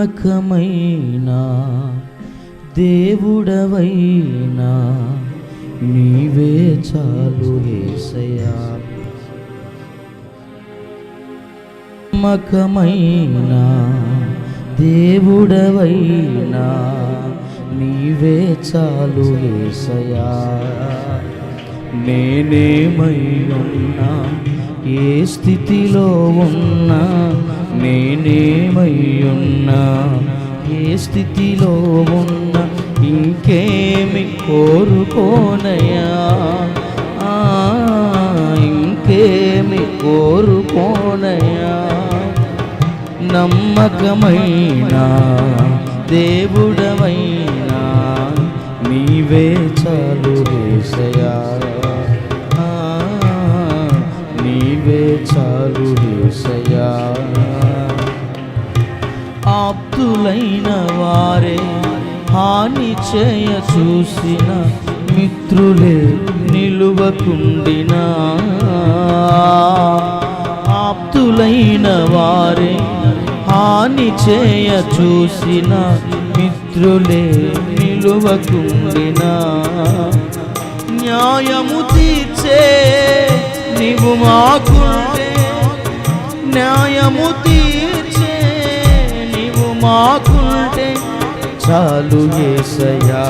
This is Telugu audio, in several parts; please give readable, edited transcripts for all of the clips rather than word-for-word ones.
నమ్మకమైనా దేవుడవైనా నీవే చాలు యేసయ్యా. నమ్మకమైనా దేవుడవైనా నీవే చాలు యేసయ్యా. నేనేమై ఉన్నా ఏ స్థితిలో ఉన్నా, నేనేమై ఉన్నా ఏ స్థితిలో ఉన్నా ఇంకేమి కోరుకోనయ్యా, ఇంకేమి కోరుకోనయ్యా. నమ్మకమైనా దేవుడవైనా నీవే చాలు యేసయ్యా, నీవే చాలు యేసయ్యా. ఆప్తులైన వారే హాని చేయ చూసిన మిత్రులే నిలువకుండినా, ఆప్తులైన వారే హాని చేయ చూసిన మిత్రులే నిలువకుండినా, న్యాయము తీర్చే నీవు మాకుంటే, న్యాయము తీర్చే నీవు మాకుంటే చాలు యేసయ్యా,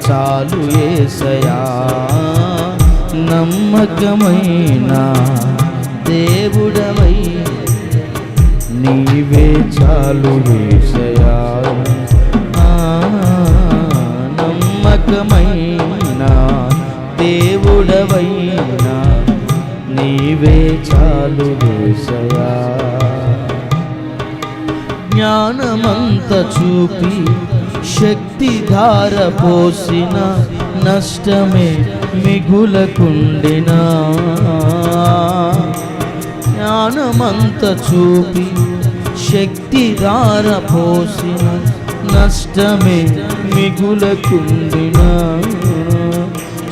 చాలు యేసయ్యా. నమ్మకమైన దేవుడవై నీవే చాలు యేసయ్యా. నమ్మకమైన దేవుడవైనా నీవే చాలు యేసయ్యా. జ్ఞానమంత చూపి శక్తి ధార పోసిన నష్టమే మిగులకుండినా, జ్ఞానమంత చూపి శక్తి ధార పోసిన నష్టమే మిగులకుండినా,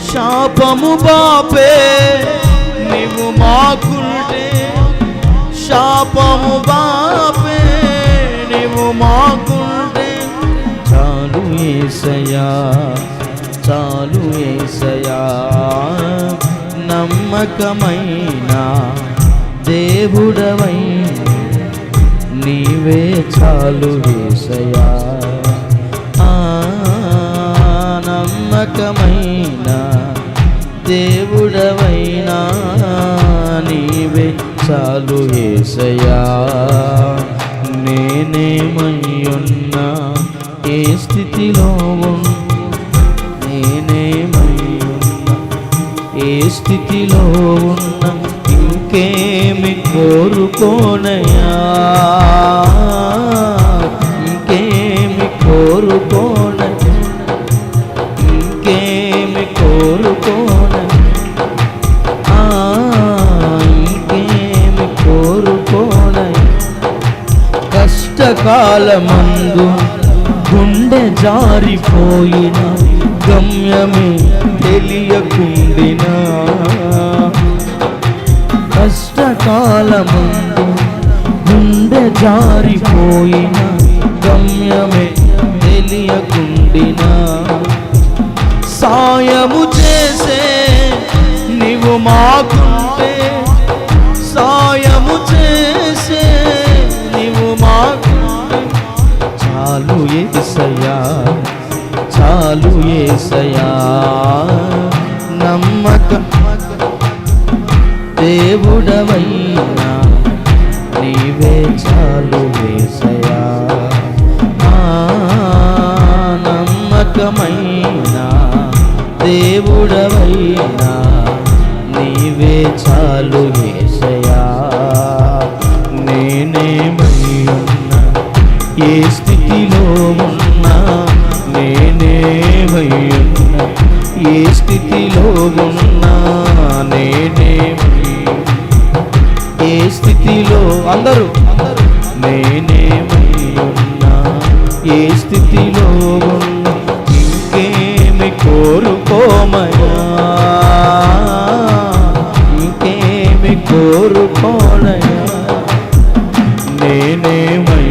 శాపము బాపే నీవు మాకుంటే, శాపము బాపే నీవు మాకుంటే చాలు యేసయ్యా, చాలు యేసయ్యా. నమ్మకమైన దేవుడవై నీవే చాలు యేసయ్యా. నమ్మకమైన దేవుడవైనా నీవే చాలు యేసయ్యా. నేనేమై ఉన్నా ఏ స్థితిలో ఉన్నా, నేనేమై ఉన్నా ఏ స్థితిలో ఉన్నా ఇంకేమి కోరుకోనయ్యా, ఇంకేమి కోరుకోనయ్యా, ఇంకేమి కోరుకోనయ్యా, ఇంకేమి కోరుకోనయ్యా. కష్టకాలమందు గుండె జారిపోయిన గమ్యమే తెలియకుండినా, కష్టకాలమందు గుండె జారిపోయిన గమ్యమే తెలియకుండినా, సాయము చేసే నీవు మాకుంటే, సాయము చేసే నీవు మాకుంటే చాలు యేసయ్యా, చాలు యేసయ్యా. నమ్మక దేవుడవైనా నీవే చాలు యేసయ్యా. నమ్మకమైన దేవుడవైనా నీవే చాలు యేసయ్యా. నేనేమై ఉన్నా ఏ స్థితిలో ఉన్నా, నేనేమై ఉన్నా ఏ స్థితిలో ఉన్నా, నేనేమై ఏ స్థితిలో అందరూ నేనేమై ఉన్నా ఏ స్థితిలో ఉన్నా ఇంకేమి కోరుకోమయ్యా, ఇంకేమి కోరుకోనయ్యా. నేనేమై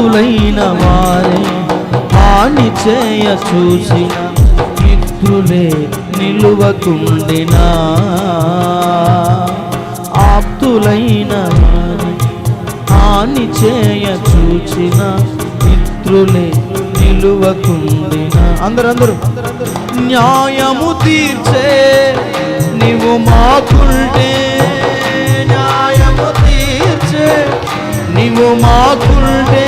ఆప్తులైన వారే హాని చేయ చూసిన మిత్రులే నిలువకుండినా, ఆప్తులైన వారే హాని చేయ చూచిన మిత్రులే నిలువకుండినా. అందరూ న్యాయము తీర్చే నీవు మాకుంటే, న్యాయము తీర్చే నీవు మాకుంటే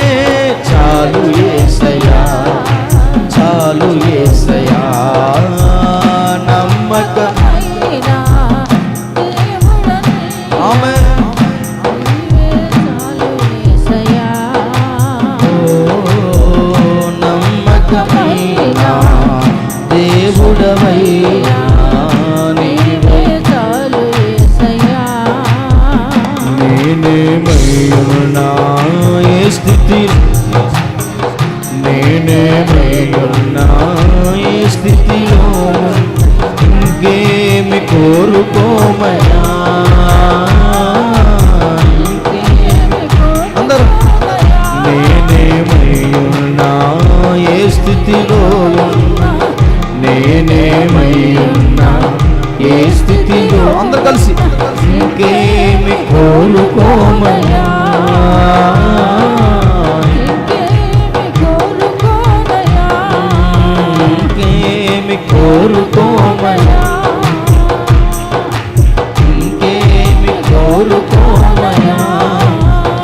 చాలు యేసయ్యా, చాలు యేసయ్యా. నమ్మకమైన ఆమేన్. నమ్మకమైన దేవుడవయ్యా నీవే చాలు యేసయ్యా. నేనేమయ్యున్నా ఏ స్థితి, నేనేమయ్యున్నా ఏ స్థితిలో ఇంకేమి కోరుకోమయ్యా. అందరూ నేనేమయ్యున్నా ఏ స్థితిలో, నేనేమయ్యున్నా ఏ స్థితిలో, అందరు కలిసి ఇంకేమి కోరుకోమయ్యా, ఇంకేమి కోరుకోమయ్యా, ఇంకేమి కోరుకోమయ్యా.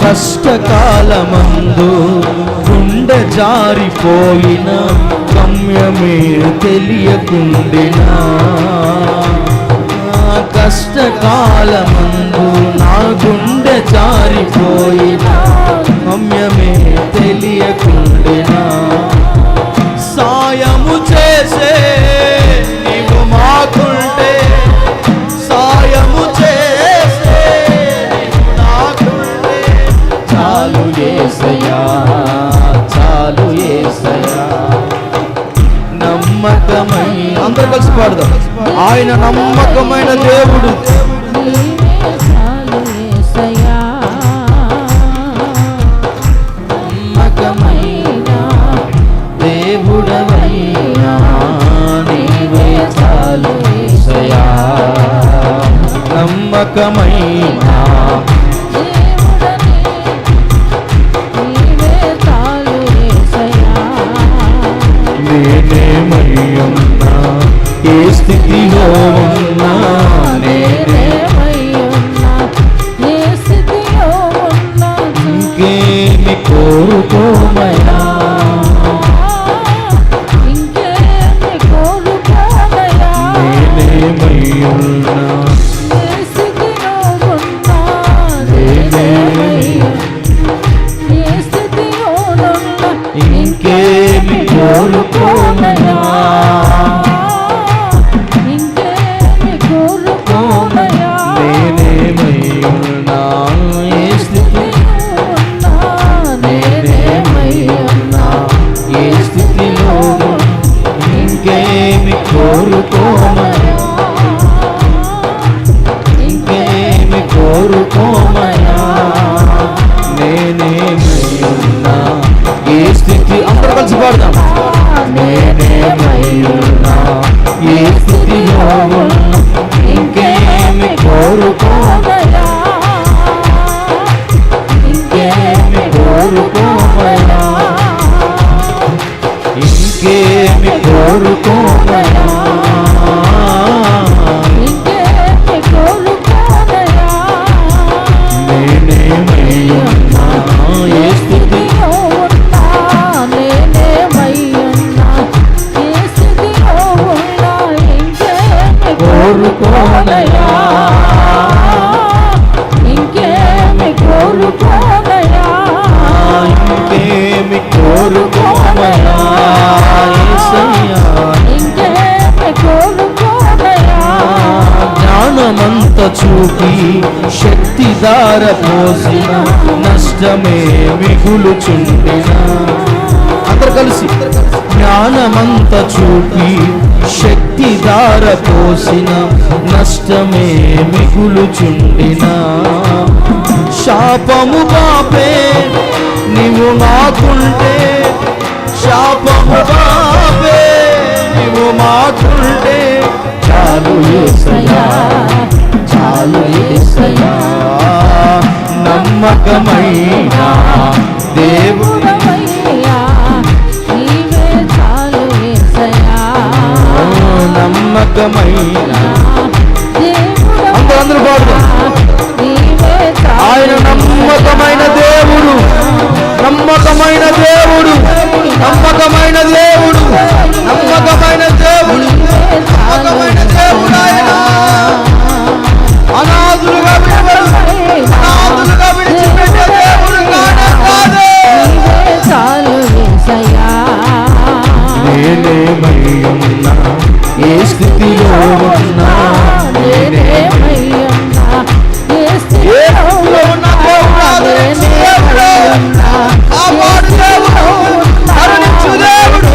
కష్టకాలమందు గుండె జారిపోయిన గమ్యమే తెలియకుండినా, కష్టకాలమందు నా గుండె జారిపోయిన గమ్యమే తెలియకుండినా, సాయము చేసే నీవు మాకుంటే, సాయము చేసే నీవు నాకుంటే చాలు యేసయ్యా, చాలు యేసయ్యా. నమ్మకమైన, అందరూ కలిసి పాడదాం. ఆయన నమ్మకమైన దేవుడు, నమ్మకమైన దేవుడవయ్యా నీవే చాలు యేసయ్యా. నమ్మకమైన నేనేమయ్యున్నా ఏ స్థితిలో ఉన్నా, నేనేమయ్యున్నా ఏ స్థితిలో ఉన్నా ఇంకేమి కోరుకోమయ్యా, ఇంకేమి కోరుకోమయ్యా. నేనేమయ్యున్నా ఏ స్థితిలో ఉన్నా, నేనేమయ్యున్నా ఏ స్థితిలో ఉన్నా ఇంకేమి కోరుకోమయ్యా, ఇంకేమి కోరుకోమయ్యా. నేనేమయ్యున్నా ఏ స్థితిలో ఉన్నా, నేనేమయ్యున్నా ఏ స్థితిలో ఇంకేమి కోరుకోమయ్యా, ఇంకేమి కోరుకోమయ్యా. నేనేమయ్యున్నా ఏ స్థితి, అందరూ కలిసి పాడదాం. నేనేమయ్యున్నా ఏ స్థితిలో ఉన్నా ఇంకేమి కోరుకోమయ్యా, ఇంకేమి కోరుకోమయ్యా, ఇంకేమి కోరుకోమయ్యా, ఇంకేమి కోరుకోమయ్యా. నేనేమయ్యున్నా ఏ స్థితిలో ఉన్నా, నేనేమయ్యున్నా ఏ స్థితిలో ఉన్నా ఇంకేమి కోరుకోమయ్యా, ఇంకేమి కోరుకోమయ్యా, ఇంకేమి కోరుకోమయ్యా. యేసయ్యా ఇంకేమి కోరుకోమయ్యా. జ్ఞానమంత చూపి శక్తి దార పోసిన నష్టమే మిగులుచుండినా, అందరు కలిసి జ్ఞానమంత చూపి శక్తి దార పోసిన నష్టమే మిగులుచుండినా, శాపము బాపే నీవు నాకుంటే, శాపము బాపే నీవు మాకుంటే చాలు యేసయ్యా, చాలు యేసయ్యా. నమ్మకమైన దేవుడవయ్యా నీవే చాలు యేసయ్యా, నమ్మకమైన అందరూ పాడుతాం. ఆయన నమ్మకమైన దేవుడు, నమ్మకమైన దేవుడు, నమ్మకమైన దేవుడు, నమ్మకమైన దేవుడు, నమ్మకమైన దేవుడు. ఆయన అనాథులుగా విడిచిపెట్టే దేవుడు కాదు. చాలు యేసయ్యా. నేనేమై ఉన్నా, ఏ స్థితిలో ఉన్నా, నేనేమై ఉన్నా, ఏ స్థితిలో ఉన్నా, కాపాడు దేవుడు, కరుణించు దేవుడు.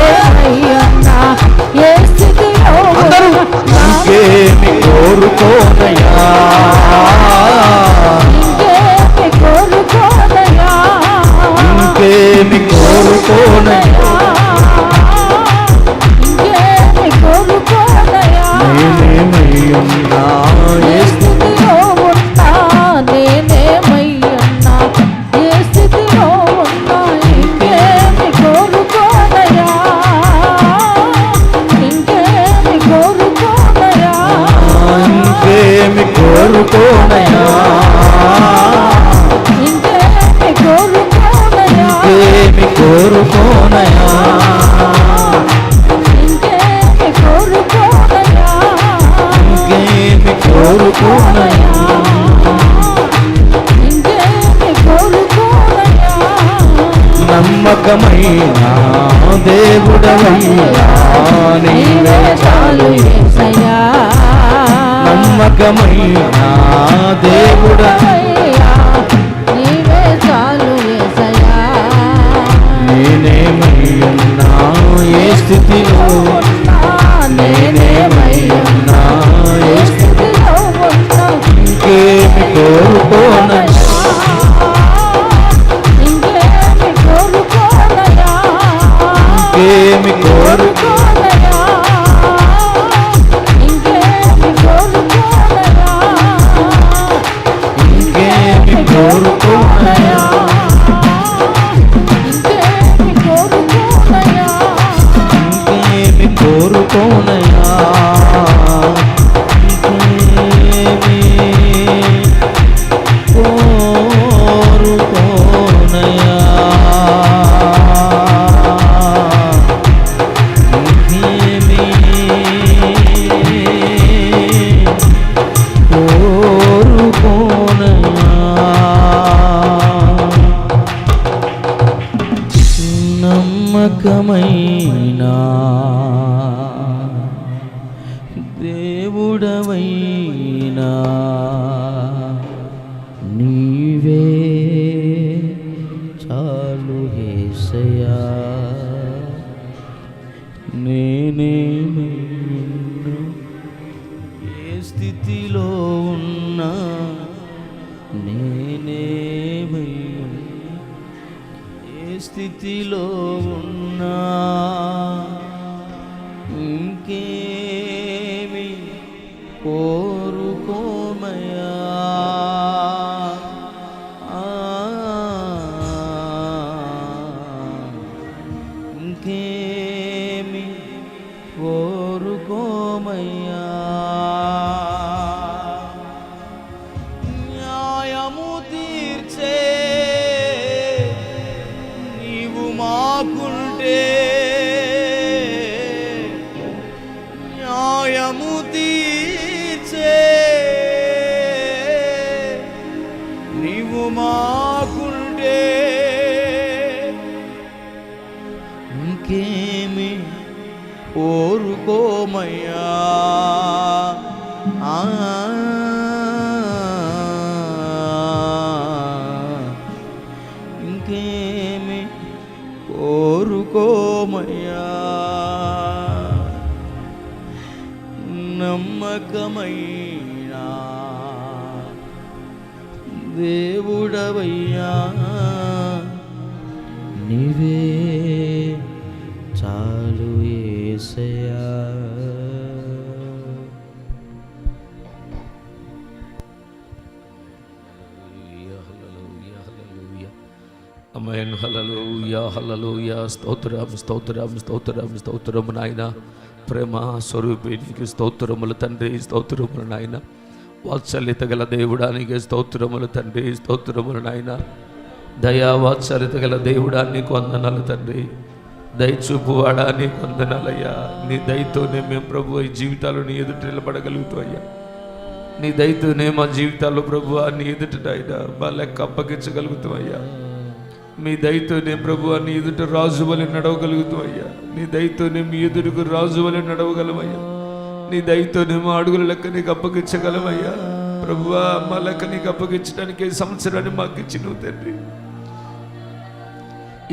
ఏ స్థితిలో అందరూ ఇంకేమి కోరుకోనయ్యా, ఇంకేమి కోరుకోనయ్యా, నేనేమై ఉన్నా, ఏ స్థితిలో ఉన్నా, నేనేమై ఉన్నా, ఏ స్థితిలో ఉన్నా, ఇంకేమి కోరుకోనయ్యా, ఇంకేమి కోరుకోనయ్యా, ఇంకేమి కోరుకోనయ్యా, ఇంకేమి కోరుకోనయ్యా, ఇంకేమి కోరుకోనయ్యా, ఇంకేమి కోరుకోనయ్యా, ఇంకేమి కోరుకోనయ్యా, ఇంకేమి కోరుకోనయ్యా. నమ్మకమైన దేవుడవయ్యా నీవే చాలు యేసయ్యా, నమ్మకమైన దేవుడవయ్యా నీవే చాలు యేసయ్యా. నేనేమై ఉన్నా, ఏ స్థితిలో ఉన్నా, నేనేమై ఉన్నా, ఏ స్థితిలో ఉన్నా, ఇంకేమి కోరుకోనయ్యా, ఇంకేమి కోరుకోనయ్యా, ఇంకేమి కోరుకోనయ్యా, ఇంకేమి కోరుకోనయ్యా, ఇంకేమి కోరుకోనయ్యా, ఇంకేమి కోరుకోనయ్యా, ఇంకేమి కోరుకోనయ్యా, ఇంకేమి కోరుకోనయ్యా, ఇంకేమి కోరుకోనయ్యా. నమ్మకమైన దేవుడవైనా నీవే చాలు యేసయ్యా. నేనేమై ఉన్నా, ఏ స్థితిలో ఉన్నా, నేనేమై ఉన్నా, ఏ స్థితిలో ఉన్నా, ఇంకేమి కోరుకోమయ్యా, ఇంకేమి కోరుకోమయ్యా. న్యాయము తీర్చే నీవు మాకుంటే, న్యాయము తీర్చే నీవు మాకుంటే, ఇంకేమి కోరుకోమయ్యా, ఇంకేమి కోరుకోమయ్యా. నమ్మకమైన దేవుడవయ్యా, నీవే చాలు యేసయ్యా. ఆమేన్. హల్లెలూయా, హల్లెలూయా. స్తోత్రం, స్తోత్రం, స్తోత్రం, స్తోత్రం నాయన. ప్రేమ స్వరూపి నీకు స్తోత్రములు తండ్రి, స్తోత్రములు నాయన. వాత్సల్యత గల దేవుడానికి స్తోత్రములు తండ్రి, స్తోత్రములు నాయన. దయా వాత్సల్యత గల దేవుడా నీకు వందనాలు తండ్రి. దయచూపువాడా నీకు వందనాలయ్యా. నీ దయతోనే మేము ప్రభు ఈ జీవితాలు నీ ఎదుట నిలబడగలుగుతాం అయ్యా. నీ దయతోనే మా జీవితాల్లో ప్రభు నీ ఎదుట ఆయన మా లెక్క అప్పగించగలుగుతాం అయ్యా. మీ దయతోనే ప్రభు నీ ఎదుట రాజు వలె నడవగలుగుతాం అయ్యా. నీ దయతోనే మీ ఎదురుకు రాజు వలె నడవగలమయ్యా. నీ దయతోనే మా అడుగుల లెక్క నీకు అప్పగించగలమయ్యా. ప్రభువా మా లెక్క నీకు అప్పగించడానికి ఈ సంవత్సరాన్ని మాకు ఇచ్చినవు తండ్రి.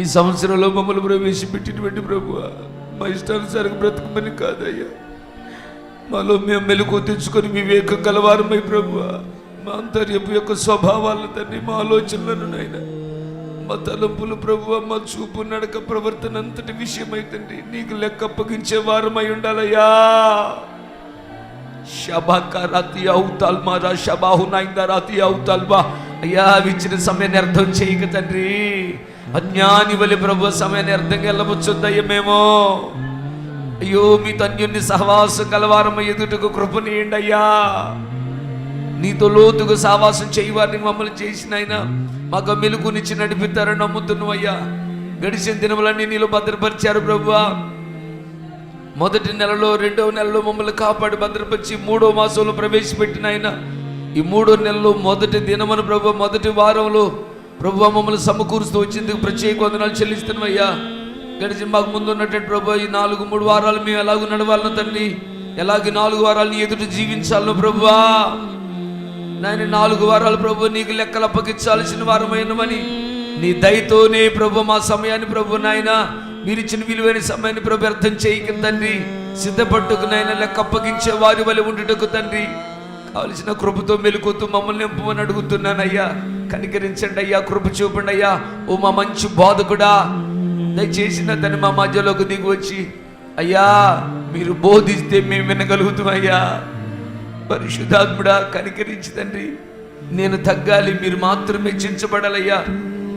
ఈ సంవత్సరంలో మమ్మల్ని ప్రవేశపెట్టినటువంటి ప్రభువా మా ఇష్టానుసారంగా బ్రతుకమని కాదయ్యా. మాలో మేము మెలకు తెచ్చుకొని వివేకం కలవారమై ప్రభువా మా అంతర్యపు యొక్క స్వభావాలను తండ్రి, మా ఆలోచనలను నాయన, మా తలంపులు ప్రభువా, మా చూపు నడక ప్రవర్తన అంతటి విషయమై తండ్రి నీకు లెక్క అప్పగించే వారమై ఉండాలయ్యా. అయ్యా ఇచ్చిన సమయాన్ని అర్థం చేయక తండ్రి అజ్ఞాని వలె ప్రభు సమయాన్ని అర్థం వెళ్ళవచ్చుద్దయ్య మేము. అయ్యో మీతో అన్యోన్య సహవాసం కలవారమై ఎదుటకు కృపనీయండి అయ్యా. నీతో లోతుగా సహవాసం చేయవారిని మమ్మల్ని చేసిన అయినా మాకు మెలుగునిచ్చి నడిపిస్తారని నమ్ముతున్నావు అయ్యా. గడిచిన దినములన్నీ నీలో భద్రపరిచారు ప్రభువా. మొదటి నెలలో, రెండవ నెలలో మమ్మల్ని కాపాడి భద్రపరిచి 3వ మాసంలో ప్రవేశపెట్టిన ఆయన ఈ 3వ నెలలో మొదటి దినమున ప్రభు, మొదటి వారంలో ప్రభు మమ్మల్ని సమకూరుస్తూ వచ్చింది ప్రత్యేక వందనాలు చెల్లిస్తున్నాం అయ్యా. గడిచి మాకు ముందు ఉన్నటువంటి ప్రభు ఈ 3 వారాలు మేము ఎలాగో నడవాలను తండ్రి, ఎలాగే 4 వారాలు ఎదుట జీవించాలను ప్రభువా నాయన. 4 వారాలు ప్రభు నీకు లెక్కలు అప్పగించాల్సిన వారమైనమని నీ దయతోనే ప్రభు మా సమయాన్ని ప్రభు నాయన మీరు ఇచ్చిన విలువైన సమయాన్ని ప్రభు అర్థం చేయక తండ్రి సిద్ధపట్టుకు నాయన లెక్క అప్పగించే వారి వల్ల ఉండుటకు తండ్రి కావలసిన కృపతో మెలుకుతూ మమ్మల్ని నింపమని అడుగుతున్నానయ్యా. కనికరించండి అయ్యా, కృప చూపండి అయ్యా. ఓ మా మంచి బోధకుడా దయచేసిన తను మా మధ్యలోకి దిగి వచ్చి అయ్యా మీరు బోధిస్తే మేము వినగలుగుతామయ్యా. పరిశుద్ధాత్ముడా కనికరించి తండ్రి నేను తగ్గాలి, మీరు మాత్రమే చించబడాలయ్యా,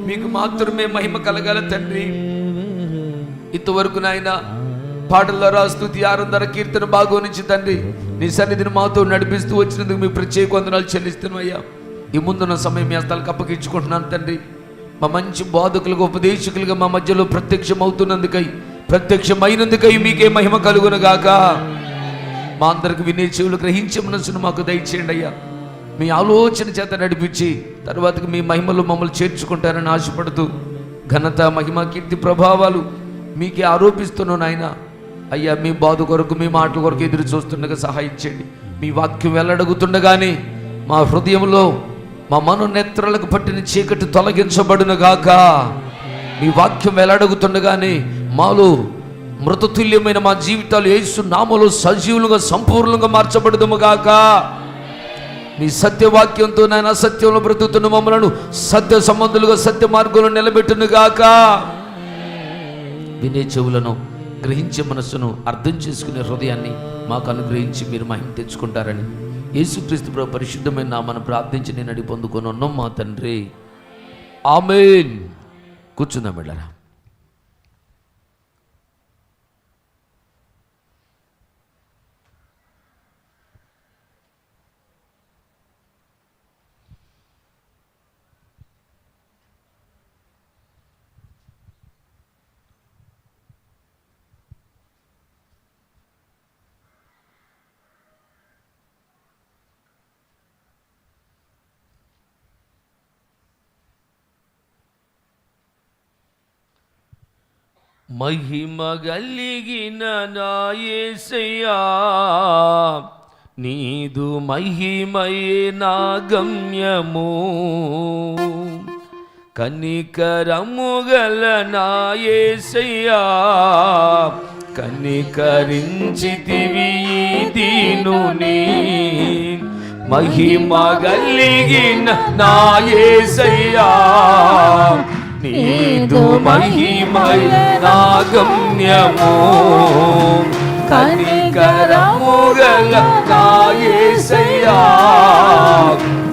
మీకు మాత్రమే మహిమ కలగాల తండ్రి. ఇంతవరకు నాయన పాటల ద్వారా, స్తుతి ఆరాధన, కీర్తన బాగోనించి తండ్రి నీ సన్నిధిని మాతో నడిపిస్తూ వచ్చినందుకు మీ ప్రత్యేక వందనాలు చెల్లిస్తున్నామయ్యా. ఈ ముందున్న సమయం మీ హస్తాలకు అప్పగించుకుంటున్నాను తండ్రి. మా మంచి బోధకులుగా ఉపదేశకులుగా మా మధ్యలో ప్రత్యక్షమైనందుకై మీకే మహిమ కలుగును గాక. మా అందరికి వినే చెవులు గ్రహించే మనసును మాకు దయచేయండి అయ్యా. మీ ఆలోచన చేత నడిపించి తర్వాతకి మీ మహిమలో మమ్మల్ని చేర్చుకుంటారని ఆశపడుతూ ఘనత, మహిమ, కీర్తి, ప్రభావాలు మీకే ఆరోపిస్తున్నాను నాయన. అయ్యా మీ బాధ కొరకు, మీ మాటల కొరకు ఎదురు చూస్తుండగా సహాయం చేయండి. మీ వాక్యం వెళ్ళడగుతుండగానే మా హృదయంలో మా మనోనేత్రాలకు పట్టిన చీకటి తొలగించబడును గాక. మీ వాక్యం వెళ్ళడగుతుండగానే మాలో మృతతుల్యమైన మా జీవితాలు యేసు నామములో సజీవులుగా సంపూర్ణంగా మార్చబడుదుము గాక. మీ సత్యవాక్యంతో నాయన సత్యంలో బ్రతుకుతున్న మమ్మలను సత్య సంబంధులుగా సత్య మార్గంలో నిలబెట్టును గాక. వినే చెవులను, గ్రహించే మనస్సును, అర్థం చేసుకునే హృదయాన్ని మాకు అనుగ్రహించి మీరు మహిమ తెచ్చుకుంటారని యేసుక్రీస్తు ప్రభు పరిశుద్ధమైన నామమున ప్రార్థించి నేను అడిగి పొందుకొనున్నాం మా తండ్రి. ఆమేన్. కూర్చుందాం వెళ్ళరా. మహిమ గలిగిన నా యేసయ్యా నీదు మహిమయే నా గమ్యము, కనికరము గల నా యేసయ్యా కనికరించితివి ఈ దీనుని, మహిమ కలిగిన నా యేసయ్యా, నీదు మహిమయ నా గమ్యము, కనికరము గల నా యేసయ్యా,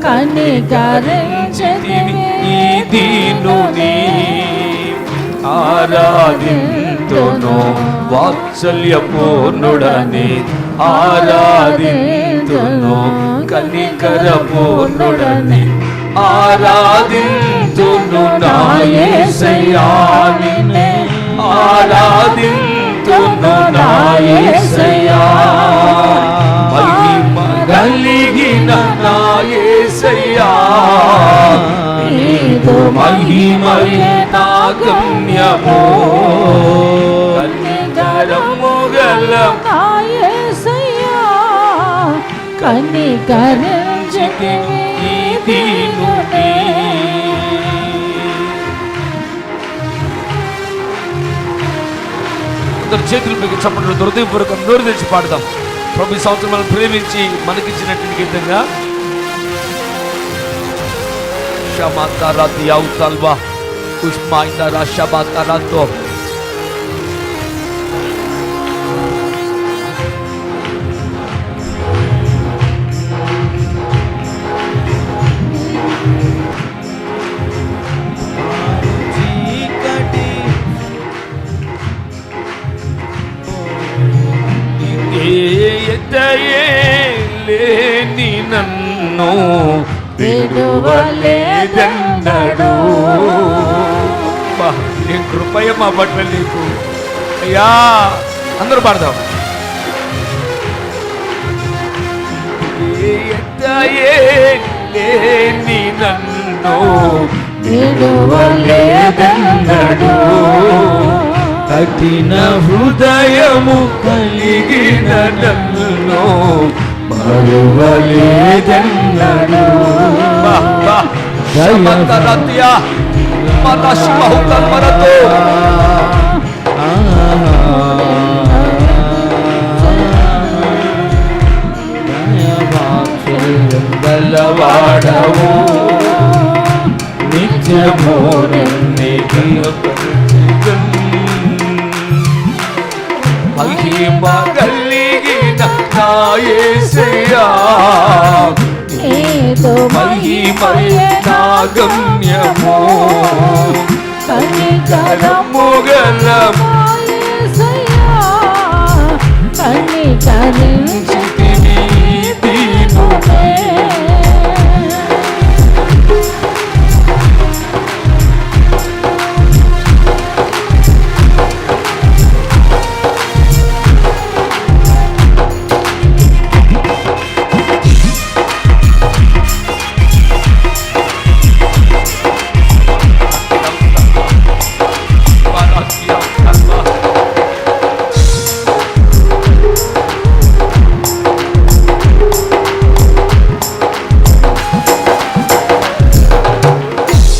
కనికరించితివి ఈ దీనుని, ఆరాధింతును వాత్సల్యపూర్ణుడని, ఆరాధింతును కనికరపూర్ణుడని, ఆరాధింతును నా యేసయ్యా నిన్నే, ఆరాధింతును నా యేసయ్యా, మహిమ కలిగిన నా యేసయ్యా, నీదు మహిమయే నా గమ్యము, కనికరము గల నా యేసయ్యా, కనికరించితివి ఈ దీనుని. అందరు చేతులు మీకు చప్పట్లు హృదయపూర్వకం నోరు తెచ్చి పాడదాం. ప్రభు ఈ సంవత్సరం మనం ప్రేమించి మనకిచ్చినటువంటి గీతంగా షమాతారాతి అవుతల్వా ఉష్మాయిందరా షబాతారాతో లేని నన్ను విడువలేదెన్నడూ. నీ కృపయ మా పట్ల నీకు అయ్యా. అందరూ పాడదాం. లేని నన్ను విడువలేదెన్నడూ, కఠిన హృదయము కలిగిన నన్ను మరువలేదెన్నడూ. జయమతరత్యా మనశివహుతమరతో గలవాడవు నిత్యము నిన్నే మహిమ కలిగిన నా యేసయ్యా, నీదు మహిమయే నా గమ్యము, కనికరము గల నా యేసయ్యా, కనికరించితివి ఈ దీనుని.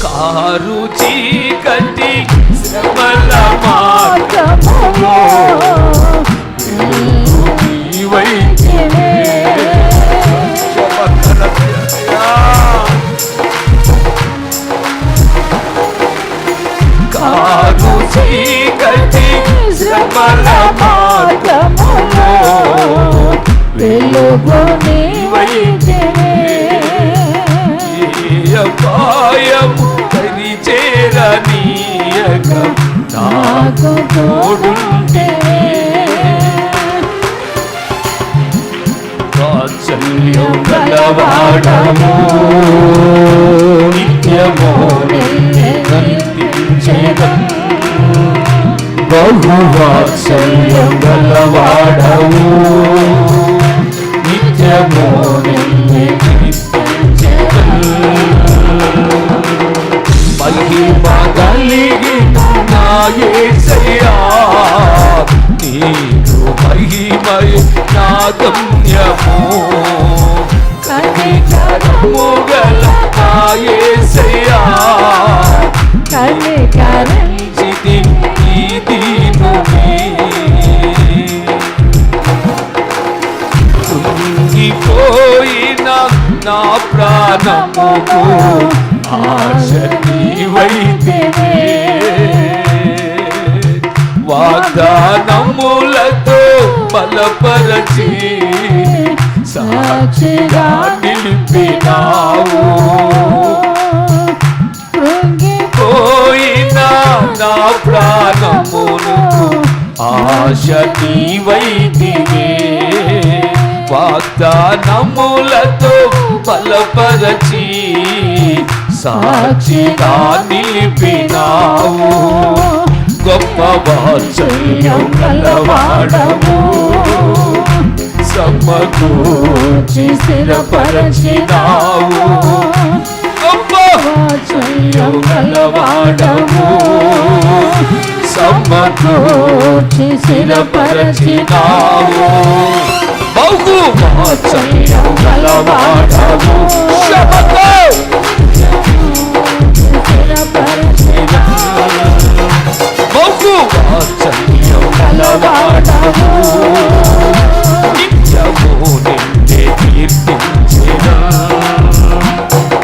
కారు చీకటి శ్రమల మార్గములో నీవైతివే. కారు చీకటి శ్రమల మార్గములో వెలుగు నీవైతివే. అపాయము చేరనీయక నాకు తోడుంటివే. వాత్సల్యం గలవాడము నిత్యము నిన్నే కీర్తించెదను. బహు వాత్సల్యం గలవాడము నిత్యము నిన్నే కీర్తించెదను. మహిమ కలిగిన నా యేసయ్యా, నీదు మహిమయే నా గమ్యము, కనికరము గల నా యేసయ్యా, కనికరించితివి ఈ దీనుని. కృంగిపోయిన ప్రాణముకు ఆశ నీవైతివే. వాగ్దానములతో బలపరచి సాక్షిగా నిలిపినావు. కృంగిపోయిన నా ప్రాణమును ఆశ నీవైతివే. వాగ్దానములతో బలపరచి సాక్షిగా నిలిపినావు. గొప్ప వాత్సల్యం గలవాడవు, సమకూర్చి స్థిరపరచినావు. గొప్ప వాత్సల్యం గలవాడవు, సమకూర్చి స్థిరపరచినావు. బహు వాత్సల్యం గలవాడవు, బహు వాత్సల్యం గలవాడవు. నిత్యము నిన్నే కీర్తించిన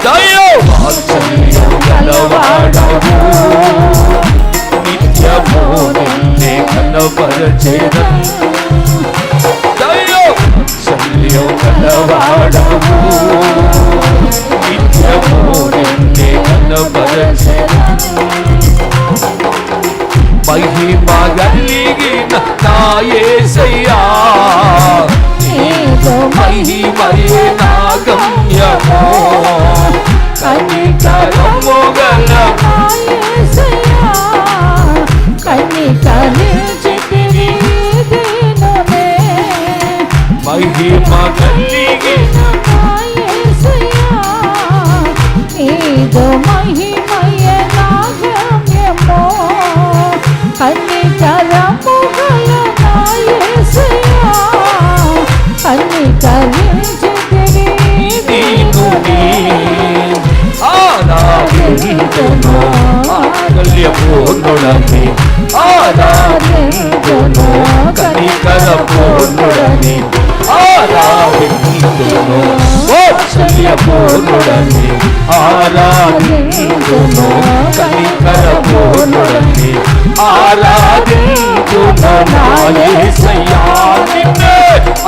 దయ వాత్సల్యం గలవాడవు. నిత్యము నిన్నే కనపరచిన దయ వాత్సల్యం గలవాడవు. నిత్యము నిన్నే కనపరచిన మహిమ కలిగిన నా యేసయ్యా, నీకు మహిమయే నా గమ్యము. కనికరము గల నా యేసయ్యా, కనికరించితివి దీనునే. మహిమ కలిగిన నా యేసయ్యా, నీకు మహిమయే నా గమ్యము. కనికరము గల నా యేసయ్యా, కనికరించితివి దీనునే. ఆరాధింతును ఆకల్యపూర్ణుడని, ఆరాధింతును కనికరపూర్ణుడని, ఆరాధింతును వాత్సల్యపూర్ణుడని, ఆరాధింతును కనికరపూర్ణుడని, ఆరాధింతును నా యేసయ్యా నిన్నే,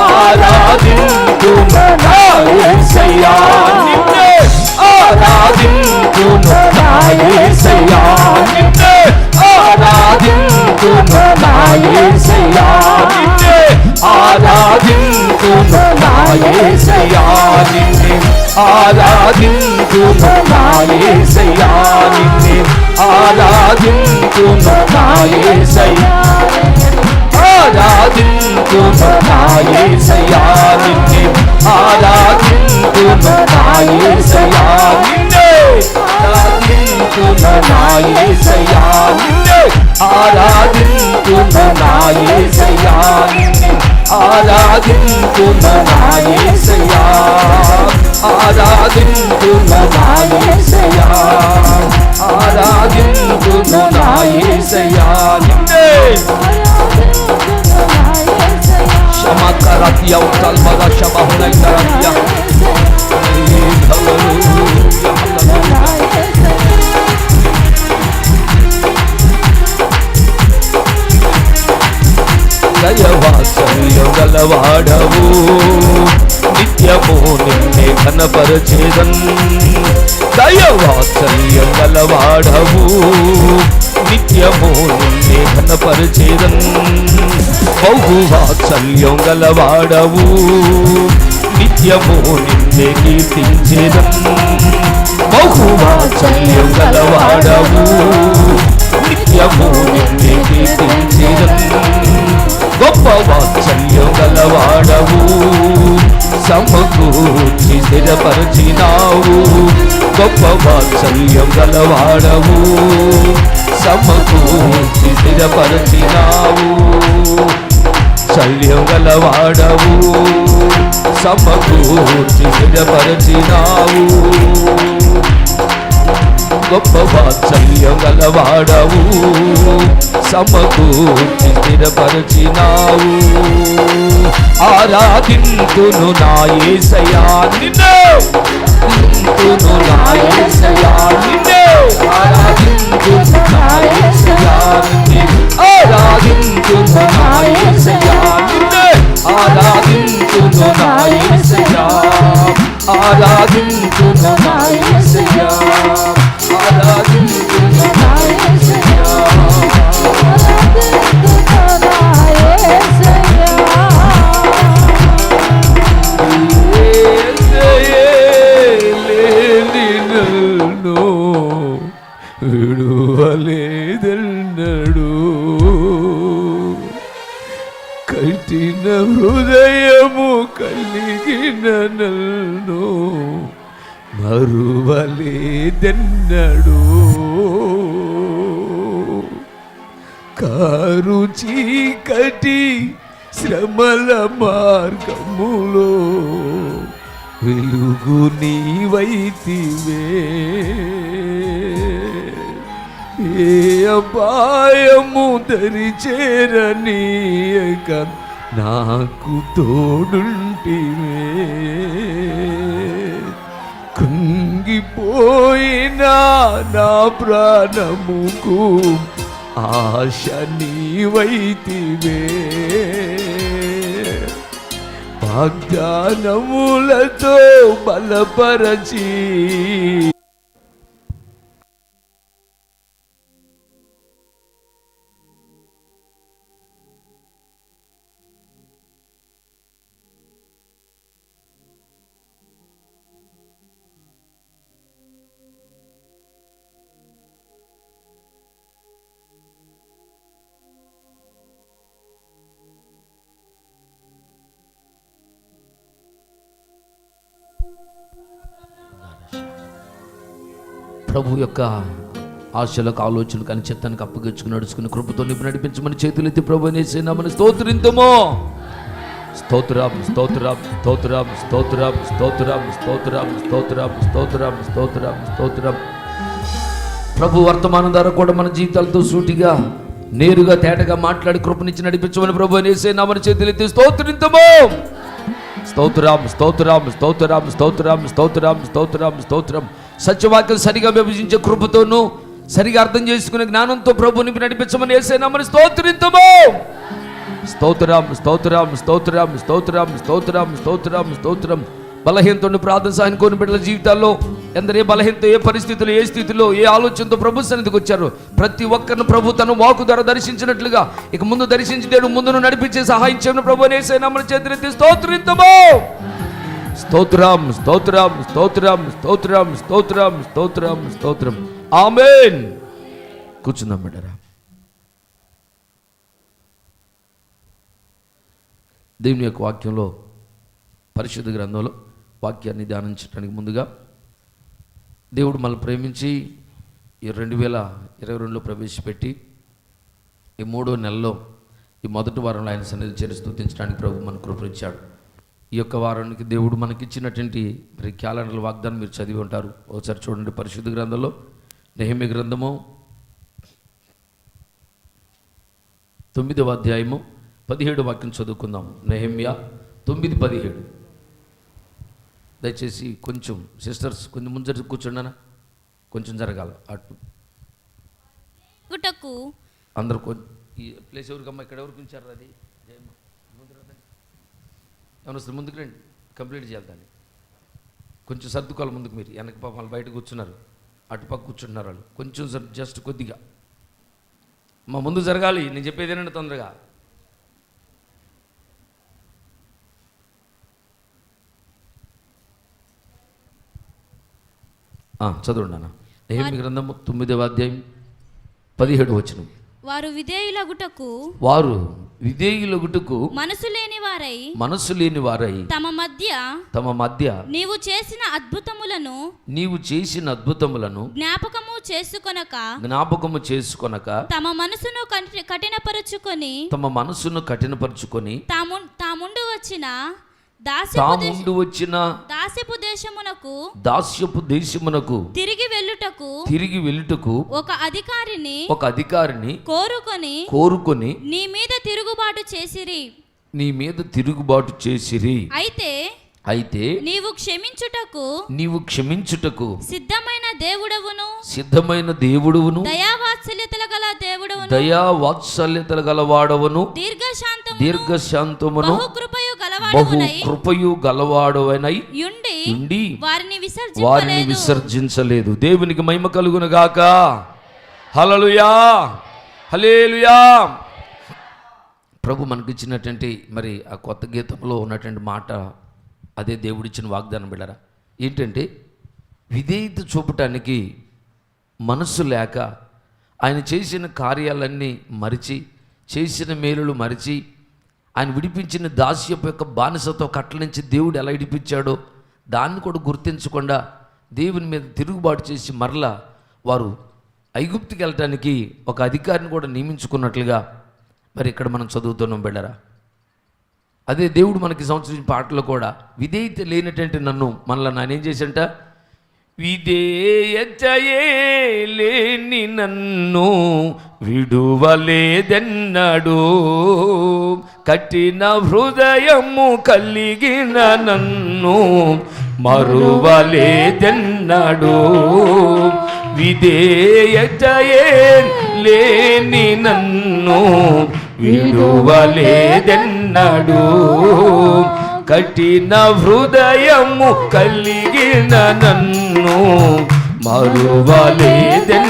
ఆరాధింతును నా యేసయ్యా నిన్నే, ఆరాధింతును నా యేసయ్యా నిన్నే, ఆరాధింతును నా యేసయ్యా నిన్నే, ఆరాధింతును నా యేసయ్యా నిన్నే, ఆరాధింతును నా యేసయ్యా నిన్నే, ఆరాధింతును నా యేసయ్యా, ఆరాధింతును నా యేసయ్యా నిన్నే, ఆరాధింతును నా యేసయ్యా నిన్నే, ఆరాధింతును నా యేసయ్యా నిన్నే, ఆరాధింతును నా యేసయ్యా నిన్నే, ఆరాధింతును నా యేసయ్యా, ఆరాధింతును నా యేసయ్యా, ఆరాధింతును నా యేసయ్యా నిన్నే. Shamakaratia utalmada shabahuna itaratia. దయవాత్సల్యం గలవాడవు, నిత్యము నిన్నే కనపరచేదన్. దయవాత్సల్యం గలవాడవు, నిత్యము నిన్నే కనపరచేదన్. బహువాత్సల్యం గలవాడవు, నిత్యము నిన్నే కీర్తించేదన్. బహువాత్సల్యం గలవాడవు, నిత్యము నిన్నే కీర్తించేదన్. గొప్ప వాత్సల్యం గలవాడవు, సమకూర్చి స్థిరపరచినావు. గొప్ప వాత్సల్యం గలవాడవు, సమకూర్చి స్థిరపరచినావు. శల్యం గలవాడవు, సమకూర్చి స్థిరపరచినావు. గొప్ప వాత్సల్యం గలవాడవు, సమకూర్చి స్థిరపరచినావు. ఆరాధింతును నా యేసయ్యా నిన్నే, ఆరాధింతును నా యేసయ్యా నిన్నే ఆరాధింతును నా యేసయ్యా నిన్నే ఆరాధింతును నా యేసయ్యా నిన్నే ఆరాధింతును నా యేసయ్యా ఆరాధింతును నా యేసయ్యా ఆరాధింతును నా యేసయ్యా విడువలేదన్నడు కఠిన హృదయము కలిగిన నన్ను మరువలేదన్నడు కారు చీకటి శ్రమల మార్గములో వెలుగు నీవైతివే ఏ అపాయము దరి చేరనీయక నాకు తోడుంటివే కుంగిపోయినా నా ప్రాణముకు ఆశ నీవైతివే వాగ్దానములతో బలపరచి ప్రభు యొక్క ఆశలకు ఆలోచనలకు అని చిత్తానికి అప్పగించుకుని నడుచుకుని కృపతో నింపి నడిపించమని చేతులెత్తి ప్రభు నేసేనామని స్తోత్రింతమో స్తోత్రం స్తోత్రం స్తోత్రం స్తోత్రం స్తోత్రం స్తోత్రం స్తోత్రం స్తోత్రం స్తోత్రం స్తోత్రం. ప్రభు వర్తమానం ద్వారా కూడా మన జీవితాలతో సూటిగా నేరుగా తేటగా మాట్లాడి కృపనిచ్చి నడిపించమని ప్రభు నేసేనామని చేతులెత్తి స్తోత్రింతమో స్తోత్రం స్తోత్రం స్తోత్రం స్తోత్రం స్తోత్రం స్తోత్రం స్తోత్రం. సత్యవాక్యం సరిగా విభజించే కృపతోనూ సరిగా అర్థం చేసుకునే జ్ఞానంతో ప్రభుని నడిపించమని యేసేనామని స్తోత్రింతము స్తోత్రం స్తోత్రం స్తోత్రం స్తోత్రం స్తోత్రం స్తోత్రం స్తోత్రం. బలహీనతోని ప్రార్థన సహాయం కోని బిడ్డల జీవితాల్లో ఎందరే బలహీనతో ఏ పరిస్థితుల్లో ఏ స్థితిలో ఏ ఆలోచనతో ప్రభు సన్నిధికి వచ్చారు ప్రతి ఒక్కరిని ప్రభు తన వాకు ద్వారా దర్శించినట్లుగా ఇక ముందు దర్శించి దేవుడు ముందును నడిపించే సహాయం చేయను ప్రభు యేసేనామని చేతులెత్తి స్తోత్రింతము స్తోత్రం స్తోత్రం స్తోత్రం స్తోత్రం స్తోత్రం స్తోత్రం స్తోత్రం. ఆమేన్. కూర్చుందాం బిడ్డరా. దేవుని యొక్క వాక్యంలో పరిశుద్ధ గ్రంథంలో వాక్యాన్ని ధ్యానించడానికి ముందుగా దేవుడు మనల్ని ప్రేమించి ఈ 2022లో ప్రవేశపెట్టి ఈ 3వ నెలలో ఈ మొదటి వారంలో ఆయన సన్నిధి చేరి స్తుతించడానికి ప్రభు మన కృపనిచ్చాడు. ఈ యొక్క వారానికి దేవుడు మనకిచ్చినటువంటి మరి క్యాలెండర్ వాగ్దానం మీరు చదివి ఉంటారు. ఒకసారి చూడండి పరిశుద్ధ గ్రంథంలో నెహెమ్యా గ్రంథము 9వ అధ్యాయము 17వ వాక్యం చదువుకుందాం. నెహెమ్యా 9:17. దయచేసి కొంచెం సిస్టర్స్ కొంచెం ముందు కూర్చోండి, కొంచెం జరగాల అటు అందరు. ఈ ప్లేస్ ఎవరికమ్మా ఇక్కడ ఎవరికి ఉంచారు? అది ఏమన్నా అసలు ముందుకు రండి, కంప్లీట్ చేయాలి దాన్ని. కొంచెం సర్దుకోవాలి ముందుకు. మీరు వెనక పాప వాళ్ళు బయట కూర్చున్నారు, అటుపక్క కూర్చుంటున్నారు వాళ్ళు. కొంచెం జస్ట్ కొద్దిగా మా ముందు జరగాలి. నేను చెప్పేది ఏంటంటే తొందరగా చదవండి అన్న. నెహెమ్యా గ్రంథము 9వ అధ్యాయం 17వ వచనం. వారు విధేయులగుటకు మనసు లేని వారై తమ మధ్య నీవు చేసిన అద్భుతములను జ్ఞాపకము చేసుకొనక తమ మనసును కఠినపరుచుకొని తాముండు వచ్చిన దాస్యపు దేశమునకు తిరిగి వెళ్ళుటకు ఒక అధికారిని కోరుకొని నీ మీద తిరుగుబాటు చేసిరి. అయితే అయితే నీవు క్షమించుటకు సిద్ధమైన దేవుడవును దయా వాత్సల్యతల గలవాడవును దీర్ఘశాంతమును బహు కృపయు గలవాడవనై ఉండి వారిని విసర్జించలేదు. దేవునికి మహిమ కలుగును గాక. హల్లెలూయా, హల్లెలూయా. ప్రభు మనకిచ్చినటువంటి మరి ఆ కొత్త గీతంలో ఉన్నటువంటి మాట అదే దేవుడిచ్చిన వాగ్దానం బిడ్డరా. ఏంటంటే విధేయత చూపటానికి మనస్సు లేక ఆయన చేసిన కార్యాలన్నీ మరిచి, చేసిన మేలులు మరిచి, ఆయన విడిపించిన దాస్యపు యొక్క బానిసతో కట్ల నుంచి దేవుడు ఎలా విడిపించాడో దాన్ని కూడా గుర్తించకుండా దేవుని మీద తిరుగుబాటు చేసి మరలా వారు ఐగుప్తుకి వెళ్ళటానికి ఒక అధికారిని కూడా నియమించుకున్నట్లుగా మరి ఇక్కడ మనం చదువుతున్నాం బిడ్డరా. అదే దేవుడు మనకి సంవత్సరం పాటలో కూడా విధేయత లేనటువంటి మనల్ని ఆయన ఏం చేసంట, విధేయతయే లేని నన్ను విడువలేదెన్నడు, కఠిన హృదయము కలిగిన నన్ను మరువలేదెన్నడు. విధేయతయే లేని నన్ను విడువలేదెన్నడు, కఠిన హృదయము కలిగిన నన్ను మరువలేదెన్నడు.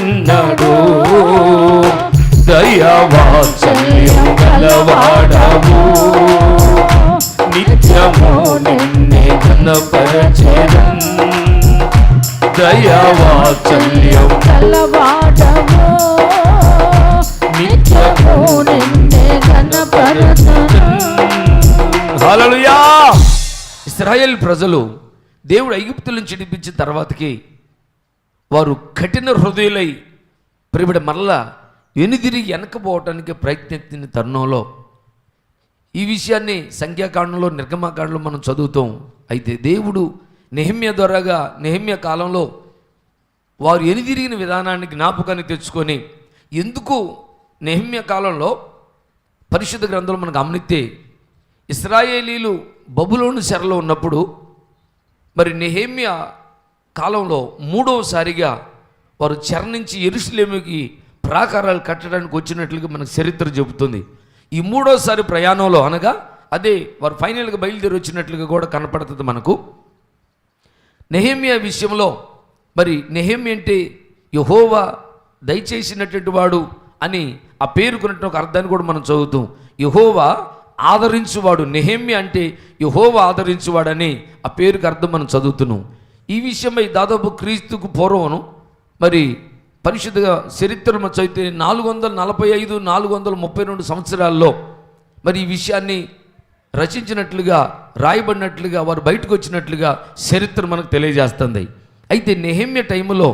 దయావాత్సల్యం గలవాడవు, నిత్యము నిన్నే ఘనపరచెదన్. దయావాత్సల్యం గలవాడవు, నిత్యము నిన్నే ఘనపరచెదన్. హల్లెలూయా. ఇశ్రాయేల్ ప్రజలు దేవుడు ఐగుప్తు నుంచి విడిపించిన తర్వాతకి వారు కఠిన హృదయులై ప్రియబిడ మరలా వెనుదిరిగి వెనకపోవటానికి ప్రయత్నించిన తరుణంలో ఈ విషయాన్ని సంఖ్యాకాండంలో నిర్గమకాండంలో మనం చదువుతాం. అయితే దేవుడు నెహెమ్యా ద్వారాగా నెహెమ్యా కాలంలో వారు వెనుదిరిగిన విధానాన్ని జ్ఞాపకాన్ని తెచ్చుకొని, ఎందుకు నెహెమ్యా కాలంలో పరిశుద్ధ గ్రంథంలో మనం గమనిస్తే ఇశ్రాయేలీలు బబులోను చెరలో ఉన్నప్పుడు మరి నెహెమ్యా కాలంలో మూడవసారిగా వారు చెర నుంచి యెరూషలేముకి ప్రాకారాలు కట్టడానికి వచ్చినట్లుగా మనకు చరిత్ర చెబుతుంది. ఈ మూడోసారి ప్రయాణంలో అనగా అదే వారు ఫైనల్గా బయలుదేరి వచ్చినట్లుగా కూడా కనపడుతుంది మనకు. నెహెమ్యా విషయంలో మరి నెహెమ్యా అంటే యెహోవా దయచేసినటువంటి వాడు అని ఆ పేరుకున్నట్టు ఒక అర్థాన్ని కూడా మనం చదువుతాం. యెహోవా ఆదరించువాడు, నెహెమ్యా అంటే యెహోవా ఆదరించువాడని ఆ పేరుకి అర్థం మనం చదువుతున్నాం. ఈ విషయమై దాదాపు క్రీస్తుకు పూర్వం మరి పరిశుద్ధ చరిత్ర చదివితే 445 432 సంవత్సరాల్లో మరి ఈ విషయాన్ని రచించినట్లుగా రాయబడినట్లుగా వారు బయటకు వచ్చినట్లుగా చరిత్ర మనకు తెలియజేస్తుంది. అయితే నెహెమ్యా టైంలో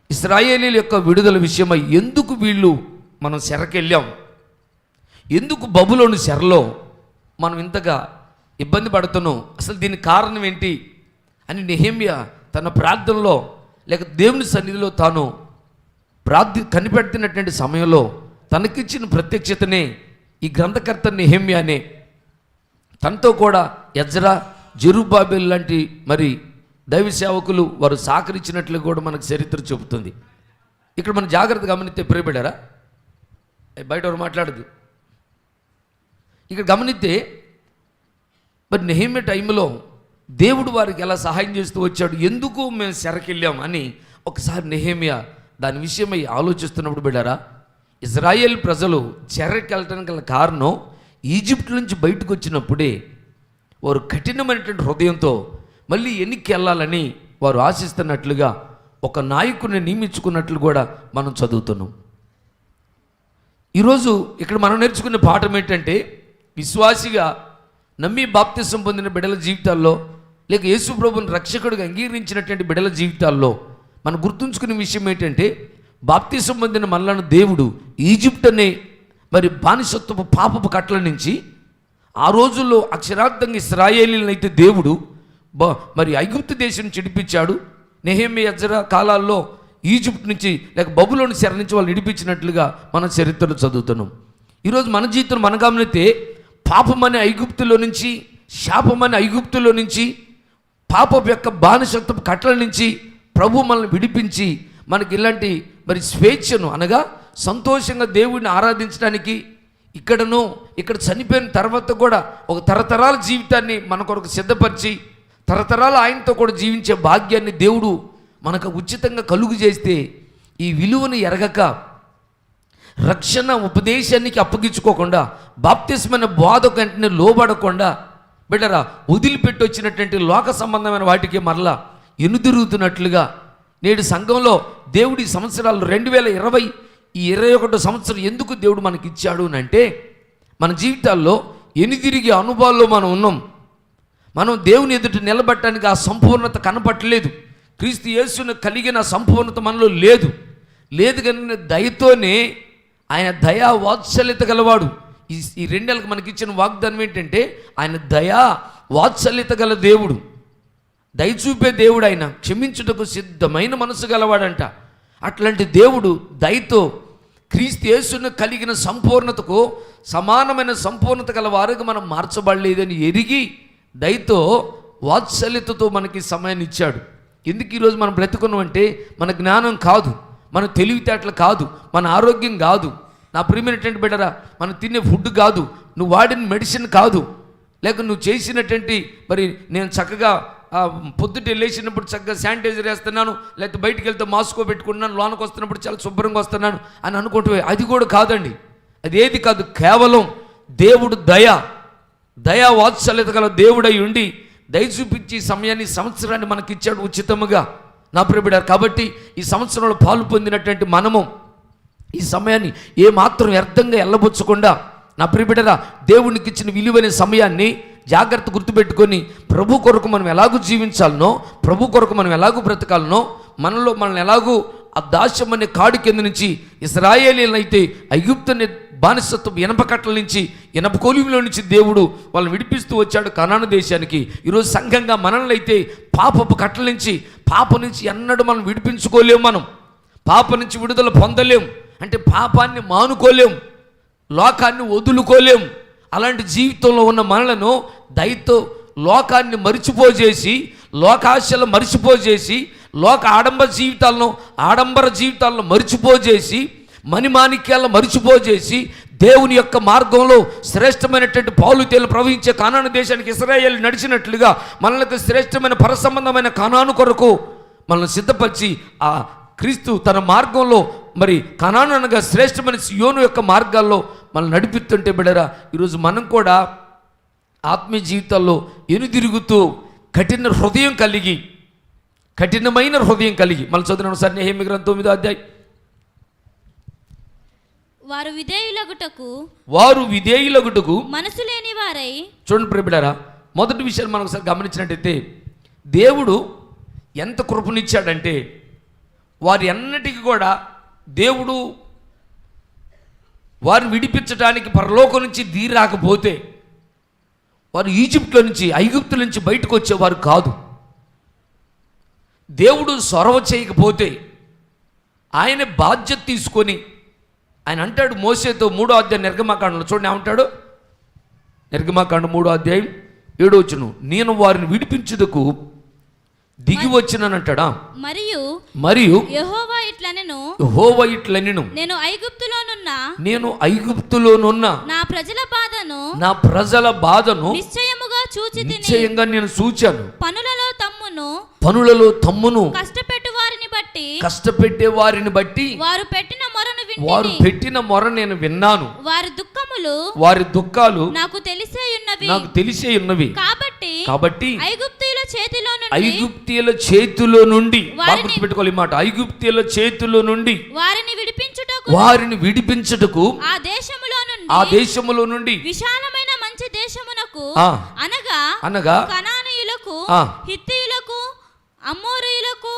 ఇశ్రాయేలీల యొక్క విడుదల విషయమై ఎందుకు వీళ్ళు మనం చెరకెళ్ళాం, ఎందుకు బబులోను చెరలో మనం ఇంతగా ఇబ్బంది పడుతున్నాం, అసలు దీనికి కారణం ఏంటి అని నెహెమ్యా తన ప్రార్థనలో లేక దేవుని సన్నిధిలో తాను కనిపెడుతున్నటువంటి సమయంలో తనకిచ్చిన ప్రత్యక్షతనే ఈ గ్రంథకర్త నెహెమ్యానే తనతో కూడా ఎజ్రా, జెరుబ్బాబెల్ లాంటి మరి దైవ సేవకులు వారు సహకరించినట్లు కూడా మనకు చరిత్ర చెబుతుంది. ఇక్కడ మనం జాగ్రత్త గమనిస్తే ప్రియబిడ్డారా, బయట ఎవరు మాట్లాడదు. ఇక్కడ గమనిస్తే మరి నెహెమ్యా టైంలో దేవుడు వారికి ఎలా సహాయం చేస్తూ వచ్చాడు, ఎందుకు మేము చెరకెళ్ళాం అని ఒకసారి నెహెమ్యా దాని విషయమై ఆలోచిస్తున్నప్పుడు బిడ్డారా, ఇజ్రాయేల్ ప్రజలు చెరకెళ్ళటానికి గల కారణం ఈజిప్ట్ నుంచి బయటకు వచ్చినప్పుడే వారు కఠినమైనటువంటి హృదయంతో మళ్ళీ ఎన్నికకి వెళ్ళాలని వారు ఆశిస్తున్నట్లుగా ఒక నాయకుడిని నియమించుకున్నట్లు కూడా మనం చదువుతున్నాం. ఈరోజు ఇక్కడ మనం నేర్చుకునే పాఠం ఏంటంటే, విశ్వాసిగా నమ్మి బాప్తిసం పొందిన బిడ్డల జీవితాల్లో లేక యేసు ప్రభువుని రక్షకుడిగా అంగీకరించినటువంటి బిడ్డల జీవితాల్లో మనం గుర్తుంచుకునే విషయం ఏంటంటే, బాప్తిసం పొందిన మనలను దేవుడు ఈజిప్ట్ అనే మరి బానిసత్వపు పాపపు కట్ల నుంచి ఆ రోజుల్లో అక్షరార్థంగా ఇశ్రాయేలీలను అయితే దేవుడు మరి ఐగుప్తు దేశం నుంచి విడిపించాడు. నెహెమ్యా, ఎజ్రా కాలాల్లో ఈజిప్ట్ నుంచి లేక బబులోని చెర నుంచి వాళ్ళు విడిపించినట్లుగా మనం చరిత్రను చదువుతున్నాం. ఈరోజు మన జీవితం మన గమనితే పాపం అనే ఐగుప్తులో నుంచి శాపమని ఐగుప్తులో నుంచి, పాపపు యొక్క బానిసత్వపు కట్టల నుంచి ప్రభు మనల్ని విడిపించి మనకి ఇలాంటి మరి స్వేచ్ఛను అనగా సంతోషంగా దేవుడిని ఆరాధించడానికి ఇక్కడ చనిపోయిన తర్వాత కూడా ఒక తరతరాల జీవితాన్ని మన కొరకు సిద్ధపరిచి తరతరాలు ఆయనతో కూడా జీవించే భాగ్యాన్ని దేవుడు మనకు ఉచితంగా కలుగు చేస్తే ఈ విలువను ఎరగక రక్షణ ఉపదేశానికి అప్పగించుకోకుండా బాప్తిస్మైన బోధకు వెంటనే లోబడకుండా బిడ్డరా వదిలిపెట్టి వచ్చినటువంటి లోక సంబంధమైన వాటికి మరలా ఎనుదిరుగుతున్నట్లుగా నేడు సంఘంలో దేవుడి సంవత్సరాలు 2020 ఈ 21 సంవత్సరం ఎందుకు దేవుడు మనకి ఇచ్చాడు అంటే మన జీవితాల్లో ఎనుదిరిగే అనుభవాల్లో మనం ఉన్నాం. మనం దేవుని ఎదుట నిలబడటానికి ఆ సంపూర్ణత కనపట్టలేదు. క్రీస్తు యేసును కలిగిన సంపూర్ణత మనలో లేదు కానీ దయతోనే ఆయన దయా వాత్సల్యత గలవాడు. ఈ 2 నెలలకు మనకి ఇచ్చిన వాగ్దానం ఏంటంటే ఆయన దయా వాత్సల్యత గల దేవుడు, దయచూపే దేవుడు, ఆయన క్షమించుటకు సిద్ధమైన మనసు గలవాడంట. అట్లాంటి దేవుడు దయతో క్రీస్తు యేసును కలిగిన సంపూర్ణతకు సమానమైన సంపూర్ణత గల వారికి మనం మార్చబడలేదని ఎరిగి దయతో వాత్సల్యతతో మనకి సమయాన్ని ఇచ్చాడు. ఎందుకు ఈరోజు మనం బ్రతుకున్నామంటే మన జ్ఞానం కాదు, మన తెలివితేటలు కాదు, మన ఆరోగ్యం కాదు, నా ప్రియమైనటువంటి బిడ్డరా మనం తినే ఫుడ్ కాదు, నువ్వు వాడిన మెడిసిన్ కాదు, లేక నువ్వు చేసినటువంటి మరి నేను చక్కగా పొద్దుటే లేచినప్పుడు చక్కగా శానిటైజర్ వేస్తున్నాను, లేకపోతే బయటికి వెళ్తే మాస్కో పెట్టుకుంటున్నాను, లోనకు వస్తున్నప్పుడు చాలా శుభ్రంగా వస్తున్నాను అని అనుకుంటూ అది కూడా కాదండి. అది ఏది కాదు, కేవలం దేవుడు దయా వాత్సల్యత గల దేవుడై ఉండి దయ చూపించి సమయాన్ని సంవత్సరాన్ని మనకి ఇచ్చాడు ఉచితముగా నా ప్రియబిడ్డ. కాబట్టి ఈ సంవత్సరంలో పాలు పొందినటువంటి మనము ఈ సమయాన్ని ఏమాత్రం వ్యర్థంగా ఎల్లబుచ్చకుండా నా ప్రియబిడ్డరా దేవునికి ఇచ్చిన విలువైన సమయాన్ని జాగ్రత్త గుర్తుపెట్టుకొని ప్రభు కొరకు మనం ఎలాగూ జీవించాలనో, ప్రభు కొరకు మనం ఎలాగూ బ్రతకాలనో, మనల్ని ఎలాగూ ఆ దాస్యం అనే కాడి కింద నుంచి ఇశ్రాయేలీలనైతే ఐగుప్తు బానిసత్వం ఇనప కట్టల నుంచి ఇనప కొలిమిలో నుంచి దేవుడు వాళ్ళని విడిపిస్తూ వచ్చాడు కనాను దేశానికి. ఈరోజు సంఘంగా మనల్ని అయితే పాపపు కట్టల నుంచి పాప నుంచి ఎన్నడూ మనం విడిపించుకోలేము. మనం పాప నుంచి విడుదల పొందలేం అంటే పాపాన్ని మానుకోలేం, లోకాన్ని వదులుకోలేం. అలాంటి జీవితంలో ఉన్న మనలను దయతో లోకాన్ని మరిచిపోజేసి, లోకాశలు మరిచిపోజేసి, లోక ఆడంబర జీవితాలను మరిచిపోజేసి, మణిమాణిక్యాలను మరిచిపోజేసి దేవుని యొక్క మార్గంలో శ్రేష్టమైనటువంటి పాలుతేలు ప్రవహించే కానాను దేశానికి ఇశ్రాయేలు నడిచినట్లుగా మనలకు శ్రేష్టమైన పరసంబంధమైన కానాను కొరకు మనల్ని సిద్ధపరిచి ఆ క్రీస్తు తన మార్గంలో మరి కనాను అనగా శ్రేష్టమైన సియోను యొక్క మార్గాల్లో మనం నడిపిస్తుంటే బిడ్డరా ఈరోజు మనం కూడా ఆత్మీయ జీవితాల్లో ఎనుదిరుగుతూ కఠినమైన హృదయం కలిగి మనం చదువుతున్నాం సార్ నెహెమ్యా గ్రంథం 9వ అధ్యాయం. వారు విధేయులగుటకు మనసు లేని వారై. చూడండి ప్రియబిడ్డారా, మొదటి విషయాన్ని మనం ఒకసారి గమనించినట్టయితే దేవుడు ఎంత కృపనిచ్చాడంటే వారి అన్నిటికీ కూడా దేవుడు వారిని విడిపించడానికి పరలోకం నుంచి దిగి రాకపోతే వారు ఈజిప్ట్లో నుంచి ఐగుప్తు నుంచి బయటకు వచ్చేవారు కాదు. దేవుడు చొరవ చేయకపోతే ఆయన బాధ్యత తీసుకొని ఆయన అంటాడు మోసేతో 3వ అధ్యాయం నిర్గమాకాండంలో చూడండి ఏమంటాడు, నిర్గమాకాండం 3వ అధ్యాయం 7వ వచనం, నేను వారిని విడిపించుటకు దిగి వచ్చినానంటాడా. మరియు యెహోవా ఇట్లనెను, నేను ఐగుప్తులోనున్న నా ప్రజల బాధను నిశ్చయంగా నేను చూచాను. పనులలో తమ్మును కష్టపెట్టే వారిని బట్టి వారు పెట్టిన మొర నేను విన్నాను. వారి దుఃఖాలు నాకు తెలిసే ఉన్నవి. కాబట్టి ఐగుప్తీయుల చేతిలో నుండి గుర్తుపెట్టుకోవాలి మాట, ఐగుప్తీయుల చేతిలో నుండి వారిని విడిపించుటకు ఆ దేశములో నుండి విశాలమైన మంచి దేశమునకు అనగా కనానీయులకు, హిత్తీయులకు, అమోరీయులకు,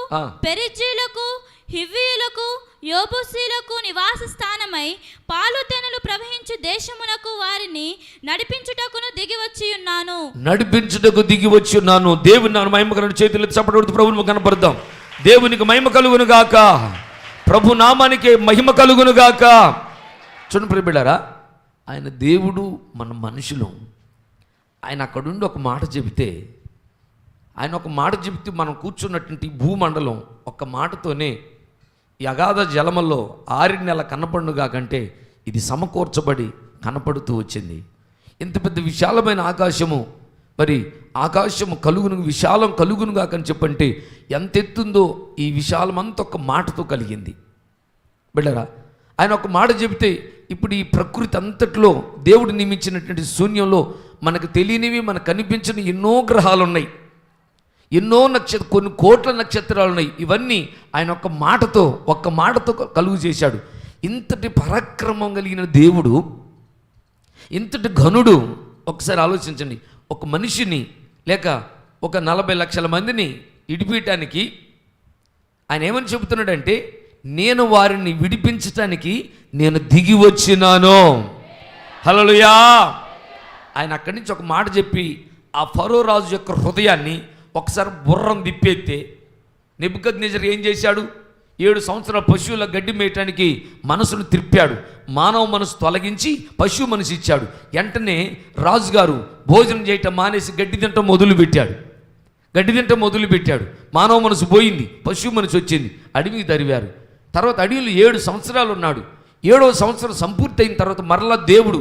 పెరిజ్జీయులకు, హివ్వీయులకు, యోబూసీయులకు నివాస స్థానమై పాలు తేనెలు ప్రవహించు దేశమునకు వారిని నడిపించుటకు దిగి వచ్చి ఉన్నాను. దేవుని నామమున మహిమ కలుగును. చేతులు చప్పట్లు ప్రభువును కనపడదాం. దేవునికి మహిమ కలుగును గాక, ప్రభు నామానికి మహిమ కలుగును గాక. చూడండి ప్రియబిడ్డారా, ఆయన దేవుడు, మన మనుషులు. ఆయన అక్కడుండి ఒక మాట చెబితే మనం కూర్చున్నటువంటి భూమండలం ఒక్క మాటతోనే ఈ అగాధ జలముల్లో 6 నెలల కనపడునుగా కంటే ఇది సమకూర్చబడి కనపడుతూ వచ్చింది. ఇంత పెద్ద విశాలమైన ఆకాశము, మరి ఆకాశము విశాలం కలుగునుగా కని చెప్పంటే ఎంత ఎత్తుందో ఈ విశాలం అంతా ఒక మాటతో కలిగింది. బిడ్డరా, ఆయన ఒక మాట చెబితే ఇప్పుడు ఈ ప్రకృతి అంతట్లో దేవుడు నియమించినటువంటి శూన్యంలో మనకు తెలియనివి, మనకు కనిపించని ఎన్నో గ్రహాలు ఉన్నాయి, ఎన్నో కొన్ని కోట్ల నక్షత్రాలు ఉన్నాయి. ఇవన్నీ ఆయన ఒక్క మాటతో కలుగు చేశాడు. ఇంతటి పరాక్రమం కలిగిన దేవుడు, ఇంతటి ఘనుడు. ఒకసారి ఆలోచించండి, ఒక మనిషిని లేక ఒక 40 లక్షల మందిని ఇడిపించటానికి ఆయన ఏమని చెబుతున్నాడంటే, నేను వారిని విడిపించటానికి నేను దిగి వచ్చినాను. హల్లెలూయా. ఆయన అక్కడి నుంచి ఒక మాట చెప్పి ఆ ఫరో రాజు యొక్క హృదయాన్ని ఒకసారి బుర్రం తిప్పేస్తే నెబుకద్నెజర్ ఏం చేశాడు? 7 సంవత్సరాల పశువుల గడ్డి మేయటానికి మనసును తిప్పాడు. మానవ మనసు తొలగించి పశువు మనసు ఇచ్చాడు. వెంటనే రాజుగారు భోజనం చేయటం మానేసి గడ్డి తింటం మొదలుపెట్టాడు. మానవ మనసు పోయింది, పశువు మనసు వచ్చింది. అడవికి తరివారు. తర్వాత అడవిలో 7 సంవత్సరాలు ఉన్నాడు. 7వ సంవత్సరం సంపూర్తి అయిన తర్వాత మరలా దేవుడు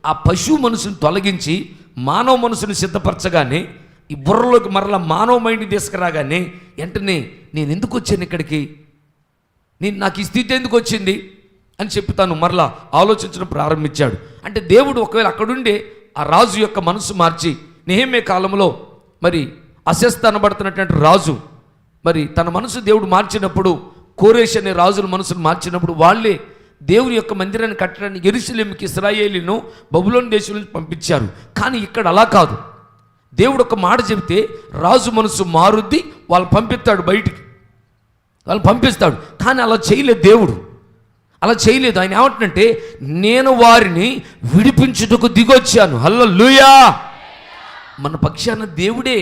ఆ పశువు మనసును తొలగించి మానవ మనసును సిద్ధపరచగానే ఈ బుర్రలోకి మరలా మానవ మైండ్ని తీసుకురాగానే వెంటనే నేను ఎందుకు వచ్చాను ఇక్కడికి, నాకు ఈ స్థితి ఎందుకు వచ్చింది అని చెప్పి తాను మరలా ఆలోచించడం ప్రారంభించాడు. అంటే దేవుడు ఒకవేళ అక్కడుండే ఆ రాజు యొక్క మనసు మార్చి, నెహెమ్యా కాలంలో మరి అశస్త అనబడుతున్నటువంటి రాజు మరి తన మనసు దేవుడు మార్చినప్పుడు, కోరేష్ అనే రాజుల మనసును మార్చినప్పుడు వాళ్ళే దేవుని యొక్క మందిరాన్ని కట్టడానికి యెరూషలేముకి ఇశ్రాయేలును బబులోను దేశం నుంచి పంపించారు. కానీ ఇక్కడ అలా కాదు. దేవుడు ఒక మాట చెబితే రాజు మనసు మారుద్ది, వాళ్ళు పంపిస్తాడు, బయటికి వాళ్ళు పంపిస్తాడు. కానీ అలా చేయలేదు దేవుడు, అలా చేయలేదు. ఆయన ఏమంటున్నంటే, నేను వారిని విడిపించుటకు దిగొచ్చాను. హల్లెలూయా. మన పక్షాన దేవుడే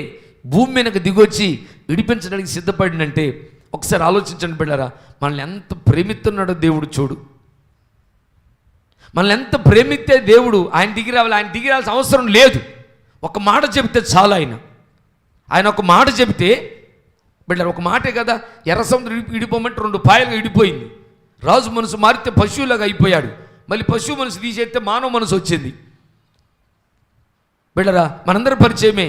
భూమి మీదకి దిగొచ్చి విడిపించడానికి సిద్ధపడినంటే ఒకసారి ఆలోచించండి బిడ్డారా, మనల్ని ఎంత ప్రేమిస్తున్నాడో దేవుడు చూడు. మనల్ని ఎంత ప్రేమిస్తే దేవుడు ఆయన దిగి రావాల్సిన అవసరం లేదు. ఒక మాట చెబితే చాలు. ఆయన ఒక మాట చెబితే బిడ్డారు, ఒక మాటే కదా, ఎర్ర సముద్రం ఇడిపోమంటే 2 పాయలుగా ఇడిపోయింది. రాజు మనసు మారితే పశువులాగా అయిపోయాడు. మళ్ళీ పశువు మనసు తీసేస్తే మానవ మనసు వచ్చింది. బిడ్డరా, మనందరి పరిచయమే.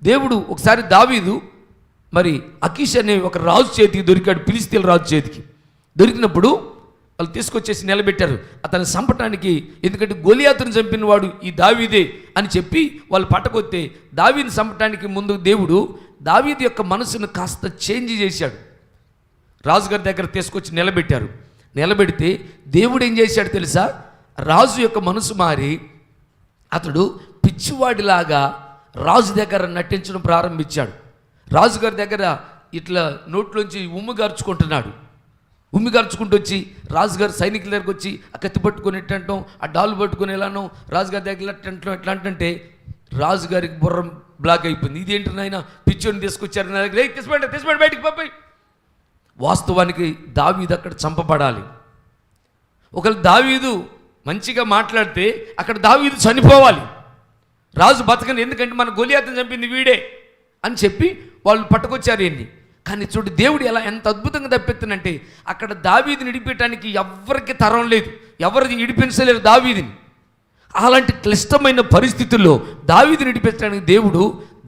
దేవుడు ఒకసారి దావీదు మరి అకీష్ అనే ఒక రాజు చేతికి దొరికాడు, ఫిలిష్తీయుల రాజు చేతికి దొరికినప్పుడు వాళ్ళు తీసుకొచ్చేసి నిలబెట్టారు అతన్ని చంపటానికి. ఎందుకంటే గొలియాతును చంపిన వాడు ఈ దావీదే అని చెప్పి వాళ్ళు పట్టకొస్తే దావీదుని చంపటానికి ముందు దేవుడు దావీదు యొక్క మనసును కాస్త చేంజ్ చేశాడు. రాజుగారి దగ్గర తీసుకొచ్చి నిలబెట్టారు. నిలబెడితే దేవుడు ఏం చేశాడు తెలుసా? రాజు యొక్క మనసు మారి అతడు పిచ్చివాడిలాగా రాజు దగ్గర నటించడం ప్రారంభించాడు. రాజుగారి దగ్గర ఇట్లా నోట్లోంచి ఉమ్మి గార్చుకుంటూ వచ్చి రాజుగారు సైనికుల దగ్గరకు వచ్చి ఆ కత్తి పట్టుకొని ఎట్టంటాం, ఆ డాలు పట్టుకొని ఎలానో రాజుగారి దగ్గర ఎట్లా అంటే రాజుగారికి బుర్రం బ్లాక్ అయిపోయింది. ఇదేంటి నాయన, పిచ్చోని తీసుకొచ్చారు నా దగ్గర, తీసిపండి బయటికి పంపి. వాస్తవానికి దావీదు అక్కడ చంపబడాలి. ఒకవేళ దావీదు మంచిగా మాట్లాడితే అక్కడ దావీదు చనిపోవాలి, రాజు బతకని. ఎందుకంటే మన గొలియాతును చంపింది వీడే అని చెప్పి వాళ్ళు పట్టుకొచ్చారు ఎన్ని. కానీ చూడు దేవుడు ఎంత అద్భుతంగా తప్పెత్తునంటే, అక్కడ దావీదుని ఇడిపించడానికి ఎవ్వరికి తరం లేదు, ఎవరిది ఇడిపించలేరు దావీదుని. అలాంటి క్లిష్టమైన పరిస్థితుల్లో దావీదుని ఇడిపించడానికి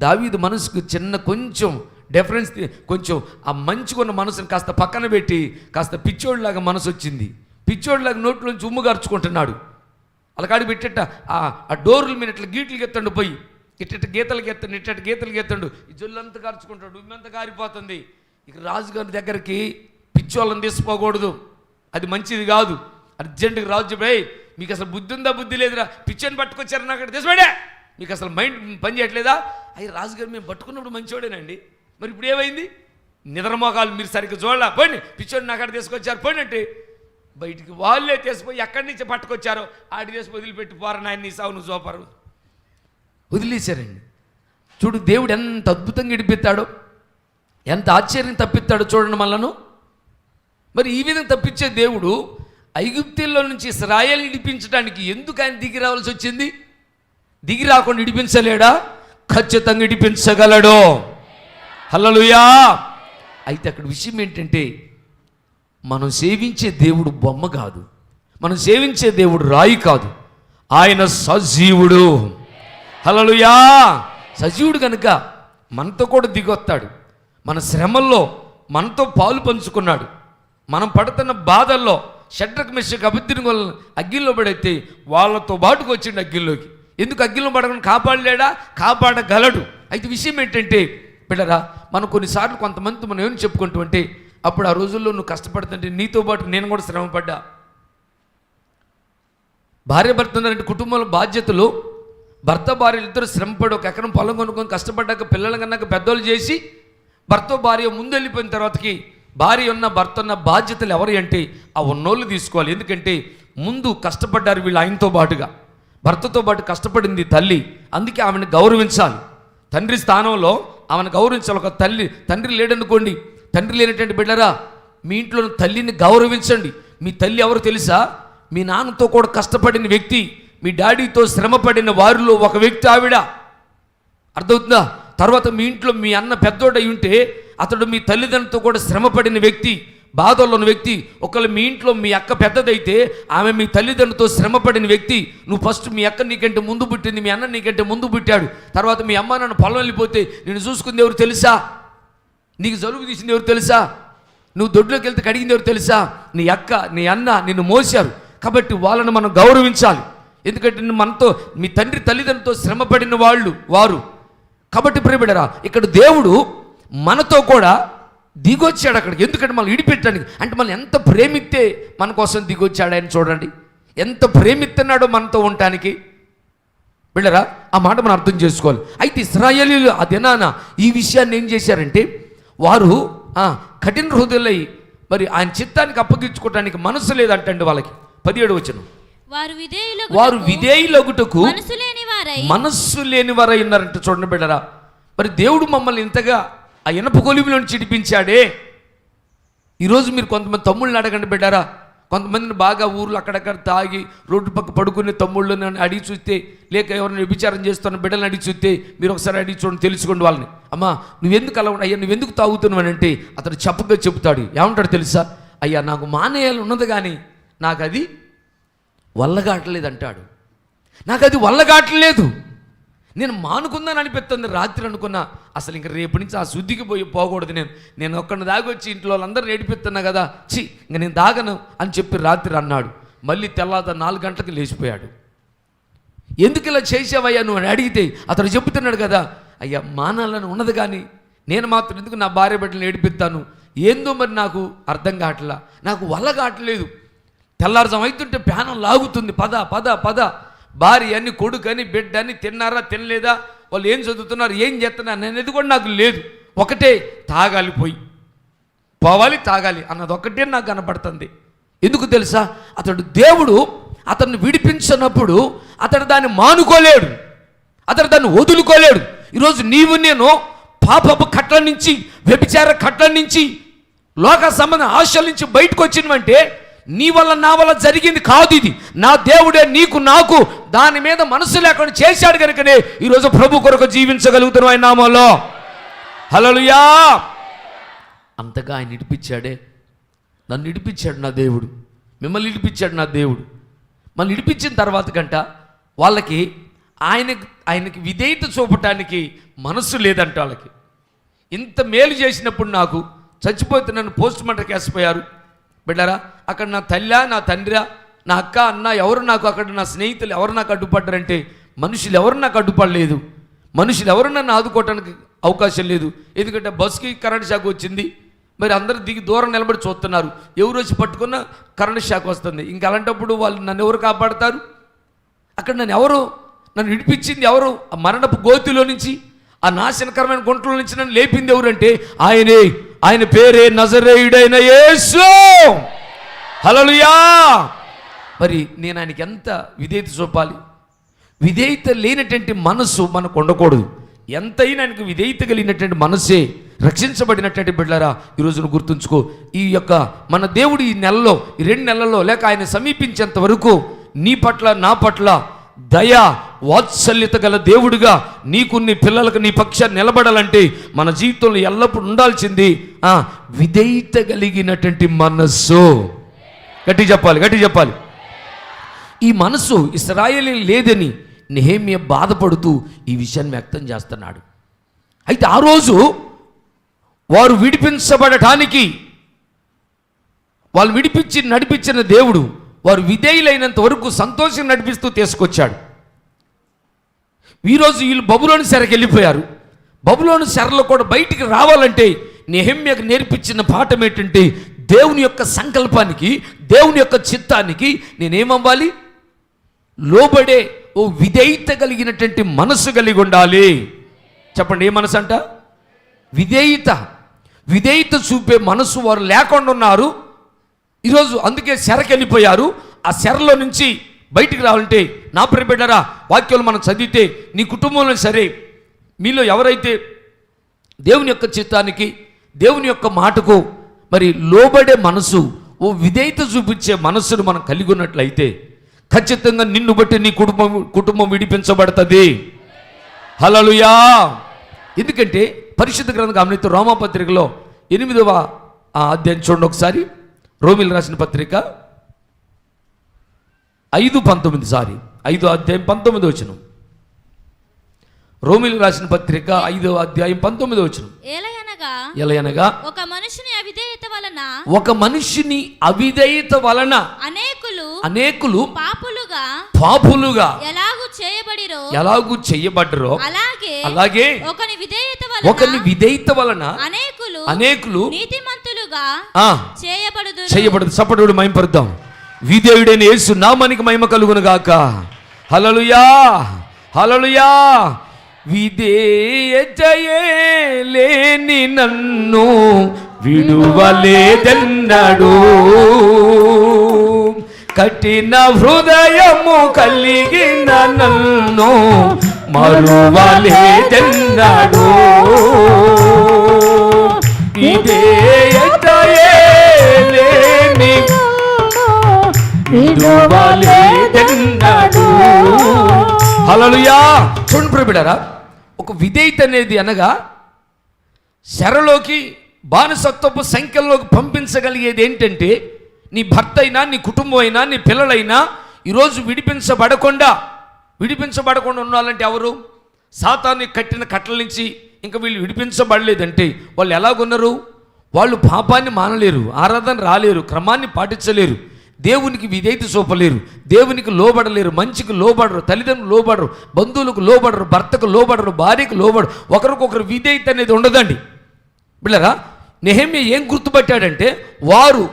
దావీదు మనసుకు చిన్న కొంచెం డిఫరెన్స్, కొంచెం ఆ మంచుకున్న మనసును కాస్త పక్కన పెట్టి కాస్త పిచ్చోడిలాగా మనసు వచ్చింది. పిచ్చోడిలాగా నోట్లోంచి ఉమ్ము గార్చుకుంటున్నాడు. అలాకాడి పెట్టేట ఆ డోర్ల మీద ఇట్లా గీట్లు ఎత్తండు, పోయి ఇట్ట గీతలకి ఎత్తండు, ఈ జొల్లంతా కార్చుకుంటాడు, ఉమ్మంతా కారిపోతుంది. ఇక రాజుగారి దగ్గరికి పిచ్చోళ్ళని తీసుకోకూడదు, అది మంచిది కాదు. అర్జెంటుగా రాజు చెప్పే, మీకు అసలు బుద్ధి ఉందా, బుద్ధి లేదురా, పిచ్చోని పట్టుకొచ్చారు నాకు అక్కడ తీసిపడే, మీకు అసలు మైండ్ పని చేయట్లేదా? అయ్యి రాజుగారు మేము పట్టుకున్నప్పుడు మంచివాడేనండి, మరి ఇప్పుడు ఏమైంది? నిద్రమోకాలు మీరు సరిగ్గా చూడాల, పోయిన పిచ్చోని నాకు అక్కడ తీసుకొచ్చారు పోయినట్టే. బయటికి వాళ్ళే తీసిపోయి ఎక్కడి నుంచి పట్టుకొచ్చారో ఆడి తీసి వదిలిపెట్టి పోరని ఆయన నీ సావు నువ్వు చూపరు వదిలేశారండి. చూడు దేవుడు ఎంత అద్భుతంగా ఇడిపిస్తాడో, ఎంత ఆశ్చర్యం తప్పిస్తాడో చూడండి మనలను. మరి ఈ విధంగా తప్పించే దేవుడు ఐగుప్తుల్లో నుంచి ఇశ్రాయేలు ఇడిపించడానికి ఎందుకు ఆయన దిగి రావాల్సి వచ్చింది? దిగి రాకుండా ఇడిపించలేడా? ఖచ్చితంగా ఇడిపించగలడు. హల్లెలూయా. అయితే అక్కడ విషయం ఏంటంటే, మనం సేవించే దేవుడు బొమ్మ కాదు, మనం సేవించే దేవుడు రాయి కాదు, ఆయన సజీవుడు. హల్లెలూయా. సజీవుడు కనుక మనతో కూడా దిగొస్తాడు. మన శ్రమల్లో మనతో పాలు పంచుకున్నాడు. మనం పడుతున్న బాధల్లో షడ్రక్ మెషక్ అబెద్నెగో అగ్గిలో పడితే వాళ్ళతో బాటుకు వచ్చిండు అగ్గిలోకి. ఎందుకు అగ్గిలో పడకుండా కాపాడలేడా? కాపాడగలడు. అయితే విషయం ఏంటంటే బిడ్డరా, మనం కొన్నిసార్లు కొంతమంది మనం ఏమని చెప్పుకుంటూ అంటే, అప్పుడు ఆ రోజుల్లో నువ్వు కష్టపడుతుంటే నీతో పాటు నేను కూడా శ్రమపడ్డా. భార్య భర్త ఉన్నారంటే కుటుంబంలో బాధ్యతలు, భర్త భార్యలు ఇద్దరు శ్రమపడి ఒక ఎకరం పొలం కొనుక్కొని కష్టపడ్డాక పిల్లలు కన్నాక పెద్దోళ్ళు చేసి భర్త భార్య ముందు వెళ్ళిపోయిన తర్వాతకి భార్య ఉన్న భర్త ఉన్న బాధ్యతలు ఎవరు అంటే ఆ ఉన్నోళ్ళు తీసుకోవాలి. ఎందుకంటే ముందు కష్టపడ్డారు వీళ్ళు ఆయనతో పాటుగా, భర్తతో పాటు కష్టపడింది తల్లి, అందుకే ఆమెను గౌరవించాలి. తండ్రి స్థానంలో ఆమెను గౌరవించాలి. ఒక తండ్రి లేడనుకోండి, తండ్రి లేనటువంటి బిడ్డరా, మీ ఇంట్లో తల్లిని గౌరవించండి. మీ తల్లి ఎవరు తెలుసా? మీ నాన్నతో కూడా కష్టపడిన వ్యక్తి, మీ డాడీతో శ్రమపడిన వారిలో ఒక వ్యక్తి ఆవిడ. అర్థమవుతుందా? తర్వాత మీ ఇంట్లో మీ అన్న పెద్దోడై ఉంటే అతడు మీ తల్లిదండ్రులతో కూడా శ్రమపడిన వ్యక్తి, బాధల్లో ఉన్న వ్యక్తి. ఒకవేళ మీ ఇంట్లో మీ అక్క పెద్దదైతే ఆమె మీ తల్లిదండ్రులతో శ్రమపడిన వ్యక్తి. నువ్వు ఫస్ట్ మీ అక్క నీకంటే ముందు పుట్టింది, మీ అన్న నీకంటే ముందు పుట్టాడు. తర్వాత మీ అమ్మ నాన్న పొలం వెళ్ళిపోతే నేను చూసుకుంది ఎవరు తెలుసా? నీకు జలుబు తీసింది ఎవరు తెలుసా? నువ్వు దొడ్లోకి వెళ్తే కడిగింది ఎవరు తెలుసా? నీ అక్క, నీ అన్న నిన్ను మోసారు. కాబట్టి వాళ్ళని మనం గౌరవించాలి. ఎందుకంటే మనతో మీ తండ్రి తల్లిదండ్రులతో శ్రమపడిన వారు. కాబట్టి ప్రియబిడ్డరా, ఇక్కడ దేవుడు మనతో కూడా దిగొచ్చాడు అక్కడికి. ఎందుకంటే మనం ఇడిపెట్టడానికి, అంటే మనం ఎంత ప్రేమిస్తే మన కోసం దిగొచ్చాడు ఆయన. చూడండి ఎంత ప్రేమిస్తున్నాడో మనతో ఉండటానికి. బిడ్డరా, ఆ మాట మనం అర్థం చేసుకోవాలి. అయితే ఇశ్రాయేలీయులు ఆ దినాన ఈ విషయాన్ని ఏం చేశారంటే, వారు కఠిన హృదయులై మరి ఆయన చిత్తానికి అప్పగించుకోవడానికి మనసు లేదంటండి వాళ్ళకి. 17వ వచనం, వారు విధేయులగుటకు మనస్సు లేని వారై ఉన్నారంట. చూడండి బిడ్డరా, మరి దేవుడు మమ్మల్ని ఇంతగా ఆ ఇనప కొలిమిలో నుంచి ఇడిపించాడే. ఈరోజు మీరు కొంతమంది తమ్ముళ్ళని అడగండి బిడ్డారా, కొంతమందిని బాగా ఊర్లో అక్కడక్కడ తాగి రోడ్డు పక్క పడుకునే తమ్ముళ్ళని అడిగి చూస్తే, లేక ఎవరైనా వ్యభిచారం చేస్తున్న బిడ్డలను అడిగి చూస్తే మీరు ఒకసారి అడిగి చూడండి, తెలుసుకోండి వాళ్ళని. అమ్మా నువ్వెందుకు అలా అయ్యా నువ్వెందుకు తాగుతున్నావు అని అంటే అతడు చప్పగా చెబుతాడు. ఏమంటాడు తెలుసా? అయ్యా నాకు మానేయాలి ఉన్నది కానీ నాకు అది వల్లగాట్లేదు అంటాడు. నాకు అది వల్లగాట్లేదు, నేను మానుకుందాని అనిపిస్తుంది. రాత్రి అనుకున్నా అసలు ఇంక రేపు నుంచి ఆ శుద్ధికి పోకూడదు, నేను ఒక్కడిని దాగొచ్చి ఇంట్లో వాళ్ళందరూ ఏడిపిస్తున్నా కదా, ఇంక నేను దాగను అని చెప్పి రాత్రి అన్నాడు. మళ్ళీ తెల్లాత 4 గంటలకు లేచిపోయాడు. ఎందుకు ఇలా చేసావయ్యా నువ్వు అని అడిగితే అతడు చెబుతున్నాడు కదా, అయ్యా మానాలని ఉన్నది కానీ నేను మాత్రం ఎందుకు నా భార్య బిడ్డలను ఏడిపిస్తాను, ఏందో మరి నాకు అర్థం కావట్లా, నాకు వల్ల కావట్లేదు. తెల్లారుజాము అవుతుంటే ప్యానం లాగుతుంది, పద భార్య అని కొడుకు అని బిడ్డ అని తిన్నారా తినలేదా, వాళ్ళు ఏం చదువుతున్నారు ఏం చేస్తున్నారు అనేది కూడా నాకు లేదు. ఒకటే తాగాలి, పోవాలి తాగాలి అన్నది ఒకటే నాకు కనపడుతుంది. ఎందుకు తెలుసా? అతడు దేవుడు అతన్ని విడిపించినప్పుడు అతడు దాన్ని మానుకోలేడు, అతడు దాన్ని వదులుకోలేడు. ఈరోజు నీవు నేను పాపపు కట్ల నుంచి, వ్యభిచార కట్ల నుంచి, లోక సంబంధ ఆశల నుంచి బయటకు వచ్చినవంటే నీ వల్ల నా వల్ల జరిగింది కాదు. ఇది నా దేవుడే నీకు నాకు దాని మీద మనసు లేకుండా చేశాడు కనుకనే ఈరోజు ప్రభు కొరకు జీవించగలుగుతున్నాం ఆయన నామంలో. హల్లెలూయా. అంతగా ఆయన ఇడిపించాడే, నన్ను ఇడిపించాడు నా దేవుడు, మిమ్మల్ని ఇడిపించాడు నా దేవుడు. మళ్ళీ ఇడిపించిన తర్వాత కంట వాళ్ళకి ఆయనకి విధేయత చూపటానికి మనస్సు లేదంట. వాళ్ళకి ఇంత మేలు చేసినప్పుడు నాకు చచ్చిపోతే నన్ను పోస్ట్ మార్టంకి వేసిపోయారు. బిడ్డారా, అక్కడ నా తల్లా నా తండ్రా నా అక్క అన్న ఎవరు నాకు, అక్కడ నా స్నేహితులు ఎవరు నాకు అడ్డుపడ్డారంటే మనుషులు ఎవరు నాకు అడ్డుపడలేదు, మనుషులు ఎవరు నన్ను ఆదుకోవటానికి అవకాశం లేదు. ఎందుకంటే బస్సుకి కరెంట్ షాక్ వచ్చింది, మరి అందరూ దిగి దూరం నిలబడి చూస్తున్నారు, ఎవరు వచ్చి పట్టుకున్న కరెంట్ షాక్ వస్తుంది. ఇంకా అలాంటప్పుడు వాళ్ళు నన్ను ఎవరు కాపాడతారు? అక్కడ నన్ను విడిపించింది ఎవరు? ఆ మరణపు గోతిలో నుంచి, ఆ నాశనకరమైన గుంటలో నుంచి నన్ను లేపింది ఎవరంటే ఆయనే. ఆయన పేరే నజరేయుడైన యేసు. హల్లెలూయా. మరి నేను ఆయనకి ఎంత విధేయత చూపాలి? విధేయత లేనటువంటి మనస్సు మనకు ఉండకూడదు. ఎంతైనా ఆయనకు విధేయత కలిగినటువంటి మనస్సే రక్షించబడినటువంటి బిడ్డలారా, ఈరోజును గుర్తుంచుకో. ఈ యొక్క మన దేవుడు ఈ నెలలో, ఈ 2 నెలల్లో లేక ఆయన సమీపించేంత వరకు నీ పట్ల నా పట్ల దయ వాత్సల్యత గల దేవుడిగా నీకు నీ పిల్లలకు నీ పక్షాన్ని నిలబడాలంటే మన జీవితంలో ఎల్లప్పుడూ ఉండాల్సింది విధేయత కలిగినటువంటి మనస్సు. గట్టి చెప్పాలి. ఈ మనసు ఇశ్రాయేలు లేదని నెహెమ్యా బాధపడుతూ ఈ విషయాన్ని వ్యక్తం చేస్తున్నాడు. అయితే ఆ రోజు వారు విడిపించబడటానికి వాళ్ళు నడిపించిన దేవుడు వారు విధేయులైనంత వరకు సంతోషం నడిపిస్తూ తీసుకొచ్చాడు. ఈరోజు వీళ్ళు బబులోను చెరకు వెళ్ళిపోయారు. బబులోను చెరలో కూడా బయటికి రావాలంటే నెహెమ్యాకు నేర్పించిన పాఠం ఏంటంటే, దేవుని యొక్క సంకల్పానికి, దేవుని యొక్క చిత్తానికి నేనేమవ్వాలి? లోబడే ఓ విధేయత కలిగినటువంటి మనసు కలిగి ఉండాలి. చెప్పండి, ఏ మనసు అంట? విధేయత చూపే మనసు వారు లేకుండా ఉన్నారు ఈరోజు. అందుకే చెరకు వెళ్ళిపోయారు. ఆ చెరలో నుంచి బయటికి రావాలంటే నా ప్రియబిడ్డలారా, వాక్యాలు మనం చదివితే నీ కుటుంబంలో సరే, మీలో ఎవరైతే దేవుని యొక్క చిత్తానికి, దేవుని యొక్క మాటకు మరి లోబడే మనసు, ఓ విధేయత చూపించే మనస్సును మనం కలిగి ఉన్నట్లయితే ఖచ్చితంగా నిన్ను బట్టి నీ కుటుంబం విడిపించబడుతుంది. హల్లెలూయా. ఎందుకంటే పరిశుద్ధ గ్రంథం గమనిస్తే రోమాపత్రికలో 8వ అధ్యాయం చూడండి ఒకసారి. రోమిలు రాసిన పత్రిక 5:19 అధ్యాయం 19వ వచనం. రోమిలు రాసిన పత్రిక 5వ అధ్యాయం 19వ వచనం. ఎలయనగా ఒక మనిషిని అవిధేయత వలన అనేకులు పాపులుగా ఎలాగూ చేయబడ్డరో అలాగే ఒకని విధేయత వలన అనేకులు నీతిమంతులుగా చేయబడదు. సపడుడు మహిమపరుద్దాం. విధేయుడైన యేసు నామానికి మహిమ కలుగును గాక. హల్లెలూయా. విధేయతయే లేని నన్ను విడువలేదన్నాడు, కఠిన హృదయము కలిగిన నన్ను మరువలేదన్నాడు. విధేయతయే లేని విడువలేదన్నాడు. హల్లెలూయా. చూడండి ప్రియబిడ్డలారా, ఒక విధేయత అనేది అనగా చెరలోకి, బానిసత్వపు సంఖ్యలోకి పంపించగలిగేది ఏంటంటే, నీ భర్త అయినా, నీ కుటుంబం అయినా, నీ పిల్లలైనా ఈరోజు విడిపించబడకుండా ఉండాలంటే ఎవరు? సాతాన్ని కట్టిన కట్టల నుంచి ఇంకా వీళ్ళు విడిపించబడలేదంటే వాళ్ళు ఎలాగున్నారు? వాళ్ళు పాపాన్ని మానలేరు, ఆరాధన రాలేరు, క్రమాన్ని పాటించలేరు, దేవునికి విధేయత చూపలేరు, దేవునికి లోబడలేరు, మంచికి లోబడరు, తల్లిదండ్రులు లోబడరు, బంధువులకు లోబడరు, భర్తకు లోబడరు, భార్యకు లోబడరు, ఒకరికొకరు విధేయత అనేది ఉండదండి. బిళ్ళరా, నెహెమ్యా ఏం గుర్తుపట్టాడంటే, వారు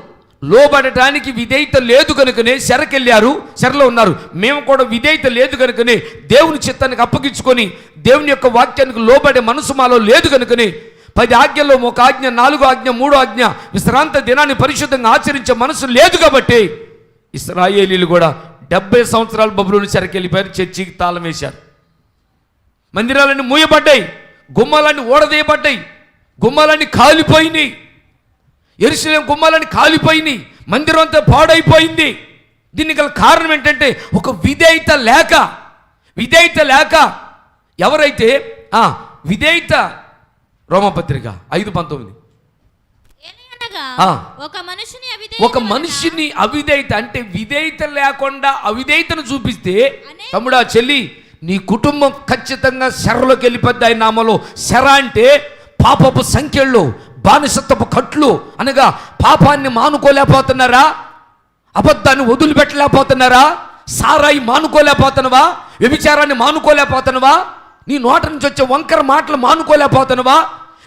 లోబడటానికి విధేయత లేదు కనుకనే చెరకెళ్ళారు, చెరలో ఉన్నారు. మేము కూడా విధేయత లేదు కనుకనే దేవుని చిత్తానికి అప్పగించుకొని దేవుని యొక్క వాక్యానికి లోబడే మనసు మాలో లేదు కనుకనే 10 ఆజ్ఞల్లో 1 ఆజ్ఞ, 4 ఆజ్ఞ, 3 ఆజ్ఞ విశ్రాంత దినాన్ని పరిశుద్ధంగా ఆచరించే మనసు లేదు. కాబట్టి ఇశ్రాయేలీలు కూడా 70 సంవత్సరాలు బబులోను చెరకెళ్ళిపోయారు, చర్చికి తాళం వేశారు, మందిరాలన్నీ మూయబడ్డాయి, గుమ్మాలన్నీ ఓడదీయబడ్డాయి, గుమ్మాలన్నీ కాలిపోయినాయి, యెరూషలేము గుమ్మాలన్నీ కాలిపోయినాయి, మందిరం అంతా పాడైపోయింది. దీనికి గల కారణం ఏంటంటే ఒక విధేయత లేక ఎవరైతే విధేయత, రోమపత్రిక 5:19 ఒక మనిషిని అవిధేయత అంటే విధేయత లేకుండా అవిధేయతను చూపిస్తే, తమ్ముడా చెల్లి, నీ కుటుంబం ఖచ్చితంగా శరలోకి వెళ్ళిపోద్ది. ఆయన నామలో శర అంటే పాపపు సంఖ్యల్లో, బానిసత్వపు కట్లు అనగా పాపాన్ని మానుకోలేకపోతున్నారా? అబద్ధాన్ని వదిలిపెట్టలేకపోతున్నారా? సారాయి మానుకోలేకపోతున్నావా? వ్యభిచారాన్ని మానుకోలేకపోతున్నావా? నీ నోట నుంచి వచ్చే వంకర మాటలు మానుకోలేకపోతున్నావా?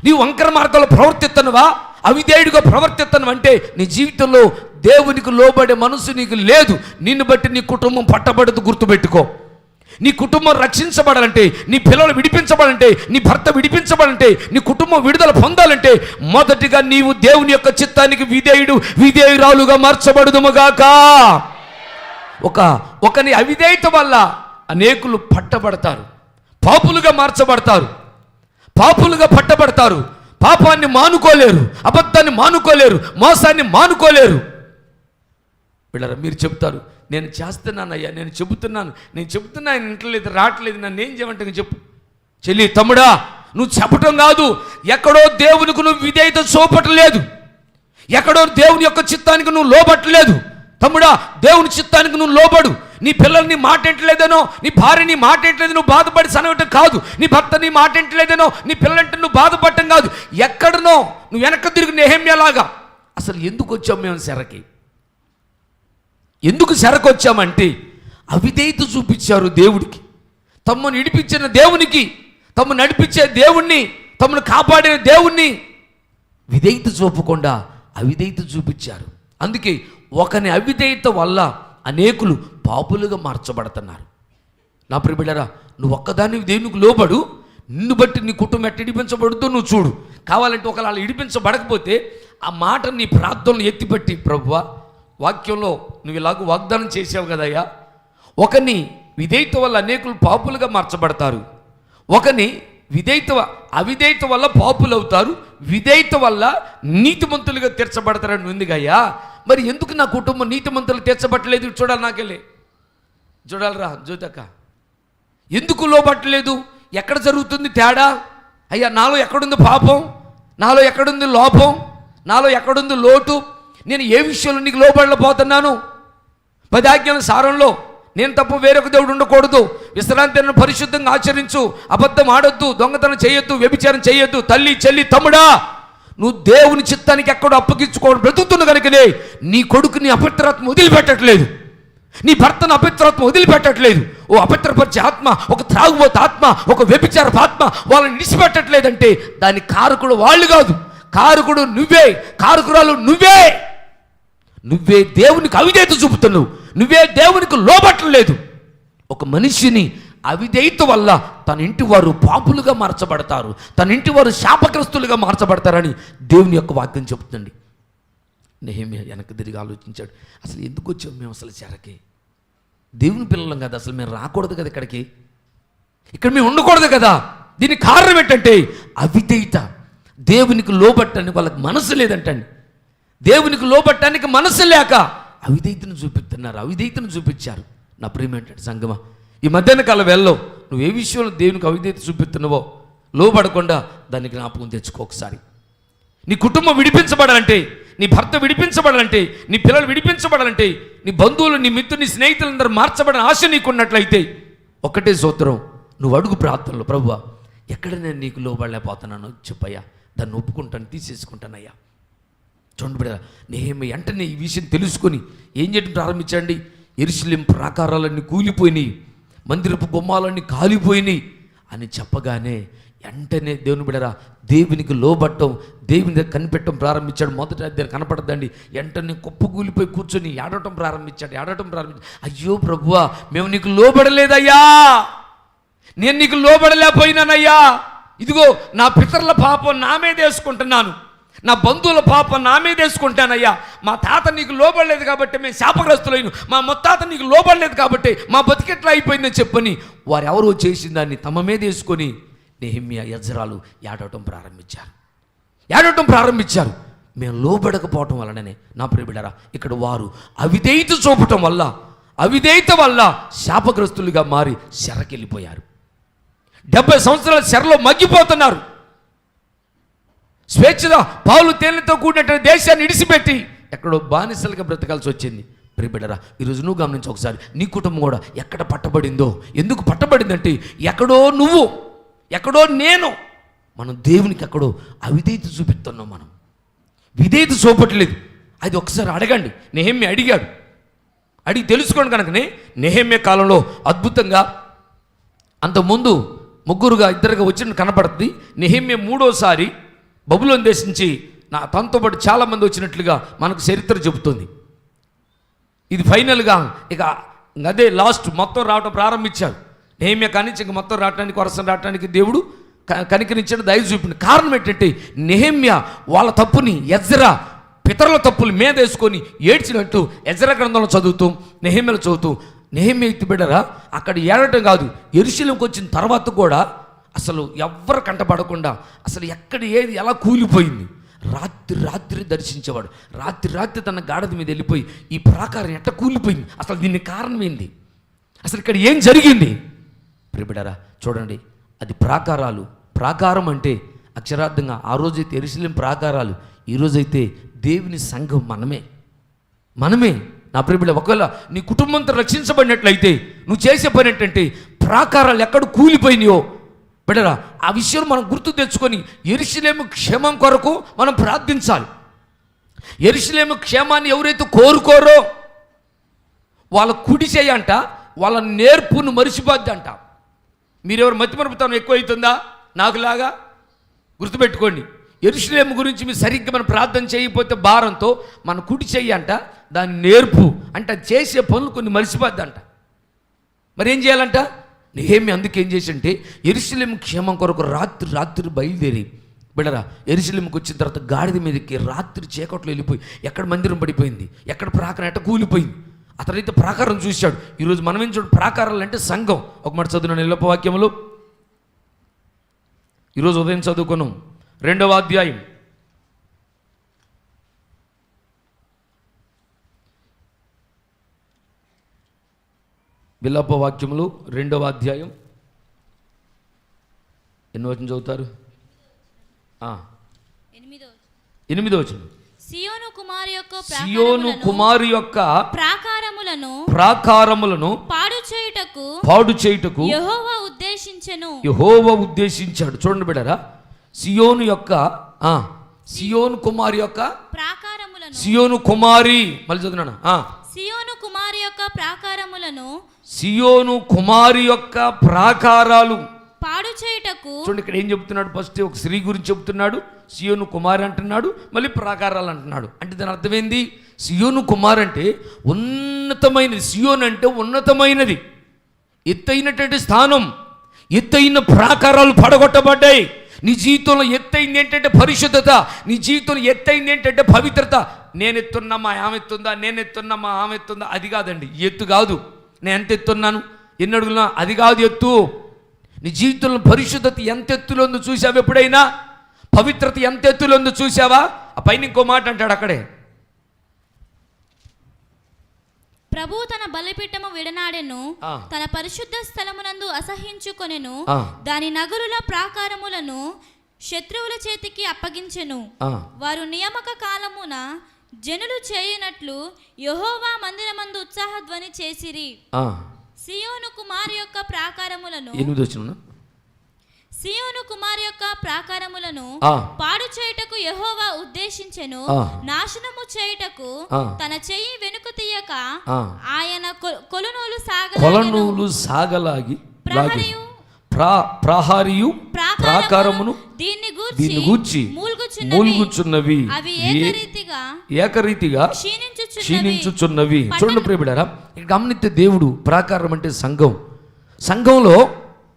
నీ వంకర మార్గాల్లో ప్రవర్తిస్తున్నావా? అవిధేయుడిగా ప్రవర్తిస్తున్నావు అంటే నీ జీవితంలో దేవునికి లోబడే మనసు నీకు లేదు. నిన్ను బట్టి నీ కుటుంబం పట్టబడదు. గుర్తుపెట్టుకో. నీ కుటుంబం రక్షించబడాలంటే, నీ పిల్లలు విడిపించబడాలంటే, నీ భర్త విడిపించబడాలంటే, నీ కుటుంబం విడుదల పొందాలంటే మొదటిగా నీవు దేవుని యొక్క చిత్తానికి విధేయురాలుగా మార్చబడుదుముగాక. ఒకని అవిధేయత వల్ల అనేకులు పట్టబడతారు, పాపులుగా మార్చబడతారు, పాపులుగా పట్టబడతారు. పాపాన్ని మానుకోలేరు, అబద్ధాన్ని మానుకోలేరు, మోసాన్ని మానుకోలేరు. వీళ్ళరా మీరు చెప్తారు, నేను చేస్తున్నానయ్యా, నేను చెబుతున్నా ఆయన ఇంటలేదు, రావట్లేదు, నన్ను ఏం చేయమంటే చెప్పు. చెల్లి, తమ్ముడా, నువ్వు చెప్పటం కాదు, ఎక్కడో దేవునికి నువ్వు విధేయత చూపట్లేదు, ఎక్కడో దేవుని యొక్క చిత్తానికి నువ్వు లోబట్టలేదు. తమ్ముడా, దేవుని చిత్తానికి నువ్వు లోబడు. నీ పిల్లల్ని మాట ఎంటలేదనో, నీ భార్యని మాట ఎంటలేదు నువ్వు బాధపడి సనవటం కాదు, నీ భర్త నీ మాట ఎంటలేదనో, నీ పిల్లలంటే నువ్వు బాధపడటం కాదు. ఎక్కడనో నువ్వు వెనక్కి తిరిగి నెహెమ్యాలాగా. అసలు ఎందుకు వచ్చాం మేము సెరకి? ఎందుకు సెరకు వచ్చామంటే అవిధేయత చూపించారు దేవుడికి. తమను ఇడిపించిన దేవునికి, తమను నడిపించే దేవుణ్ణి, తమను కాపాడిన దేవుణ్ణి విధేయత చూపకుండా అవిధేయత చూపించారు. అందుకే ఒకని అవిధేయత వల్ల అనేకులు పాపులుగా మార్చబడుతున్నారు. నా ప్రియబిడ్డరా, నువ్వు ఒక్కదాన్ని దేవునికి లోబడు, నిన్ను బట్టి నీ కుటుంబం ఎట్ట ఇడిపించబడుతో నువ్వు చూడు. కావాలంటే ఒకవేళ ఇడిపించబడకపోతే ఆ మాట నీ ప్రార్థనలు ఎత్తిపెట్టి, ప్రభువా, వాక్యంలో నువ్వు ఇలాగ వాగ్దానం చేసావు కదయ్యా, ఒకని విధేయత వల్ల అనేకులు పాపులుగా మార్చబడతారు, ఒకని అవిధేయత వల్ల పాపులు అవుతారు, విధేయత వల్ల నీతిమంతులుగా తీర్చబడతారని ఉందిగయ్యా. మరి ఎందుకు నా కుటుంబం నీతిమంతులు తీర్చబట్టలేదు? చూడాలి, నాకెళ్ళి చూడాలిరా జ్యోతక్క, ఎందుకు లోబట్టలేదు? ఎక్కడ జరుగుతుంది తేడా? అయ్యా, నాలో ఎక్కడుంది పాపం, నాలో ఎక్కడుంది లోపం, నాలో ఎక్కడుంది లోటు, నేను ఏ విషయంలో నీకు లోబడలేకపోతున్నాను? 10 ఆజ్ఞల సారంలో నేను తప్ప వేరొక దేవుడు ఉండకూడదు, విశ్రాంతిని పరిశుద్ధంగా ఆచరించు, అబద్ధం ఆడొద్దు, దొంగతనం చేయొద్దు, వ్యభిచారం చేయొద్దు. తల్లి, చెల్లి, తమ్ముడా, నువ్వు దేవుని చిత్తానికి ఎక్కడో అప్పగించుకోవడం బ్రతుకుతున్న కనుకనే నీ కొడుకుని అపవిత్రాత్మ వదిలిపెట్టట్లేదు, నీ భర్తను అపవిత్రాత్మ వదిలిపెట్టట్లేదు. ఓ అపవిత్రపరిచే ఆత్మ, ఒక త్రాగుబోతు ఆత్మ, ఒక వ్యభిచారపు ఆత్మ వాళ్ళని విడిచిపెట్టట్లేదంటే దానికి కారకుడు వాళ్ళు కాదు, కారకుడు నువ్వే, కారకురాలు నువ్వే. నువ్వే దేవునికి అవిధేయత చూపుతున్నావు, నువ్వే దేవునికి లోబట్టలేదు. ఒక మనిషిని అవిధేయత వల్ల తన ఇంటి వారు పాపులుగా మార్చబడతారు, తన ఇంటి వారు శాపగ్రస్తులుగా మార్చబడతారని దేవుని యొక్క వాక్యం చెబుతుంది. నెహెమ్యా వెనక్కి తిరిగి ఆలోచించాడు, అసలు ఎందుకు వచ్చాం మేము అసలు చెరకి? దేవుని పిల్లలం కదా, అసలు మేము రాకూడదు కదా, ఇక్కడ మేము ఉండకూడదు కదా. దీనికి కారణం ఏంటంటే అవిధేయత. దేవునికి లోబట్టని వాళ్ళకి మనసు లేదంటండి. దేవునికి లోబట్టడానికి మనసు లేక అవిధేయతను చూపిస్తున్నారు, అవిధేయతను చూపించారు. నా ప్రియమేంటంటే సంగమా, ఈ మధ్యాహ్న కాల వేళలో నువ్వు ఏ విషయంలో దేవునికి అవిధేయత చూపిస్తున్నావో లోబడకుండా దాన్ని జ్ఞాపకం తెచ్చుకో ఒకసారి. నీ కుటుంబం విడిపించబడాలంటే, నీ భర్త విడిపించబడాలంటే, నీ పిల్లలు విడిపించబడాలంటే, నీ బంధువులు, నీ మిత్రులు, నీ స్నేహితులందరూ మార్చబడిన ఆశ నీకున్నట్లయితే ఒక్కటే సూత్రం, నువ్వు అడుగు ప్రార్థనలో, ప్రభువా, ఎక్కడ నేను నీకు లోబడలేకపోతున్నాను చెప్పయ్యా, దాన్ని ఒప్పుకుంటాను, తీసేసుకుంటానయ్యా. చూడండి బిడ్డ, నెహెమ్యా వెంటనే ఈ విషయం తెలుసుకొని ఏం చేయడం ప్రారంభించండి. యెరూషలేము ప్రాకారాలన్నీ కూలిపోయినాయి, మందిరపు గుమ్మాలన్నీ కాలిపోయినాయి అని చెప్పగానే వెంటనే దేవుని బిడ్డరా దేవునికి లోబట్టం, దేవుని దగ్గర కనిపెట్టడం ప్రారంభించాడు. మొదట దగ్గర కనపడదండి, వెంటనే కుప్పకూలిపోయి కూర్చొని ఏడవటం ప్రారంభించాడు. అయ్యో ప్రభువా, మేము నీకు లోబడలేదయ్యా, నేను నీకు లోబడలేకపోయినానయ్యా, ఇదిగో నా పితరుల పాపం నా మీద వేసుకుంటున్నాను, నా బంధువుల పాపం నా మీద వేసుకుంటానయ్యా. మా తాత నీకు లోబడలేదు కాబట్టి మేము శాపగ్రస్తులైన, మా ముత్తాత నీకు లోబడలేదు కాబట్టి మా బతికెట్లా అయిపోయిందని చెప్పని వారెవరో చేసిన దాన్ని తమ మీద వేసుకొని నెహెమ్యా, ఎజ్రాలు ఏడవటం ప్రారంభించారు. మేము లోబడకపోవటం వలననే నా ప్రియబిడ్డరా ఇక్కడ వారు అవిధేయత చూపటం వల్ల, అవిధేయత వల్ల శాపగ్రస్తులుగా మారి చెరకెళ్ళిపోయారు. 70 సంవత్సరాల చెరలో మగ్గిపోతున్నారు. స్వేచ్ఛగా పాలు తేనెతో కూడినటువంటి దేశాన్ని ఇడిసిపెట్టి ఎక్కడో బానిసలుగా బ్రతకాల్సి వచ్చింది. ప్రియబిడ్డరా, ఈరోజు నువ్వు గమనించి ఒకసారి, నీ కుటుంబం కూడా ఎక్కడ పట్టబడిందో, ఎందుకు పట్టబడిందంటే ఎక్కడో నువ్వు, ఎక్కడో నేను, మనం దేవునికి ఎక్కడో అవిధేయత చూపిస్తున్నాం, మనం విధేయత చూపట్లేదు. అది ఒకసారి అడగండి. నెహెమ్యా అడిగాడు, అడిగి తెలుసుకోండి. కనుకనే నెహెమ్యా కాలంలో అద్భుతంగా అంతకుముందు 2గా వచ్చిన కనపడుతుంది. నెహెమ్యా 3వసారి బబులోను దేశం నుంచి తనతో పాటు చాలామంది వచ్చినట్లుగా మనకు చరిత్ర చెబుతుంది. ఇది ఫైనల్గా ఇక అదే లాస్ట్ మొత్తం రావటం ప్రారంభించారు. నెహెమ్యా కానీ ఇంక మొత్తం రావటానికి దేవుడు కనికరించాడు, దయ చూపింది. కారణం ఏంటంటే నెహెమ్యా వాళ్ళ తప్పుని ఎజ్రా పితరుల తప్పులు మీద వేసుకొని ఏడ్చినట్టు ఎజ్రా గ్రంథంలో చదువుతూ, నెహెమ్యాలో చదువుతూ, నెహెమ్యా బిడ్డరా అక్కడ ఏడటం కాదు, యెరూషలేముకి వచ్చిన తర్వాత కూడా అసలు ఎవ్వరు కంటపడకుండా అసలు ఎక్కడ ఏది ఎలా కూలిపోయింది, రాత్రి దర్శించేవాడు. రాత్రి తన గాడిద మీద వెళ్ళిపోయి ఈ ప్రాకారం ఎట్లా కూలిపోయింది, అసలు దీనికి కారణం ఏంది, అసలు ఇక్కడ ఏం జరిగింది? ప్రియబిడ్డారా చూడండి, అది ప్రాకారం అంటే అక్షరార్థంగా ఆ రోజైతే యెరూషలేము ప్రాకారాలు, ఈరోజైతే దేవుని సంఘం మనమే. నా ప్రియబిడ్డ, ఒకవేళ నీ కుటుంబంతో రక్షించబడినట్లయితే నువ్వు చేసే పని ఏంటంటే ప్రాకారాలు ఎక్కడ కూలిపోయినాయో బిడ్డరా ఆ విషయం మనం గుర్తు తెచ్చుకొని యెరూషలేము క్షేమం కొరకు మనం ప్రార్థించాలి. యెరూషలేము క్షేమాన్ని ఎవరైతే కోరుకోరో వాళ్ళ కుడి చేయంట వాళ్ళ నేర్పును మరిచిపోద్ది అంట. మీరెవరు మతిమరుపుతాను ఎక్కువ అవుతుందా నాకులాగా? గుర్తుపెట్టుకోండి, యెరూషలేము గురించి మీరు సరిగ్గా మనం ప్రార్థన చేయకపోతే భారంతో మన కుడి చెయ్యంట దాని నేర్పు అంటే చేసే పనులు కొన్ని మరిచిపోద్దంట. మరి ఏం చేయాలంట? నెహెమ్యా అందుకేం చేసంటే యెరూషలేము క్షేమం కొరకు రాత్రి బయలుదేరి బిడ్డరా యెరూషలేముకి వచ్చిన తర్వాత గాడిద మీదకి రాత్రి చీకట్లో వెళ్ళిపోయి ఎక్కడ మందిరం పడిపోయింది, ఎక్కడ ప్రాకారం ఎట్ట కూలిపోయింది, అతనైతే ప్రాకారం చూశాడు. ఈరోజు మనం ఏం చూడండి, ప్రాకారాలు అంటే సంఘం. ఒక మాట చదువున నిలప వాక్యములు ఈరోజు ఉదయం చదువుకున్నాం 2వ అధ్యాయం. విలాప వాక్యములు 2వ అధ్యాయం ఎన్నో వచనం చదువుతారు? 8వ వచనం. సియోను కుమారి యొక్క ప్రాకారములను పాడు చేయుటకు యెహోవా ఉద్దేశించాడు. చూడండి బిడ్డరా, సియోను కుమారి యొక్క సియోను కుమారి మళ్ళీ చదువునా సియోను కుమారి యొక్క ప్రాకారాలు పాడు చేయుటకు. చూడండి ఇక్కడ ఏం చెప్తున్నాడు, ఫస్ట్ ఒక స్త్రీ గురించి చెప్తున్నాడు, సియోను కుమారి అంటున్నాడు, మళ్ళీ ప్రాకారాలు అంటున్నాడు. అంటే దాని అర్థమైంది, సియోను కుమార్ అంటే ఉన్నతమైనది, సియోన్ అంటే ఉన్నతమైనది, ఎత్తైనటువంటి స్థానం, ఎత్తైన ప్రాకారాలు పడగొట్టబడ్డాయి. నీ జీవితంలో ఎత్తైంది ఏంటంటే పరిశుద్ధత, నీ జీవితంలో ఎత్తైంది ఏంటంటే పవిత్రత. నేను ఎత్తున్నా ఆమె ఎత్తుందా, నేను ఎత్తున్నా ఆమె ఎత్తుందా, అది కాదండి ఎత్తు కాదు. నేను ఎంత ఎత్తున్నాను, ఎన్ని అడుగున్నా, అది కాదు ఎత్తు. నీ జీవితంలో పరిశుద్ధత ఎంత ఎత్తులో ఉందో చూసావా ఎప్పుడైనా? పవిత్రత ఎంత ఎత్తులో ఉందో చూసావా? ఆ పైన ఇంకో మాట అంటాడు అక్కడే, ప్రభు తన బలిపీఠము విడనాడెను, తన పరిశుద్ధ స్థలమునందు అసహ్యించుకొనెను, దాని నగరుల ప్రాకారములను శత్రువుల చేతికి అప్పగించెను. వారు నియామక కాలమున జనులు చేయనట్లు యెహోవా మందిరమందు ఉత్సాహధ్వని చేసిరి. సియోను కుమారి యొక్క ప్రాకారములను పాడు చేయుటకు యెహోవా ఉద్దేశించెను, నాశనము చేయుటకు తన చెయ్యి వెనుక తీయక ఆయన కొలనూలు సాగలాగి ప్రహరియు ప్రాకారమును దీన్ని గూర్చి మూల్గుచున్నవి, ఏకరీతిగా క్షీణించుచున్నవి. చూడండి ప్రియబిడ్డారా, గమనిస్తే దేవుడు ప్రాకారం అంటే సంఘంలో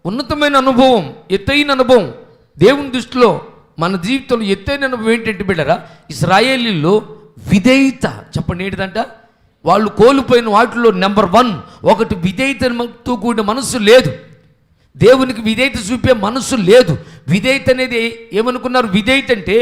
ఉన్నతమైన అనుభవం, ఎత్తైన అనుభవం. దేవుని దృష్టిలో మన జీవితంలో ఎత్తైన అనుభవం ఏంటంటే బిడ్డరా, ఇశ్రాయేలీల్లో విధేయత. చెప్పండి ఏంటిదంట? వాళ్ళు కోల్పోయిన వాటిలో నెంబర్ 1 ఒకటి విధేయతతో కూడిన మనస్సు లేదు. దేవునికి విధేయత చూపే మనస్సు లేదు. విధేయత అనేది ఏమనుకున్నారు? విధేయత అంటే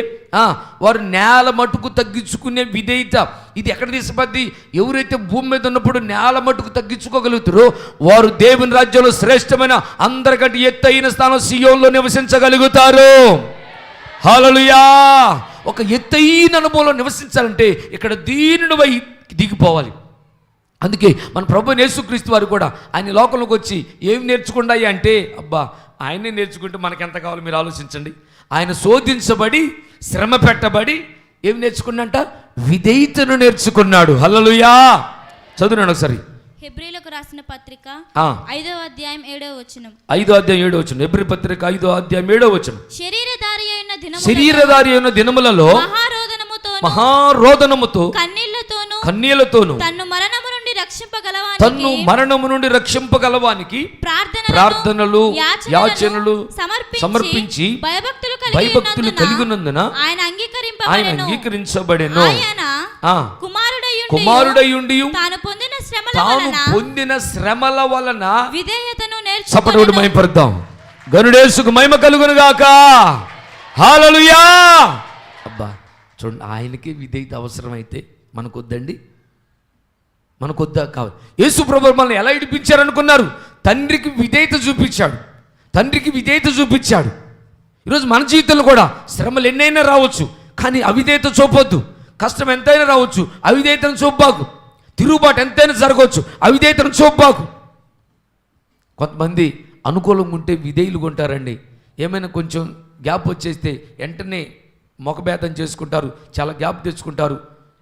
వారు నేల మటుకు తగ్గించుకునే విధేయత. ఇది ఎక్కడ తీసుకుపోద్ది? ఎవరైతే భూమి మీద ఉన్నప్పుడు నేల మటుకు తగ్గించుకోగలుగుతారో వారు దేవుని రాజ్యంలో శ్రేష్టమైన అందరికంటే ఎత్తైన స్థానం సియోన్లో నివసించగలుగుతారు. హల్లెలూయా! ఒక ఎత్తైన అనుభవంలో నివసించాలంటే ఇక్కడ దీనునివై దిగిపోవాలి. అందుకే మన ప్రభు యేసుక్రీస్తు వారు కూడా ఆయన లోకంలోకి వచ్చి ఏమి నేర్చుకున్నాయి అంటే, అబ్బా ఆయనే నేర్చుకుంటే మనకెంత కావాలో మీరు ఆలోచించండి. ఆయన శోధించబడి శ్రమ పెట్టబడి ఏమి నేర్చుకున్నంట? విధేయతను నేర్చుకున్నాడు. హల్లెలూయా! చదువునాను ఒకసారి. హెబ్రీయులకు రాసిన పత్రిక 5వ అధ్యాయం 7వ వచనం. హెబ్రీ పత్రిక 5వ అధ్యాయం 7వ వచనం. శరీరధారి అయిన దినములలో మహారోదనముతో కన్నీళ్లతోను తన్ను మరణము నుండి రక్షింపగలవానికి ప్రార్థనలు యాచనలు సమర్పించి భయభక్తులు కలిగినందున ఆయన అంగీకరించబడెను. కుమారుడయుండి తాను పొందిన శ్రమల వలన విధేయతను నేర్చుకుని మహిమపడదాం. గనుడేసుకు మహిమ కలుగును గాక. హల్లెలూయా! అబ్బా చూడండి, ఆయనకే విధేయత అవసరమైతే మనకొద్దండి, మనకొద్దా కావాలి. యేసు ప్రభువు మనల్ని ఎలా ఇడిపించారనుకున్నారు? తండ్రికి విధేయత చూపించాడు, తండ్రికి విధేయత చూపించాడు. ఈరోజు మన జీవితంలో కూడా శ్రమలు ఎన్నైనా రావచ్చు, కానీ అవిధేయత చూపొద్దు. కష్టం ఎంతైనా రావచ్చు, అవిధేయతను చూపబాకు. తిరుగుబాటు ఎంతైనా జరగవచ్చు, అవిధేయతను చూపబాకు. కొంతమంది అనుకూలంగా ఉంటే విధేయులుగా ఉంటారండి. ఏమైనా కొంచెం గ్యాప్ వచ్చేస్తే వెంటనే మొఖభేదం చేసుకుంటారు, చాలా గ్యాప్ తెచ్చుకుంటారు,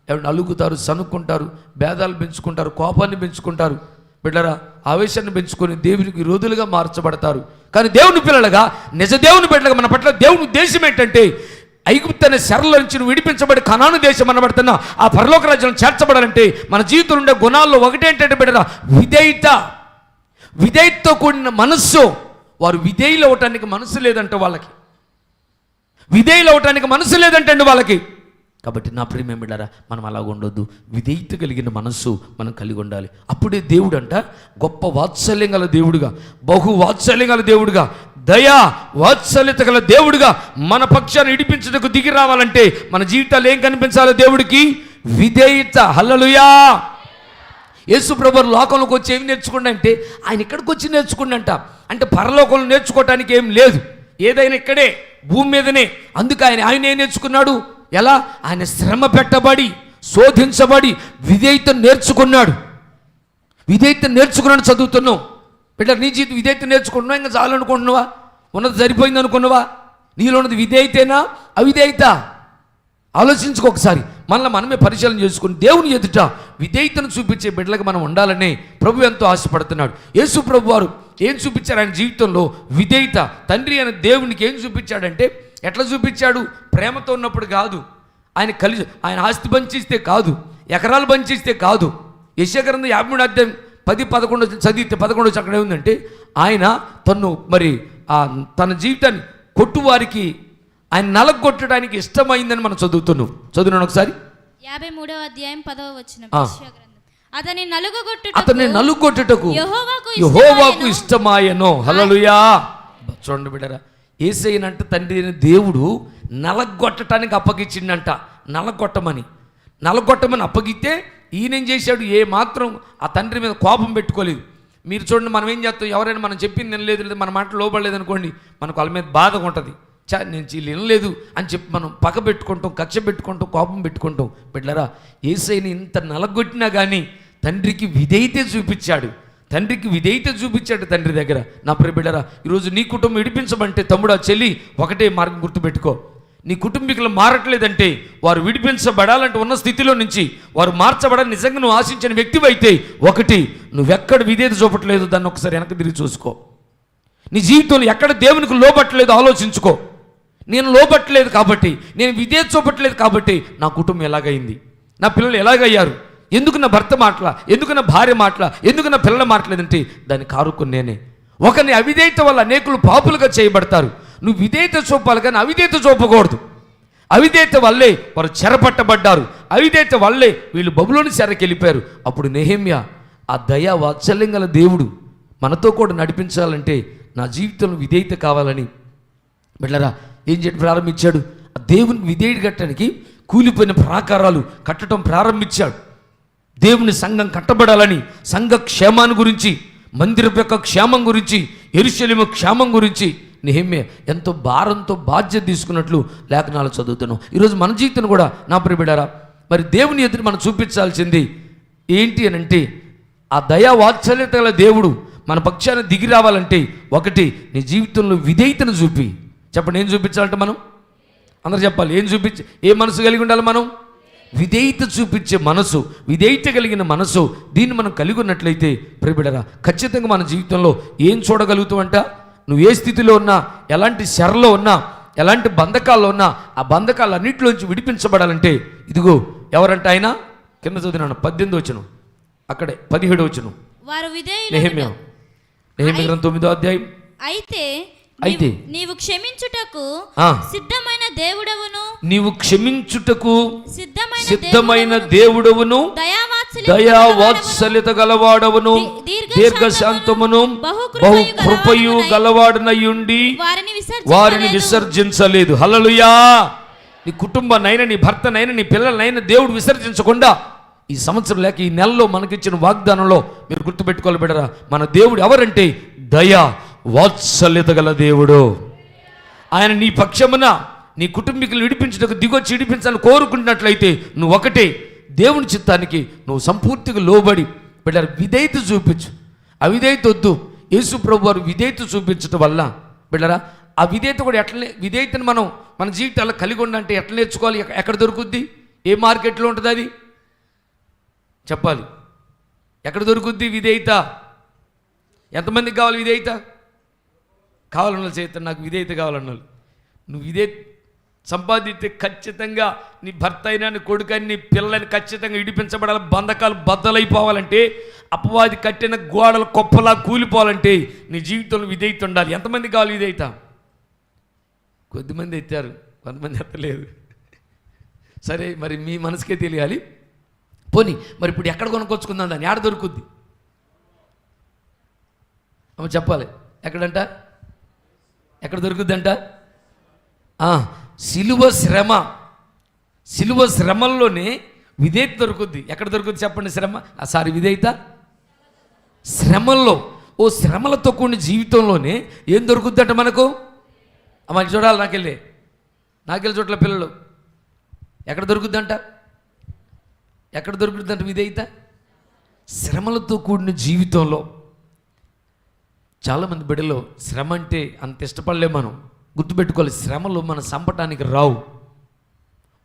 ఎవరిని అలుగుతారు, సనుక్కుంటారు, భేదాలు పెంచుకుంటారు, కోపాన్ని పెంచుకుంటారు. బిడ్డరా, ఆవేశాన్ని పెంచుకొని దేవునికి విరోధులుగా మార్చబడతారు. కానీ దేవుని పిల్లలుగా, నిజ దేవుని బిడ్డలుగా మన పట్ల దేవుని ఉద్దేశం ఏంటంటే, ఐగుప్తు అనే శరలో నుంచి నువ్వు విడిపించబడి కనాను దేశం అనబడుతున్న ఆ పరలోక రాజ్యం చేర్చబడాలంటే మన జీవితంలో ఉండే గుణాల్లో ఒకటేంటంటే బిడ్డరా, విధేయత. విధేయతతో కూడిన మనస్సు. వారు విధేయులు అవటానికి మనసు లేదంట వాళ్ళకి, విధేయులు అవటానికి మనసు లేదంటండి వాళ్ళకి. కాబట్టి నా ప్రియమైన బిడ్డరా, మనం అలాగ ఉండొద్దు. విధేయత కలిగిన మనస్సు మనం కలిగి ఉండాలి. అప్పుడే దేవుడు అంట గొప్ప వాత్సల్యం గల దేవుడుగా, బహు వాత్సల్యం గల దేవుడుగా, దయా వాత్సల్యత గల దేవుడుగా మన పక్షాన్ని ఇడిపించడానికి దిగి రావాలంటే మన జీవితాలు ఏం కనిపించాలి? దేవుడికి విధేయత. హల్లెలూయా. యేసు ప్రభువు లోకంలోకి వచ్చి ఏమి నేర్చుకోండి అంటే, ఆయన ఇక్కడికి వచ్చి నేర్చుకోండి అంటే పరలోకంలో నేర్చుకోవటానికి ఏం లేదు, ఏదైనా ఇక్కడే భూమి మీదనే. అందుకు ఆయన ఏం నేర్చుకున్నాడు? ఎలా? ఆయన శ్రమ పెట్టబడి, శోధించబడి విధేయత నేర్చుకున్నాడు. విధేయత నేర్చుకున్నాడు. చదువుతున్నావు బిడ్డ, నీ జీవితం విధేయత నేర్చుకుంటున్నావు, ఇంకా చాలనుకుంటున్నావా? ఉన్నది సరిపోయింది అనుకున్నావా? నీలో ఉన్నది విధేయతేనా అవిధేయత? ఆలోచించుకో ఒకసారి. మనమే పరిశీలన చేసుకుని దేవుని ఎదుట విధేయతను చూపించే బిడ్డలకు మనం ఉండాలని ప్రభు ఎంతో ఆశపడుతున్నాడు. యేసు ప్రభు వారు ఏం చూపించారు? ఆయన జీవితంలో విధేయత. తండ్రి అనే దేవునికి ఏం చూపించాడంటే, ఎట్లా చూపించాడు? ప్రేమతో ఉన్నప్పుడు కాదు, ఆయన ఆస్తి పంచిస్తే కాదు, ఎకరాలు పంచిస్తే కాదు. యెషయా గ్రంథం 53 అధ్యాయం 10-11 చదివితే 11 అక్కడ ఏముందంటే, ఆయన తన జీవితాన్ని కొట్టువారికి ఆయన నలగొట్టడానికి ఇష్టమైందని మనం చదువుతున్నాను ఒకసారి. 53వ అధ్యాయం 10వ వచనం. అతన్ని నలుగొట్టుటకు యెహోవాకు ఇష్టమాయెను. హల్లెలూయా. చూడండి బిడ్డరా, యేసయ్యనంట తండ్రి అయిన దేవుడు నలగొట్టడానికి అప్పగించిండంట. నలగొట్టమని అప్పగిస్తే ఈయనేం చేశాడు? ఏ మాత్రం ఆ తండ్రి మీద కోపం పెట్టుకోలేదు. మీరు చూడండి, మనం ఏం చేస్తాం? ఎవరైనా మనం చెప్పింది వినలేదు, మన మాట లోబడలేదు అనుకోండి, మనకు వాళ్ళ మీద బాధగా ఉంటుంది. నేను వీళ్ళు వినలేదు అని చెప్పి మనం పగ పెట్టుకుంటాం, కక్ష పెట్టుకుంటాం, కోపం పెట్టుకుంటాం. బిడ్డలారా, యేసయ్యని ఇంత నలగొట్టినా కానీ తండ్రికి విధేయతే చూపించాడు. తండ్రి దగ్గర. నా ప్రియ బిడ్డలారా, ఈరోజు నీ కుటుంబం విడిపించమంటే తమ్ముడా, చెల్లి, ఒకటే మార్గం గుర్తుపెట్టుకో. నీ కుటుంబీకులు మారట్లేదంటే, వారు విడిపించబడాలంటే ఉన్న స్థితిలో నుంచి వారు మార్చబడాలని నిజంగా నువ్వు ఆశించిన వ్యక్తివైతే, ఒకటి, నువ్వెక్కడ విధేయత చూపట్లేదు దాన్ని ఒకసారి వెనక్కి తిరిగి చూసుకో. నీ జీవితంలో ఎక్కడ దేవునికి లోబట్టలేదు ఆలోచించుకో. నేను లోబట్టలేదు కాబట్టి, నేను విధేయత చూపట్లేదు కాబట్టి నా కుటుంబం ఎలాగైంది, నా పిల్లలు ఎలాగయ్యారు, ఎందుకు నా భర్త మాటలా, ఎందుకు నా భార్య మాటలా, ఎందుకు నా పిల్లలు మాటలేదంటే దాన్ని కారుకుని నేనే. ఒకరిని అవిధేయత వల్ల అనేకులు పాపులుగా చేయబడతారు. నువ్వు విధేయత చూపాలి కానీ అవిధేయత చూపకూడదు. అవిధేయత వల్లే వారు చెరపట్టబడ్డారు, అవిధేయత వల్లే వీళ్ళు బబులోని చెరకి వెళ్ళిపోయారు. అప్పుడు నెహెమ్యా, ఆ దయా వాత్సల్యం గల దేవుడు మనతో కూడా నడిపించాలంటే నా జీవితంలో విధేయత కావాలని బిడ్డలారా ఏం చేయడం ప్రారంభించాడు? ఆ దేవునికి విధేయుడు కట్టడానికి కూలిపోయిన ప్రాకారాలు కట్టడం ప్రారంభించాడు. దేవుని సంఘం కట్టబడాలని, సంఘ క్షేమాన్ని గురించి, మందిరపు యొక్క క్షేమం గురించి, యెరూషలేము క్షేమం గురించి నెహెమ్యా ఎంతో భారంతో బాధ్యత తీసుకున్నట్లు లేఖనాలు చదువుతున్నాం. ఈరోజు మన జీవితం కూడా నా ప్రియ బిడ్డలారా, మరి దేవుని ఎదుట మనం చూపించాల్సింది ఏంటి అని అంటే, ఆ దయా వాత్సల్యత గల దేవుడు మన పక్షాన్ని దిగి రావాలంటే, ఒకటి, నీ జీవితంలో విధేయతను చూపి. చెప్పండి, ఏం చూపించాలంటే మనం అందరూ చెప్పాలి. ఏ మనసు కలిగి ఉండాలి మనం? విధేయత చూపించే మనసు, విధేయత కలిగిన మనసు. దీన్ని మనం కలిగి ఉన్నట్లయితే ప్రియబిడ్డలారా, ఖచ్చితంగా మన జీవితంలో ఏం చూడగలుగుతావంట? నువ్వు ఏ స్థితిలో ఉన్నా, ఎలాంటి శరలో ఉన్నా, ఎలాంటి బంధకాల్లో ఉన్నా, ఆ బంధకాలన్నింటిలోంచి విడిపించబడాలంటే ఇదిగో ఎవరంటే ఆయన. కింద చదివినాను 18 వచనం, అక్కడే 17 వచనం. నెహెమ్యా గ్రంథం 9వ అధ్యాయం. అయితే నీవు క్షమించుటకు సిద్ధమైన దేవుడవును దయా వాత్సల్యత గలవాడవును దీర్ఘశాంతమును బహు కృపయు గలవాడనయుండి వారిని విసర్జించలేదు. హల్లెలూయా. నీ కుటుంబాన్నైనా, నీ భర్తనైనా, నీ పిల్లలనైనా దేవుడు విసర్జించకుండా ఈ సంవత్సరం లేక ఈ నెలలో మనకిచ్చిన వాగ్దానంలో మీరు గుర్తుపెట్టుకోవాలి బిడ్డరా, మన దేవుడు ఎవరంటే దయ వాత్సల్యత గల దేవుడు. ఆయన నీ పక్షమున నీ కుటుంబీకులు విడిపించుటకు దిగొచ్చి విడిపించాలని కోరుకుంటున్నట్లయితే నువ్వు ఒకటే, దేవుని చిత్తానికి నువ్వు సంపూర్తిగా లోబడి బిడ్డ విధేయత చూపించు. అవిధేయత వద్దు. యేసు ప్రభు వారు విధేయత చూపించడం వల్ల బిడ్డరా, ఆ విధేయత కూడా విధేయతను మనం మన జీవితాల్లో కలిగి ఉండంటే ఎట్లా నేర్చుకోవాలి? ఎక్కడ దొరుకుద్ది? ఏ మార్కెట్లో ఉంటుంది అది చెప్పాలి. ఎక్కడ దొరుకుద్ది విధేయత? ఎంతమందికి కావాలి విధేయత? కావాలన్న చేత నాకు విధేయత కావాలన్నారు. నువ్వు విధేయత సంపాదిస్తే ఖచ్చితంగా నీ భర్త అయినా, నీ కొడుకని, నీ పిల్లలని ఖచ్చితంగా విడిపించబడాలి. బంధకాలు బద్దలైపోవాలంటే, అపవాది కట్టిన గోడలు కొప్పలా కూలిపోవాలంటే నీ జీవితంలో విధేయత ఉండాలి. ఎంతమంది కావాలి విధేయత? కొద్దిమంది ఎత్తారు, కొంతమంది ఎత్తలేదు. సరే, మరి మీ మనసుకే తెలియాలి. పోనీ మరి ఇప్పుడు ఎక్కడ కొనుక్కొచ్చుకుందాం? దాన్ని ఎక్కడ దొరుకుద్ది? అమ్మ చెప్పాలి. ఎక్కడంట? ఎక్కడ దొరుకుద్దంట? సిలువ శ్రమ. సిలువ శ్రమల్లోనే విధేయత దొరుకుద్ది. ఎక్కడ దొరుకుద్ది చెప్పండి? విధేయత శ్రమల్లో. ఓ శ్రమలతో కూడిన జీవితంలోనే ఏం దొరుకుద్దంట మనకు? అమ్మ చూడాలి. నాకెళ్ళి చోట్ల పిల్లలు ఎక్కడ దొరుకుద్దంట? ఎక్కడ దొరుకుతుందంట విధేయత? శ్రమలతో కూడిన జీవితంలో. చాలామంది బిడ్డలో శ్రమ అంటే అంత ఇష్టపడలే. మనం గుర్తుపెట్టుకోవాలి, శ్రమలు మన సంపటానికి రావు.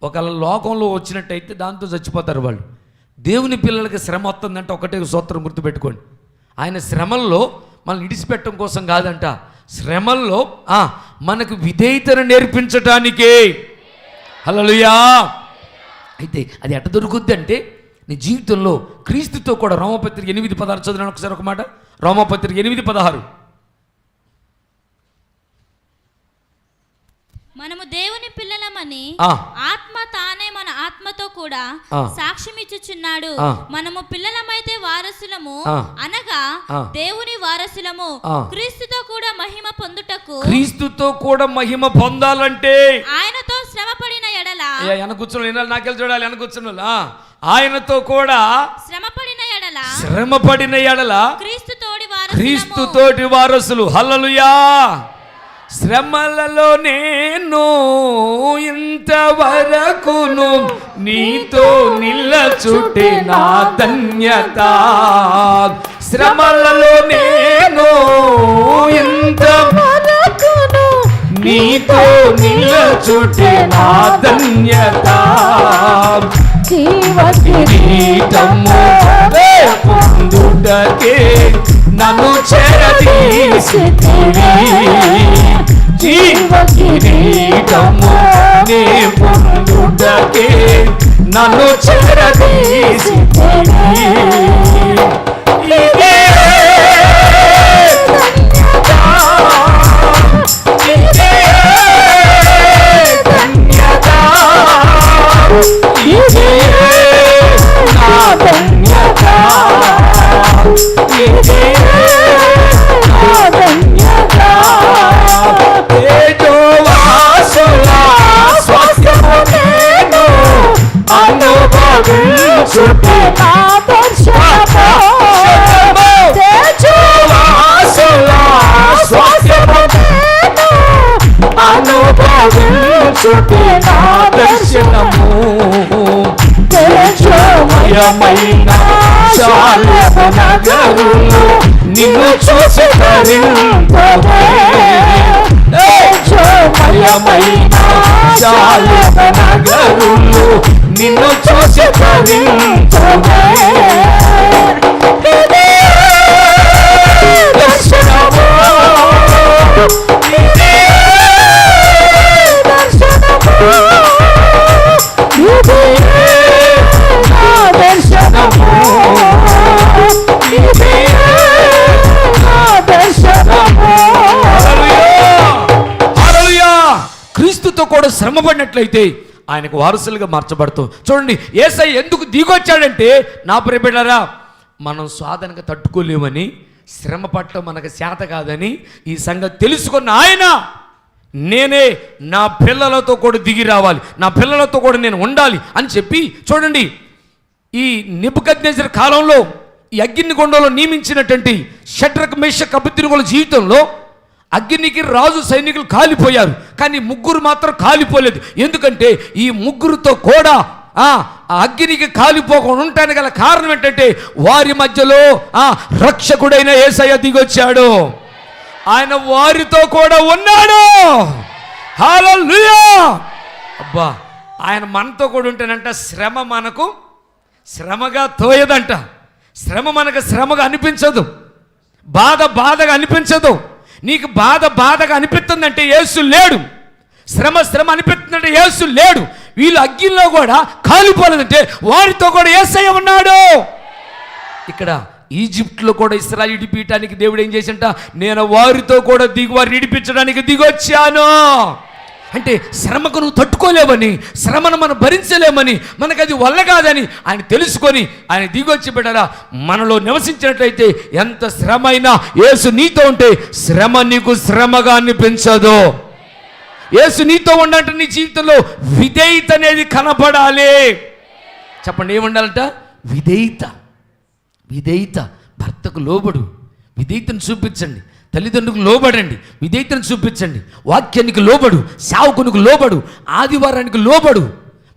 ఒకవేళ లోకంలో వచ్చినట్టయితే దాంతో చచ్చిపోతారు వాళ్ళు. దేవుని పిల్లలకి శ్రమ వస్తుందంటే ఒకటే సూత్రం గుర్తుపెట్టుకోండి, ఆయన శ్రమల్లో మనల్ని ఇడిచిపెట్టడం కోసం కాదంట, శ్రమల్లో మనకు విధేయతను నేర్పించటానికే. హల్లెలూయా. అయితే అది ఎట్ట దొరుకుద్ది అంటే నీ జీవితంలో క్రీస్తుతో కూడా. రోమపత్రిక 8:16 చదివాను ఒకసారి ఒక మాట. రోమపత్రిక 8:16. మనము దేవుని పిల్లలమని ఆత్మ తానే మన ఆత్మతో కూడా సాక్ష్యం ఇచ్చుచున్నాడు. మనము పిల్లలమైతే వారసులము, అనగా దేవుని వారసులము, క్రీస్తుతో కూడా మహిమ పొందుటకు. క్రీస్తుతో కూడా మహిమ పొందాలంటే ఆయనతో శ్రమపడిన ఎడల, నాకెళ్ళి చూడాలి, వెనకూర్చున్న ఆయనతో కూడా శ్రమపడిన ఎడల క్రీస్తు తోటి వారసులు. హల్లెలూయా. శ్రమలలో నేను ఇంతవరకును నీతో నిల్లచుటే నా ధన్యత. శ్రమలలో నేను ఇంతవరకును నీతో నిల్లచుటే నా ధన్యత. జీవకిరీటము పొందుటకే నన్ను చేరదీసితివి. జీవకిరీటము నే పొందుటకే నన్ను చేరదీసితివి. ఇదే ధన్యత, ఇదే నా ధన్యత, ఇదే నా ధన్యత. తేజోవాసుల స్వాస్థ్యము నేను అనుభవించుటే నా దర్శనము. తేజోవాసుల స్వాస్థ్యము నేను అనుభవించుటే నా దర్శనము. తేజోమయమైన శాలము నగరులు నిన్ను చూసి ధరింపవే. తేజోమయమైన శాలము నగరులు నిన్ను చూసి ధరింపవే. ఇదే దర్శనము, ఇదే దర్శనము, ఇదే నా దర్శనము, ఇదే నా దర్శనము. హల్లెలూయా. క్రీస్తుతో కూడా శ్రమపడినట్లయితే ఆయనకు వారసులుగా మార్చబడతాం. చూడండి, యేసయ్య ఎందుకు దిగొచ్చాడంటే, నా ప్రియబిడ్డలారా, మనం సాధనగా తట్టుకోలేమని, శ్రమ పట్టడం మనకు చేత కాదని ఈ సంగతి తెలుసుకున్న ఆయన నేనే నా పిల్లలతో కూడా దిగి రావాలి, నా పిల్లలతో కూడా నేను ఉండాలి అని చెప్పి చూడండి, ఈ నెబుకద్నెజర్ కాలంలో ఈ అగ్నిగుండంలో నియమించినటువంటి షడ్రక్ మేషక్ అబేద్నెగోల జీవితంలో అగ్నికి రాజు సైనికులు కాలిపోయారు, కానీ ముగ్గురు మాత్రం కాలిపోలేదు. ఎందుకంటే ఈ ముగ్గురుతో కూడా ఆ అగ్నికి కాలిపోకుండా ఉండటానికి గల కారణం ఏంటంటే వారి మధ్యలో రక్షకుడైన యేసయ్య దిగొచ్చాడు. ఆయన వారితో కూడా ఉన్నాడు. హల్లెలూయా. అబ్బా, ఆయన మనతో కూడా ఉంటేనంట శ్రమ మనకు శ్రమగా తోయదంట. శ్రమ మనకు శ్రమగా అనిపించదు, బాధ బాధగా అనిపించదు. నీకు బాధగా అనిపిస్తుందంటే యేసు లేడు, శ్రమ అనిపిస్తుందంటే యేసు లేడు. వీళ్ళు అగ్నిలో కూడా కాలిపోలేదంటే వారితో కూడా యేసయ్య ఉన్నాడు. ఇక్కడ ఈజిప్ట్లో కూడా ఇశ్రాయేలు విడిపించడానికి దేవుడు ఏం చేసింట, నేను వారితో కూడా వారిని విడిపించడానికి దిగొచ్చాను. అంటే శ్రమకు నువ్వు తట్టుకోలేవని, శ్రమను మనం భరించలేమని, మనకు అది వల్ల కాదని ఆయన తెలుసుకొని ఆయన దిగొచ్చి బిడ్డరా మనలో నివసించినట్లయితే ఎంత శ్రమ అయినా యేసు నీతో ఉంటే శ్రమ నీకు శ్రమగా అనిపించదు. యేసు నీతో ఉండంటే నీ జీవితంలో విధేయత అనేది కనపడాలి. చెప్పండి, ఏముండాలంట? విధేయత. భర్తకు లోబడు, విధేయతను చూపించండి. తల్లిదండ్రులకు లోబడండి, విధేయతను చూపించండి. వాక్యానికి లోబడు, సేవకునికి లోబడు, ఆదివారానికి లోబడు,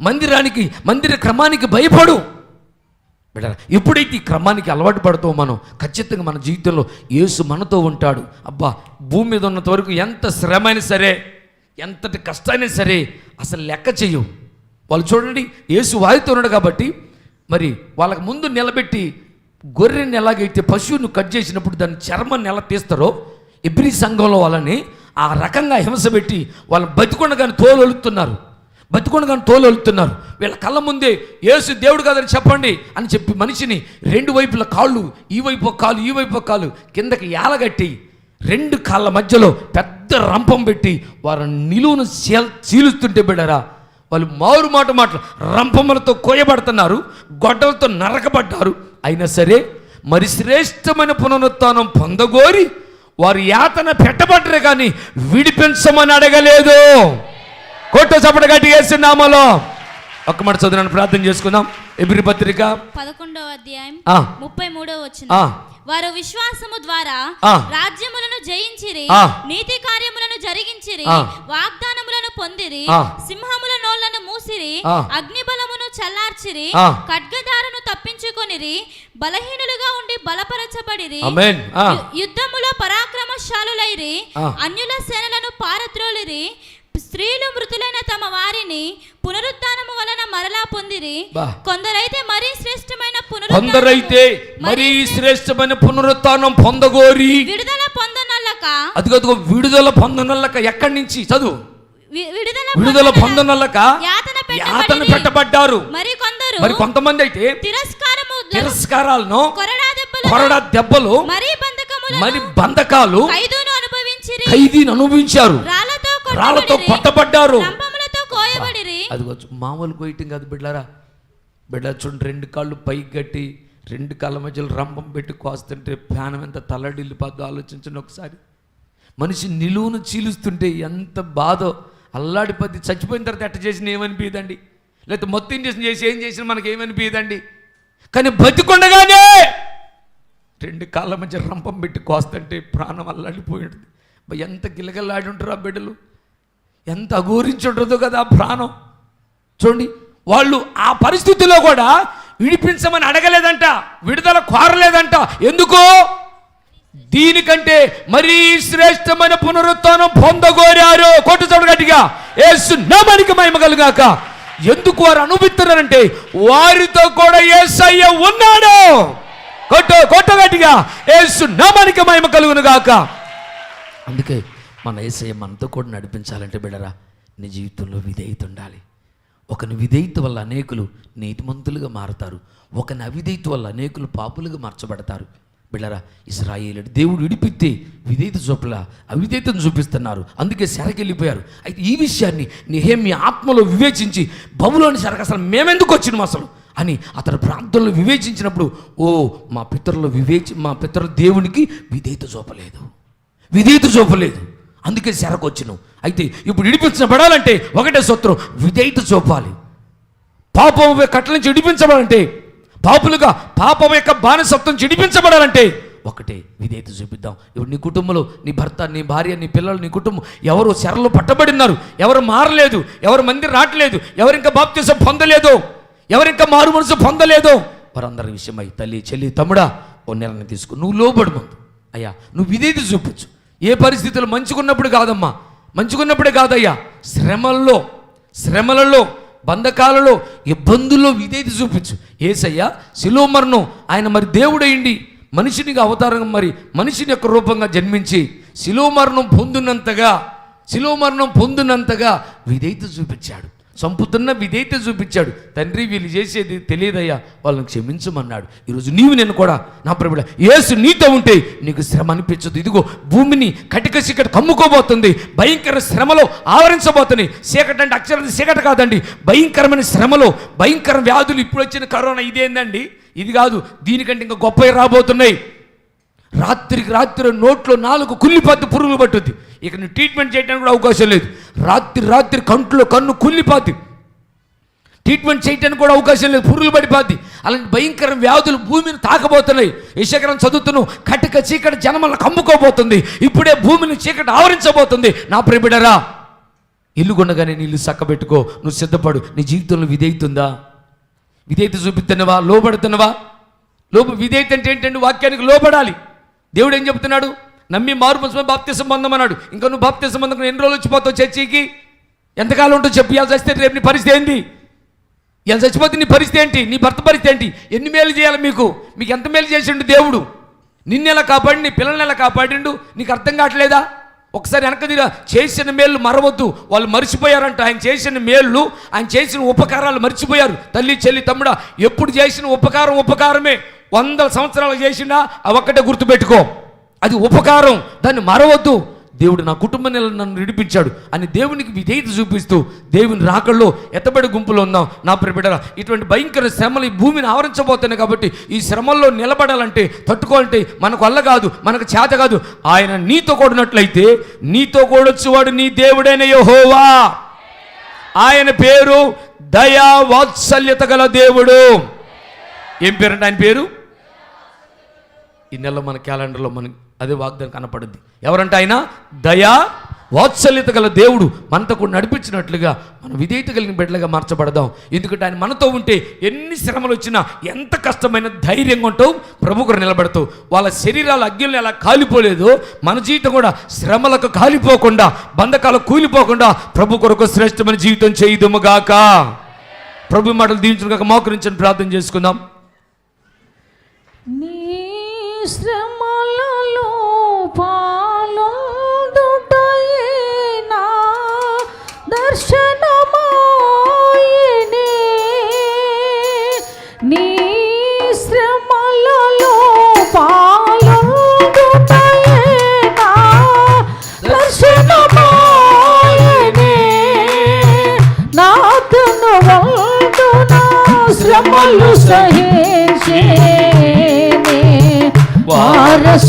మందిర క్రమానికి భయపడు. బిడ్డ, ఎప్పుడైతే ఈ క్రమానికి అలవాటు పడతామో మనం ఖచ్చితంగా మన జీవితంలో యేసు మనతో ఉంటాడు. అబ్బా, భూమి మీద ఉన్నంత వరకు ఎంత శ్రమ అయినా సరే, ఎంతటి కష్టమైనా సరే అసలు లెక్క చెయ్యవు. వాళ్ళు చూడండి, యేసు వారితో ఉన్నాడు కాబట్టి మరి వాళ్ళకి ముందు నిలబెట్టి గొర్రెని ఎలాగైతే పశువును కట్ చేసినప్పుడు దాని చర్మాన్ని ఎలా తీస్తారో ఎబ్రీ సంఘంలో వాళ్ళని ఆ రకంగా హింస పెట్టి వాళ్ళని బతికొండగానే తోలొలుతున్నారు. వీళ్ళ కళ్ళ ముందే యేసు దేవుడు కాదని చెప్పండి అని చెప్పి మనిషిని రెండు వైపుల కాళ్ళు, ఈ వైపు ఒక కాలు కిందకి ఏలగట్టి రెండు కాళ్ళ మధ్యలో పెద్ద రంపం పెట్టి వారిని నిలువును చీలుస్తుంటే బిడ్డరా, వాళ్ళు మాటలు రంపములతో కోయబడుతున్నారు, గొడ్డలతో నరకబడ్డారు. అయినా సరే మరి శ్రేష్టమైన పునరుత్థానం పొందగోరి వారు యాతన పెట్టబడ్డరే కానీ విడిపించమని అడగలేదు. కొట్టు చప్పట గట్టి యేసు నామములో ఒక్క మాట చదువును ప్రార్థన చేసుకుందాం. ఎబ్రీ పత్రిక 11వ అధ్యాయం 33వ వచనం. వారు విశ్వాసము ద్వారా రాజ్యములను జయించిరి, నీతి కార్యములను జరిగించిరి, వాగ్దానములను పొందిరి, సింహముల నోళ్లను మూసిరి, అగ్నిబలమును చల్లార్చిరి, ఖడ్గదారును తప్పించుకొనిరి, బలహీనులుగా ఉండి బలపరచబడిరి, యుద్ధములో పరాక్రమశాలులైరి, అన్యుల సేనలను పారద్రోలిరి, స్త్రీలు మృతులైన తమ వారిని పునరుత్థానము వలన మరలా పొందిరి, కొందరైతే మరీ శ్రేష్టమైన పునరుత్థానం పొందగోరి విడుదల పొందనల్లక ఎక్కడి నుంచి చదువు, విడుదల పొందనల్లక యాతన పెట్టబడ్డారు. మరి కొంతమంది అయితే తిరస్కారాలను, కొరడా దెబ్బలు, మరి బంధకాలు ఖైదీని అనుభవించారు, రాళ్లతో కొట్టబడ్డారు. అది మామూలు కొయ్యటం కాదు బిడ్డారా. చూడండి, రెండు కాళ్ళు పైకి కట్టి రెండు కాళ్ళ మధ్యలో రంపం పెట్టి కోస్తుంటే ప్రాణం ఎంత తల్లడిల్లిపోద్దో ఆలోచించండి ఒకసారి. మనిషి నిలువును చీలుస్తుంటే ఎంత బాధో. అల్లాడిపోద్ది. చచ్చిపోయిన తర్వాత ఎట్ట చేసిన ఏమనిపించదండి, లేకపోతే మొత్తం చేసి ఏం చేసినా మనకి ఏమనిపించదండి. కానీ బతికొండగానే రెండు కాళ్ళ మధ్య రంపం పెట్టి కోస్తుంటే ప్రాణం అల్లాడిపోయి ఉంటుంది. ఎంత గిలగల్లాడి ఉంటారు ఆ బిడ్డలు, ఎంత అఘోరించుంటుందో కదా ఆ ప్రాణం. చూడండి, వాళ్ళు ఆ పరిస్థితిలో కూడా విడిపించమని అడగలేదంట, విడుదల కోరలేదంట. ఎందుకు? దీనికంటే మరీ శ్రేష్టమైన పునరుత్థానం పొందగోరారు. కొట్టు చోటు గట్టిగా యేసు నామానికి మహిమ కలుగాక. ఎందుకు వారు అనుభవిస్తున్నారంటే వారితో కూడా యేసయ్య ఉన్నాడు. కొట్టు గట్టిగా యేసు నామానికి మహిమ కలుగును గాక. అందుకే మన యేసయ్య మనతో కూడా నడిపించాలంటే బిడ్డరా, నీ జీవితంలో విధేయత ఉండాలి. ఒకని విధేయత వల్ల అనేకులు నీతిమంతులుగా మారుతారు, ఒకని అవిధేయత వల్ల అనేకులు పాపులుగా మార్చబడతారు. బిడ్డరా, ఇశ్రాయేలు దేవుడు విడిపితే విధేయత చూపలా అవిధేయతను చూపిస్తున్నారు, అందుకే చెరకెళ్ళిపోయారు. అయితే ఈ విషయాన్ని నెహెమ్యా ఆత్మలో వివేచించి బబులోని చెరకు అసలు మేమెందుకు వచ్చినాం అసలు అని అతని ప్రాంతంలో వివేచించినప్పుడు, మా పితరుల దేవునికి విధేయత చూపలేదు, అందుకే చెరకు వచ్చినాం. అయితే ఇప్పుడు విడిపించబడాలంటే ఒకటే సూత్రం, విధేయత చూపాలి. పాపం కట్టల నుంచి విడిపించబడాలంటే, పాపులుగా పాపం యొక్క బానిసత్వం విడిపించబడాలంటే ఒకటే, విధేయత చూపిద్దాం. ఇప్పుడు నీ కుటుంబంలో నీ భర్త, నీ భార్య, నీ పిల్లలు, నీ కుటుంబం ఎవరు చెరలో పట్టబడినారు, ఎవరు మారలేదు, ఎవరు మంది రావట్లేదు, ఎవరు ఇంకా బాప్తిసం పొందలేదు, ఎవరు ఇంకా మారు మనసు పొందలేదు, వారందరి విషయమై తల్లి, చెల్లి, తమ్ముడా ఓ నిర్ణయం తీసుకుని నువ్వు లోబడు. ముందు అయ్యా నువ్వు విధేయత చూపించు. ఏ పరిస్థితులు మంచుకున్నప్పుడు కాదమ్మా, మంచుకున్నప్పుడే కాదయ్యా, శ్రమలలో బంధకాలలో ఇబ్బందుల్లో విధేయత చూపించు. యేసయ్య శిలువ మరణం, ఆయన మరి దేవుడయ్యండి మనిషినిగా అవతారం, మరి మనిషిని యొక్క రూపంగా జన్మించి శిలువ మరణం పొందినంతగా విధేయత చూపించాడు. చంపుతున్న విధేయత చూపించాడు. తండ్రి వీళ్ళు చేసేది తెలియదయ్యా, వాళ్ళని క్షమించమన్నాడు. ఈరోజు నేను కూడా నా ప్రభుడ యేసు నీతో ఉంటే నీకు శ్రమ అనిపించదు. ఇదిగో భూమిని కటిక చీకటి కమ్ముకోబోతుంది, భయంకర శ్రమలో ఆవరించబోతుంది. చీకటి అంటే అక్షరం చీకటి కాదండి, భయంకరమైన శ్రమలో, భయంకర వ్యాధులు. ఇప్పుడు వచ్చిన కరోనా ఇదేందండి, ఇది కాదు, దీనికంటే ఇంకా గొప్పవి రాబోతున్నాయి. రాత్రికి రాత్రి నోట్లో 4 కుళ్ళిపోద్ది, పురుగులు పట్టుద్ది. ఇక నువ్వు ట్రీట్మెంట్ చేయడానికి కూడా అవకాశం లేదు. రాత్రి కన్ను కుళ్ళిపోద్ది, ట్రీట్మెంట్ చేయడానికి కూడా అవకాశం లేదు, పురుగులు పడిపోద్ది. అలాంటి భయంకర వ్యాధులు భూమిని తాకబోతున్నాయి. యెషయా చదువుతున్నావు, కటిక చీకటి జనమలను కమ్ముకోబోతుంది. ఇప్పుడే భూమిని చీకటి ఆవరించబోతుంది. నా ప్రియబిడ్డరా, ఇల్లు కొనగానే నీ ఇల్లు చక్కబెట్టుకో, నువ్వు సిద్ధపడు. నీ జీవితంలో విధేయత ఉందా? విధేయత చూపిస్తున్నావా? లోబడుతున్నావా? విధేయత అంటే ఏంటంటే వాక్యానికి లోబడాలి. దేవుడు ఏం చెప్తున్నాడు? నమ్మి మారు మనసు బాప్తిసం పొందమన్నాడు. ఇంకా నువ్వు బాప్తిసం పొందకుండా ఎన్ని రోజులు వచ్చిపోతావు చర్చికి? ఎంతకాలం ఉంటో చెప్పి, ఇలా చచ్చితే రేపు నీ పరిస్థితి ఏంటి? ఇలా చచ్చిపోతే నీ పరిస్థితి ఏంటి? నీ భర్త పరిస్థితి ఏంటి? ఎన్ని మేలు చేయాలి? మీకు ఎంత మేలు చేసిండు దేవుడు? నిన్ను ఎలా కాపాడి, నీ పిల్లల్ని ఎలా కాపాడిండు? నీకు అర్థం కావట్లేదా? ఒకసారి వెనక దిగా చేసిన మేళ్ళు మరవద్దు. వాళ్ళు మర్చిపోయారంట. ఆయన చేసిన మేళ్ళు, ఆయన చేసిన ఉపకారాలు మర్చిపోయారు. తల్లి, చెల్లి, తమ్ముడా, ఎప్పుడు చేసిన ఉపకారమే. 100 సంవత్సరాలు చేసినా అవి ఒక్కటే గుర్తుపెట్టుకో, అది ఉపకారం, దాన్ని మరవద్దు. దేవుడు నా కుటుంబాన్ని నన్ను విడిపించాడు అని దేవునికి విధేయత చూపిస్తూ దేవుని రాకల్లో ఎత్తబడి గుంపులో ఉన్నాం. నా ప్రియబిడ్డరా, ఇటువంటి భయంకర శ్రమలు ఈ భూమిని ఆవరించబోతున్నాయి. కాబట్టి ఈ శ్రమల్లో నిలబడాలంటే, తట్టుకోవాలంటే మనకు వల్ల కాదు, మనకు చేత కాదు. ఆయన నీతో కూడినట్లయితే నీతో కూడొచ్చువాడు నీ దేవుడైన యెహోవా. ఆయన పేరు దయా వాత్సల్యత గల దేవుడు. ఏం పేరంటే ఆయన పేరు? ఈ నెల మన క్యాలెండర్లో మనకి అదే వాగ్దానం కనపడుద్ది. ఎవరంటే ఆయన దయా వాత్సల్యత గల దేవుడు. మనతో కూడా నడిపించినట్లుగా మనం విధేయత కలిగిన బిడ్డలుగా మార్చబడదాం. ఎందుకంటే ఆయన మనతో ఉంటే ఎన్ని శ్రమలు వచ్చినా, ఎంత కష్టమైన ధైర్యంగా ఉంటావు, ప్రభు కొరకు నిలబడతావు. వాళ్ళ శరీరాలు అగ్నిలో ఎలా కాలిపోలేదో మన జీవితం కూడా శ్రమలకు కాలిపోకుండా, బంధకాలకు కూలిపోకుండా ప్రభు కొరకు శ్రేష్టమైన జీవితం చేయుదుముగాక. ప్రభు మాటలు దీవించుగాక. మోకరించని ప్రార్థన చేసుకుందాం. నీ శ్రమలలో పాలుండుటయే నా దర్శనమాయెనే. నీ శ్రమలలో పాలుండుటయే నా దర్శనమాయెనే. నాతను వందున శ్రమలు సహించే వారసుడానైతేనే.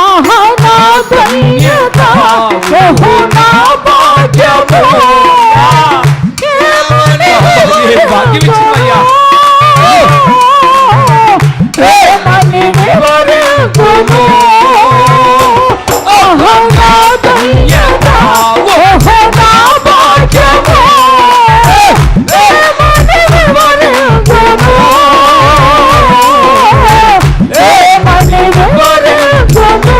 ఆహా నా ధన్యత, ఓహో నా భాగ్యము. ఏమని వివరింతును? ఆహా నా ధన్యత, ఓహో నా భాగ్యము. ఏమని వివరింతును? ఏమని వివరింతును?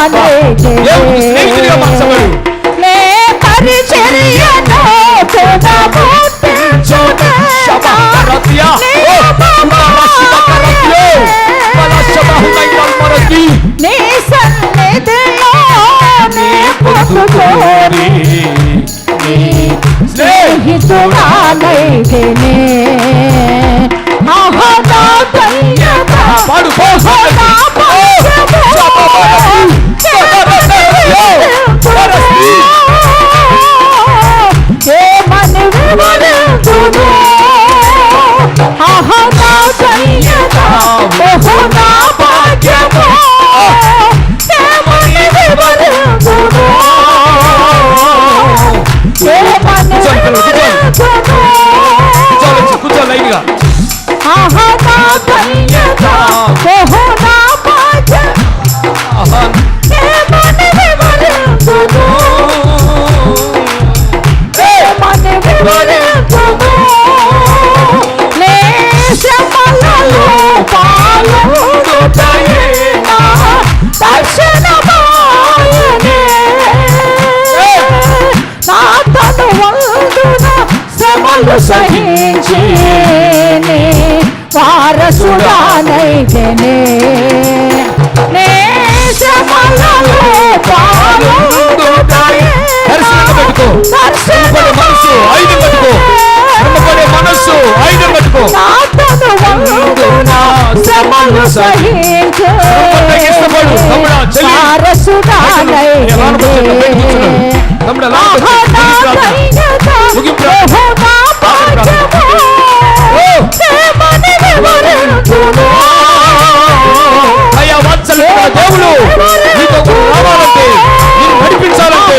దేవునికి స్నేహితుడిగా మార్చబడు. నే పరిచర్యను పునఃపుట్టించునే శబకరత్యా. ఓ శబకరత్యో. బలశబహులైమరతి. నీ సన్నిధిలో నీ పొందుకోరి నీ స్నేహితురాలైతేనే ఆహా నా ధన్యత పాడు. నా ఏమని వివరించును ఆహా నా ధన్యత ఓహో నా భాగ్యము ఏమని వివరించును ఏమని వివరించును కూర్చో లైన్గా. ఆహా నా ధన్యత ఓహో నా భాగ్యము ఏమని వివరించును ఏమని వివరించును నే శ్రమలలో పాల్గొనుటయే నా దర్శనమాయనే నా తనువందున శ్రమలు సహించి నే వారసుడానైతేనే నే శ్రమలలో పాల్గొనుటయే దర్శనంగా పెట్టుకో. శ్రమపడే మనసు ఐదు పెట్టుకో. శ్రమపడే మనసు ఐదు పెట్టుకో. శ్రమలు సహించు ఇష్టపడు. తమ్ముడా చెల్లి ఎలా అనుకుంటున్నా? బయట కూర్చున్నాడు. తమ్ముడు ఎలా ముగింపు అయ్యా వాత్సల్యమైన దేవుడు నీతో రావాలంటే నేను నడిపించాలంటే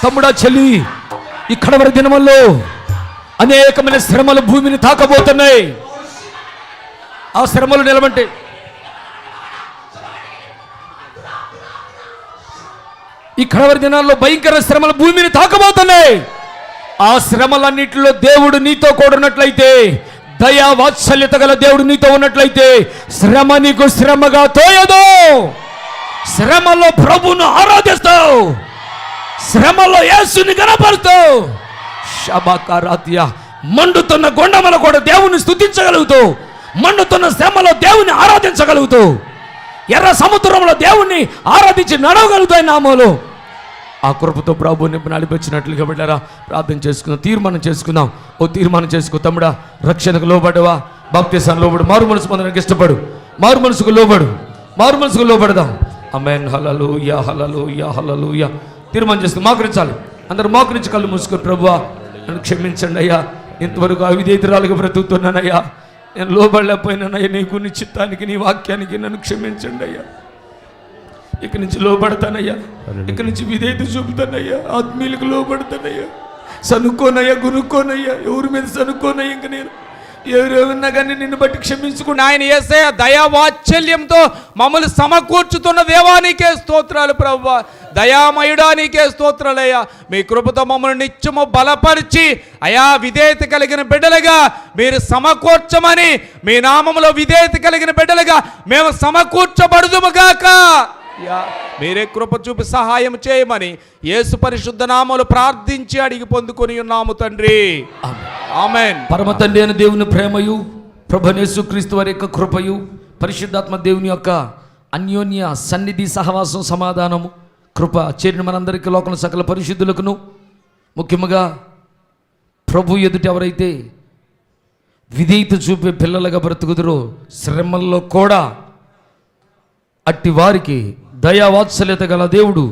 తమ్ముడా చెల్లి ఇక్కడ వరకు దినముల్లో అనేకమైన శ్రమలు భూమిని తాకబోతున్నాయి. ఆ శ్రమలు నిలవంటే ఇక్కడ వరకు దినాల్లో భయంకర శ్రమలు భూమిని తాకబోతున్నాయి. ఆ శ్రమలన్నిటిలో దేవుడు నీతో కూడినట్లయితే, దయా వాత్సల్యత గల దేవుడు నీతో ఉన్నట్లయితే శ్రమ నీకు శ్రమగా తోయదు. శ్రమలో ప్రభువును ఆరాధిస్తావు, శ్రమలో యేసుని కనపరుస్తావు. శబకరత్య. మండుతున్న కొండమల కూడా దేవుని స్తుతించగలుగుతావు, మండుతున్న శ్రమలో దేవుని ఆరాధించగలుగుతావు, ఎర్ర సముద్రంలో దేవుణ్ణి ఆరాధించి నడవగలుగుతాయి నామములో. ఆ కృపతో ప్రభువుని నడిపించినట్లుగా బిడ్డరా ప్రార్థన చేసుకుందాం, తీర్మానం చేసుకుందాం. ఓ తీర్మానం చేసుకో తమ్ముడా. రక్షణకు లోబడవా? బాప్తిసానికి లోబడు. మారు మనసు పొందడానికి ఇష్టపడు. మారు మనసుకు లోబడు. మారు మనసుకు లోబడదాం. ఆమేన్. హల్లెలూయా హల్లెలూయా హల్లెలూయా. తీర్మానం చేసుకుని మోకరించాలి. అందరూ మోకరించి కళ్ళు మూసుకొని, ప్రభువా నన్ను క్షమించండి అయ్యా, ఇంతవరకు అవిధేయురాలుగా బ్రతుకుతున్నానయ్యా, నేను లోబడలేకపోయినానయ్యా, నీకు నీ చిత్తానికి నీ వాక్యానికి నన్ను క్షమించండి అయ్యా. ఇక్కడి నుంచి లోబడతానయ్యా, ఇక్కడి నుంచి విధేయత చూపుతానయ్యా, ఆత్మీయులకు లోబడతానయ్యా, సనుక్కోనయ్యా, గునుక్కోనయ్యా, ఎవరి మీద సనుక్కోనయ్యా. ఇంక నేను ఎవరేమన్నా కానీ నిన్ను బట్టి క్షమించుకుని ఆయన యేసయ్య దయా వాత్సల్యంతో మమ్మల్ని సమకూర్చుతున్న దేవానికే స్తోత్రాలు ప్రభువా. దయామయుడా నీకే స్తోత్రాలయ్యా. మీ కృపతో మమ్మల్ని నిత్యము బలపరిచి అయా విధేయత కలిగిన బిడ్డలుగా మీరు సమకూర్చమని, మీ నామములో విధేయత కలిగిన బిడ్డలుగా మేము సమకూర్చబడుదుముగాక. మీరే కృప చూపి సహాయం చేయమని యేసు పరిశుద్ధ నామములో ప్రార్థించి అడిగి పొందుకొని ఉన్నాము తండ్రి. ఆమేన్. పరమ తండ్రి అయిన దేవుని ప్రేమయు, ప్రభువైన యేసుక్రీస్తు వారి యొక్క కృపయు, పరిశుద్ధాత్మ దేవుని యొక్క అన్యోన్య సన్నిధి సహవాసం సమాధానము కృప చేరిన మనందరికీ లోకం సకల పరిశుద్ధులకును, ముఖ్యంగా ప్రభు ఎదుట ఎవరైతే విధేయత చూపే పిల్లలుగా బ్రతుకుదురో శ్రమల్లో కూడా అట్టి వారికి దయావాత్సల్యత గల దేవుడు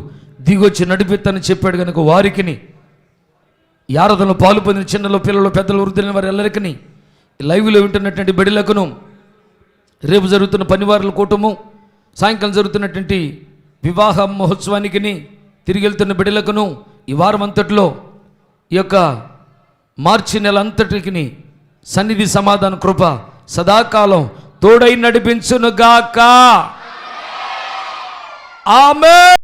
దిగొచ్చి నడిపెత్తని చెప్పాడు కనుక వారికిని, ఈ ఆరాధనలో పాలు పొందిన చిన్నలో పిల్లలు పెద్దలు వృద్ధులైన వారి ಎಲ್ಲరికీ లైవ్లో వింటున్నటువంటి బిడ్డలకును, రేపు జరుగుతున్న పనివారుల కూటము, సాయంకాలం జరుగుతున్నటువంటి వివాహ మహోత్సవానికి తిరిగి వెళ్తున్న బిడ్డలకును, ఈ వారం అంతట్లో ఈ యొక్క మార్చి నెల అంతటికి సన్నిధి సమాధాన కృప సదాకాలం తోడై నడిపించునుగాక. ఆమేన్.